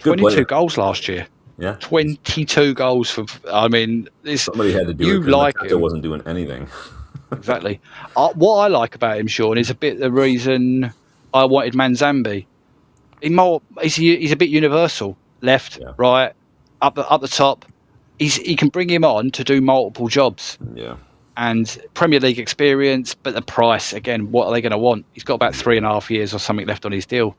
Good 22 player. goals last year. Yeah. 22 goals for. I mean, Somebody had to do it you because like Mateta him. wasn't doing anything. Exactly. What I like about him, Sean, is a bit the reason I wanted Manzambi. He's a bit universal. Left, Yeah. right, up the top. He can bring him on to do multiple jobs. Yeah. And Premier League experience, but the price again. What are they going to want? He's got about 3.5 years or something left on his deal.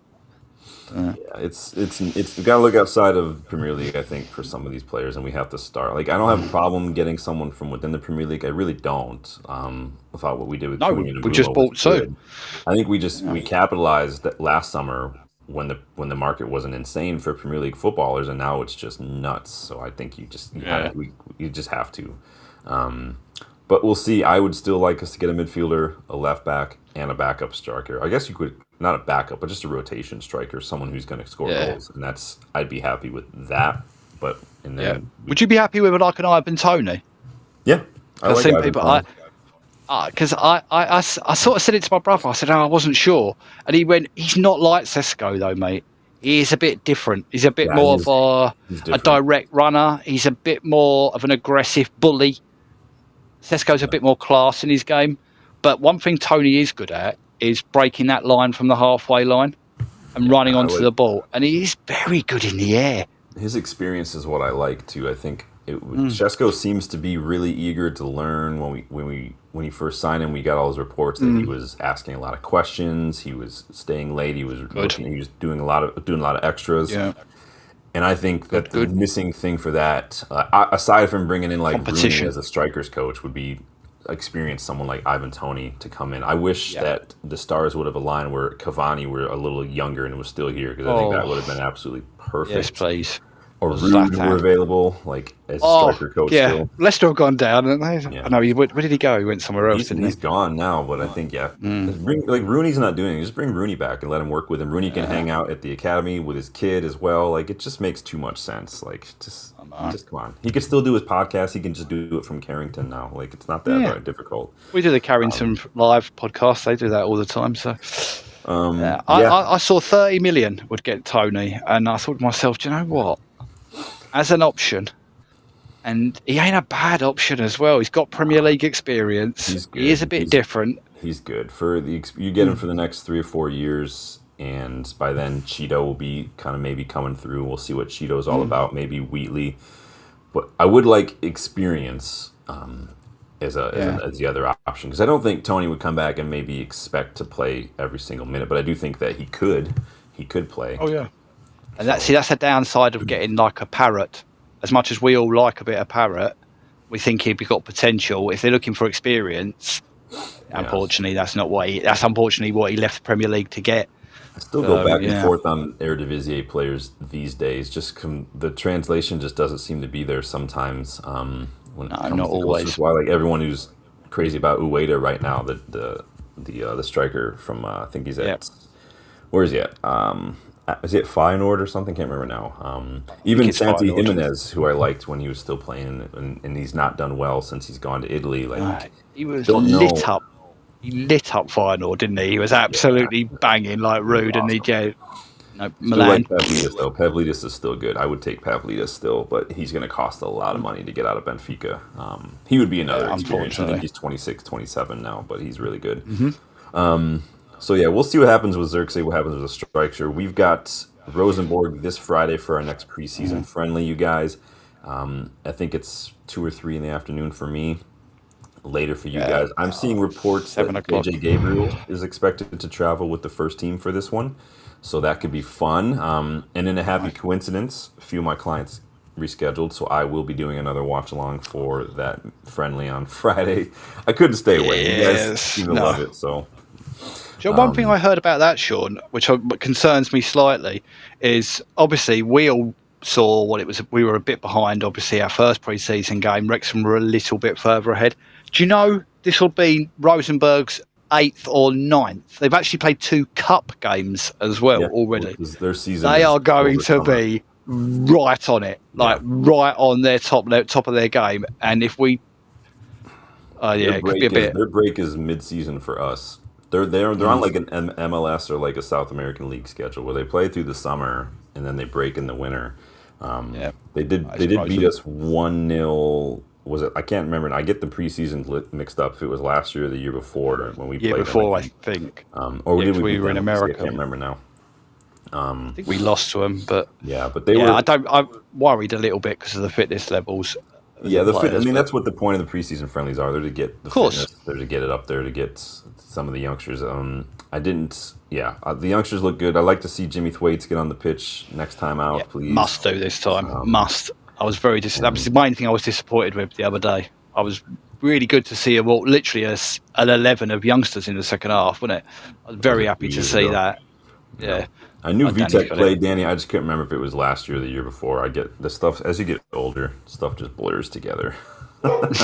Yeah, it's we gotta look outside of Premier League, I think, for some of these players, and we have to start. Like, I don't have a problem getting someone from within the Premier League. I really don't. I thought what we did with No, Cooney and we just Mbeumo was bought two. good. I think we capitalized that last summer when the market wasn't insane for Premier League footballers, and now it's just nuts. So I think you just have to. Um, but we'll see. I would still like us to get a midfielder, a left back, and a backup striker. I guess you could not a backup, but just a rotation striker, someone who's going to score goals, and I'd be happy with that. But and then would you be happy with like an Ivan Toney? Yeah, I've seen people. Because I sort of said it to my brother. I said, I wasn't sure, and he went, he's not like Sesko though, mate. He is a bit different. He's a bit more of a direct runner. He's a bit more of an aggressive bully. Sesko's a bit more class in his game. But one thing Tony is good at is breaking that line from the halfway line and running onto the ball. And he is very good in the air. His experience is what I like too. I think Sesko seems to be really eager to learn. When he first signed him, we got all those reports that he was asking a lot of questions. He was staying late. He was doing a lot of extras. Yeah. And I think that the missing thing for that, aside from bringing in like Rooney as a strikers coach, would be experience someone like Ivan Toney to come in. I wish that the stars would have aligned where Cavani were a little younger and was still here, because I think that would have been absolutely perfect. Yes, please. Or Rude were available, like as striker coach still. Leicester have gone down, haven't they? I know. Where did he go? He went somewhere else, didn't he? He's gone now, but I think, Rooney's not doing it. Just bring Rooney back and let him work with him. Rooney can hang out at the academy with his kid as well. Like, it just makes too much sense. Like, just come on. He can still do his podcast. He can just do it from Carrington now. Like, it's not that difficult. We do the Carrington live podcast. They do that all the time, so... I saw 30 million would get Tony, and I thought to myself, do you know what? As an option, and he ain't a bad option as well. He's got Premier League experience. He is a bit different. He's good you get him for the next 3 or 4 years, and by then Cheeto will be kind of maybe coming through. We'll see what Cheeto's all about. Maybe Wheatley, but I would like experience as the other option, because I don't think Tony would come back and maybe expect to play every single minute, but I do think that he could play. Oh yeah. And that's the downside of getting like a Parrot. As much as we all like a bit of Parrot, we think he'd got potential. If they're looking for experience, unfortunately, that's unfortunately what he left the Premier League to get. I still go back and forth on Eredivisie players these days. Just the translation just doesn't seem to be there sometimes. When it comes not always. That's why, like, everyone who's crazy about Ueda right now, the striker from I think he's at where is he at? Is he at Feyenoord or something? Can't remember now. Even Santi Jimenez, who I liked when he was still playing, and he's not done well since he's gone to Italy. Like, he was lit up. He lit up Feyenoord, didn't he? He was absolutely banging like Rude, and Milan. Like Pavlidis, though. Pavlidis is still good. I would take Pavlidis still, but he's going to cost a lot of money to get out of Benfica. He would be another experience. I think he's 26, 27 now, but he's really good. So we'll see what happens with Xerxes, what happens with the striker. We've got Rosenborg this Friday for our next preseason friendly, you guys. I think it's 2 or 3 in the afternoon for me. Later for you guys. I'm seeing reports that JJ Gabriel is expected to travel with the first team for this one, so that could be fun. And in a happy coincidence, a few of my clients rescheduled, so I will be doing another watch along for that friendly on Friday. I couldn't stay away. You guys seem to love it, so. One thing I heard about that, Sean, which concerns me slightly, is obviously we all saw what it was. We were a bit behind, obviously, our first pre-season game. Wrexham were a little bit further ahead. Do you know this will be Rosenborg's 8th or 9th? They've actually played 2 cup games as well already. Their season they are going to be right on it, right on their top of their game. And if we, it could be a bit. Their break is mid-season for us. They're on like an MLS or like a South American League schedule where they play through the summer and then they break in the winter. Yeah, They did that is they did beat frozen. us 1-0. Was it? I can't remember. I get the preseason mixed up. If it was last year or the year before when we Year played them, I before, I think. think. Or Yeah, did because we we beat were in them? See, I America. can't remember now. I think we lost to them, but Yeah, but they yeah, were. I'm worried a little bit because of the fitness levels of Yeah, the the fit. I players. mean, But that's what the point of the preseason friendlies are. They're to get the of course, fitness. They're to get it up there to get some of the youngsters. I didn't. Yeah, the youngsters look good. I like to see Jimmy Thwaites get on the pitch next time yeah, out, please. must do this time. Um, Must. I was very that was and the main thing I was disappointed with the other day. I was really good to see literally an 11 of youngsters in the second half, wasn't it? I was was very it happy to 2 years see ago? that. Yeah, Yeah, I knew Danny's VTech got it. played Danny. I just couldn't remember if it was last year or the year before. I get the stuff as you get older, stuff just blurs together. But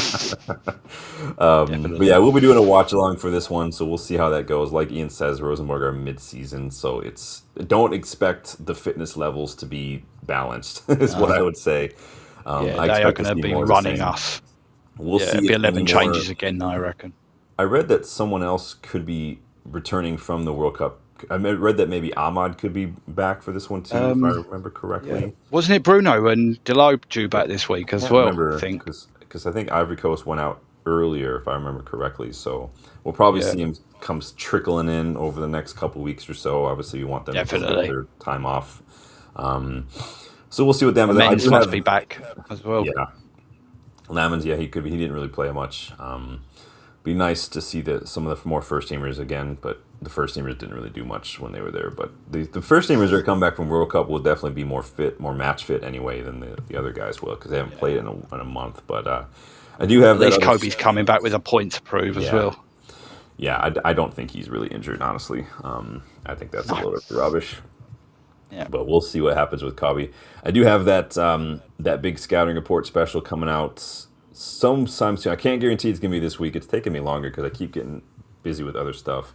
Definitely. yeah, we'll be doing a watch along for this one, so we'll see how that goes. Like Ian says, Rosenborg are mid-season, so it's don't expect the fitness levels to be balanced. Is what No. I would say. Yeah, I they are expect to going to see be more of the running same. us. We'll Yeah, it'll see be if any 11 more. changes again, I reckon. I read that someone else could be returning from the World Cup. Read that maybe Ahmad could be back for this one too, if I Um, remember yeah, correctly. wasn't it Bruno and Delope due back this week I as can't well? I remember think. because I think Ivory Coast went out earlier, if I remember correctly. So we'll probably Yeah, see him come trickling in over the next couple weeks or so. Obviously, we want them to get definitely. their time off. Um, so we'll see what them. I Amends do must have, be back as well. yeah, Lamans. Yeah, he could be. He didn't really play much. Be nice to see some of the more first teamers again, but the first teamers didn't really do much when they were there. But the first teamers that come back from World Cup will definitely be more fit, more match fit anyway than the other guys will because they haven't Yeah. played in a month. But I do have At that least other. Kobe's coming back with a point to prove as Yeah, well. yeah. I don't think he's really injured, honestly. I think that's a No. load of rubbish. Yeah. But we'll see what happens with Kobe. I do have that big scouting report special coming out sometime soon. I can't guarantee it's gonna be this week. It's taking me longer because I keep getting busy with other stuff.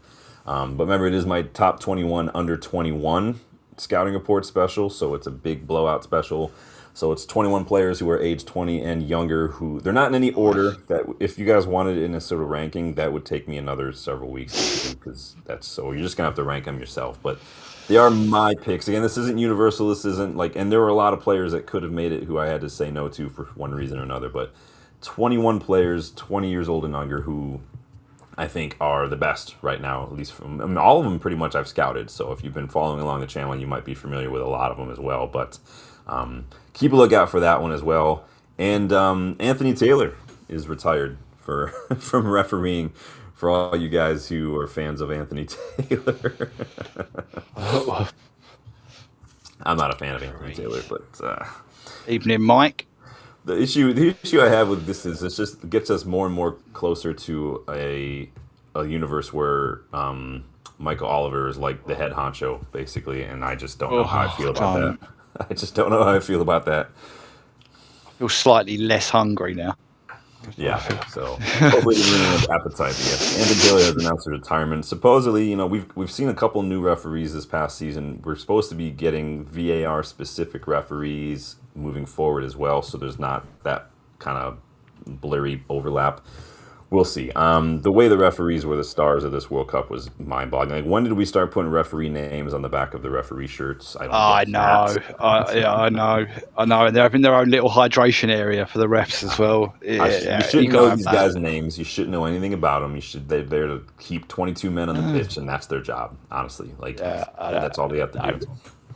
But remember, it is my top 21 under 21 scouting report special, so it's a big blowout special. So it's 21 players who are age 20 and younger. Who they're not in any order. Nice. That if you guys wanted it in a sort of ranking, that would take me another several weeks to do because that's so you're just gonna have to rank them yourself. But they are my picks. Again, this isn't universal. This isn't like, and there were a lot of players that could have made it who I had to say no to for one reason or another. But 21 players, 20 years old and younger, who I think are the best right now, at least from all of them pretty much I've scouted. So if you've been following along the channel, you might be familiar with a lot of them as well. But keep a lookout for that one as well. And Anthony Taylor is retired for from refereeing for all you guys who are fans of Anthony Taylor. I'm not a fan of Anthony Taylor, but Evening, Mike. the issue I have with this is it just gets us more and more closer to a universe where Michael Oliver is like the head honcho basically, and I just don't know how I Oh, feel about that. don't. I just don't know how I feel about that. I feel slightly less hungry now. I Yeah, feel. so hopefully the ruining of appetite. But yes, Anthony Taylor has announced his retirement. Supposedly, we've seen a couple new referees this past season. We're supposed to be getting VAR specific referees moving forward as well, so there's not that kind of blurry overlap. We'll see. The way the referees were the stars of this World Cup was mind-boggling. Like, when did we start putting referee names on the back of the referee shirts? I don't I get know. that. Yeah, I know. I know. And they're having their own little hydration area for the refs as well. You Yeah, you shouldn't know can't have these that. guys' names. You shouldn't know anything about them. They're there to keep 22 men on the No. pitch, and that's their job. Honestly, like Yeah, that's all they have to no. do.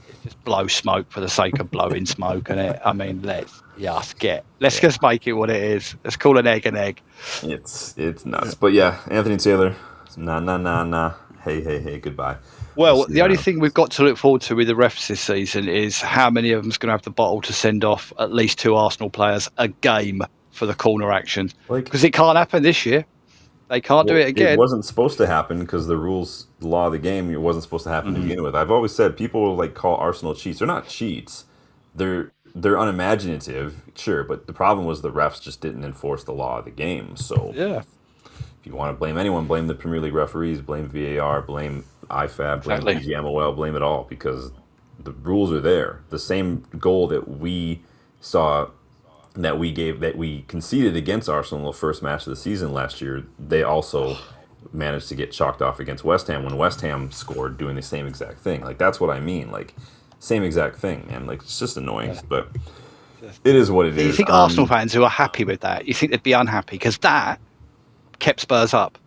It's just blow smoke for the sake of blowing smoke, and it. I mean, let's Yeah, just make it what it is. Let's call an egg an egg. it's nuts. But yeah, Anthony Taylor, nah nah nah nah. Hey hey hey, goodbye. We'll Well, see the you only around. thing we've got to look forward to with the refs this season is how many of them's going to have the bottle to send off at least two Arsenal players a game for the corner action, Like, because it can't happen this year. They can't do well, it it again. wasn't supposed to happen because the law of the game, it wasn't supposed to happen to Mm-hmm. begin with. I've always said people will like call Arsenal cheats. They're not cheats. They're unimaginative, sure, but the problem was the refs just didn't enforce the law of the game. So Yeah, if you want to blame anyone, blame the Premier League referees, blame VAR, blame IFAB, blame exactly. PGMOL, blame it all because the rules are there. The same goal that we saw that we conceded against Arsenal in the first match of the season last year, they also managed to get chalked off against West Ham when West Ham scored doing the same exact thing. Like that's what I mean. Like same exact thing, man. Like, it's just annoying, Yeah. but it is what it You is. think Arsenal fans who are happy with that, you think they'd be unhappy because that kept Spurs up.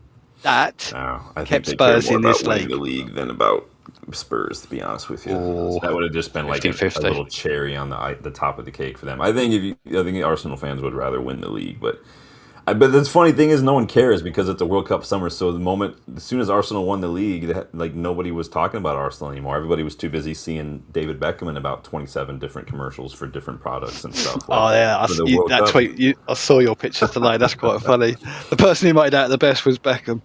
That I think kept they care Spurs more in about this winning the league. league than about Spurs, to be honest with you. So Oh, that would have just been like a 50-50. little cherry on the top of the cake for them. I think I think the Arsenal fans would rather win the league, but the funny thing is, no one cares because it's a World Cup summer. So as soon as Arsenal won the league, like nobody was talking about Arsenal anymore. Everybody was too busy seeing David Beckham in about 27 different commercials for different products and stuff. Like Oh yeah, for the World that Cup. tweet. I saw your pictures today. That's quite funny. The person who made that the best was Beckham.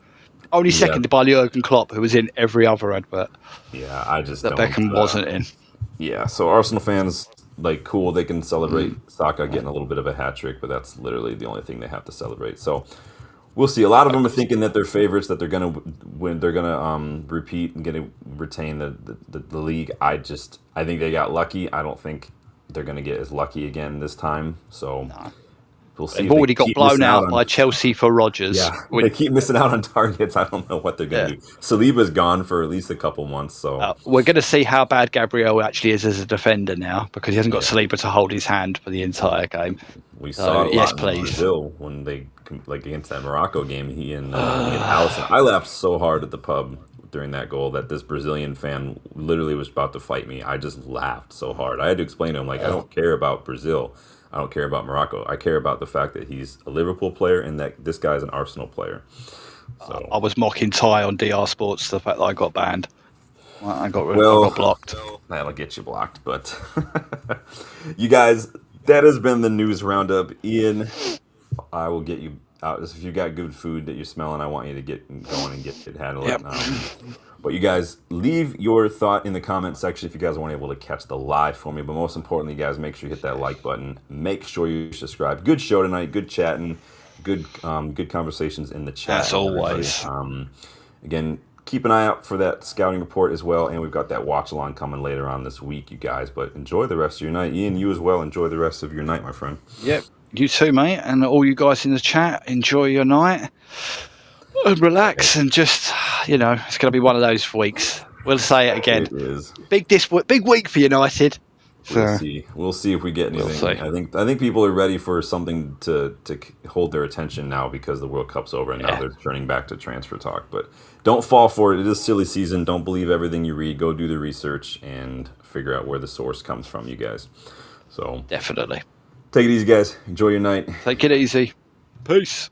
Only Yeah, seconded by Jurgen Klopp, who was in every other advert yeah. I just that don't. Beckham wasn't in. Yeah, so Arsenal fans, like, cool, they can celebrate Mm. Saka getting a little bit of a hat trick, but that's literally the only thing they have to celebrate. So we'll see. A lot of them are thinking that they're favorites, that they're gonna win, they're gonna repeat and gonna retain the league. I think they got lucky. I don't think they're gonna get as lucky again this time. So No. we'll see They've if they already got keep blown missing out out on. by Chelsea for Rodgers. Yeah, they keep missing out on targets. I don't know what they're gonna Yeah. do. Saliba's gone for at least a couple months, so We're going to see how bad Gabriel actually is as a defender now because he hasn't got yeah. Saliba to hold his hand for the entire game. We So saw it a yes, lot in please. Brazil when like against that Morocco game. He and Allison. I laughed so hard at the pub during that goal that this Brazilian fan literally was about to fight me. I just laughed so hard. I had to explain to him like I don't care about Brazil. I don't care about Morocco. I care about the fact that he's a Liverpool player and that this guy's an Arsenal player. I So was mocking Ty on DR Sports the fact that I got banned. I well, got blocked. that'll get you blocked. But you guys, that has been the news roundup. Ian, I will get you out. If you got good food that you're smelling, I want you to get going and get it handle it. Yep. But you guys, leave your thought in the comment section if you guys weren't able to catch the live for me. But most importantly, guys, make sure you hit that like button. Make sure you subscribe. Good show tonight. Good chatting. Good conversations in the chat. As always. Again, keep an eye out for that scouting report as well. And we've got that watch along coming later on this week, you guys. But enjoy the rest of your night. Ian, you as well. Enjoy the rest of your night, my friend. Yep. You too, mate. And all you guys in the chat, enjoy your night. And relax and just, it's going to be one of those weeks. We'll say it again. It is. Big week for United. We'll see. We'll see if we get anything. see. I think people are ready for something to hold their attention now because the World Cup's over and now they're turning back to transfer talk. But don't fall for it. It is silly season. Don't believe everything you read. Go do the research and figure out where the source comes from, you guys. So Definitely. take it easy, guys. Enjoy your night. Take it easy. Peace.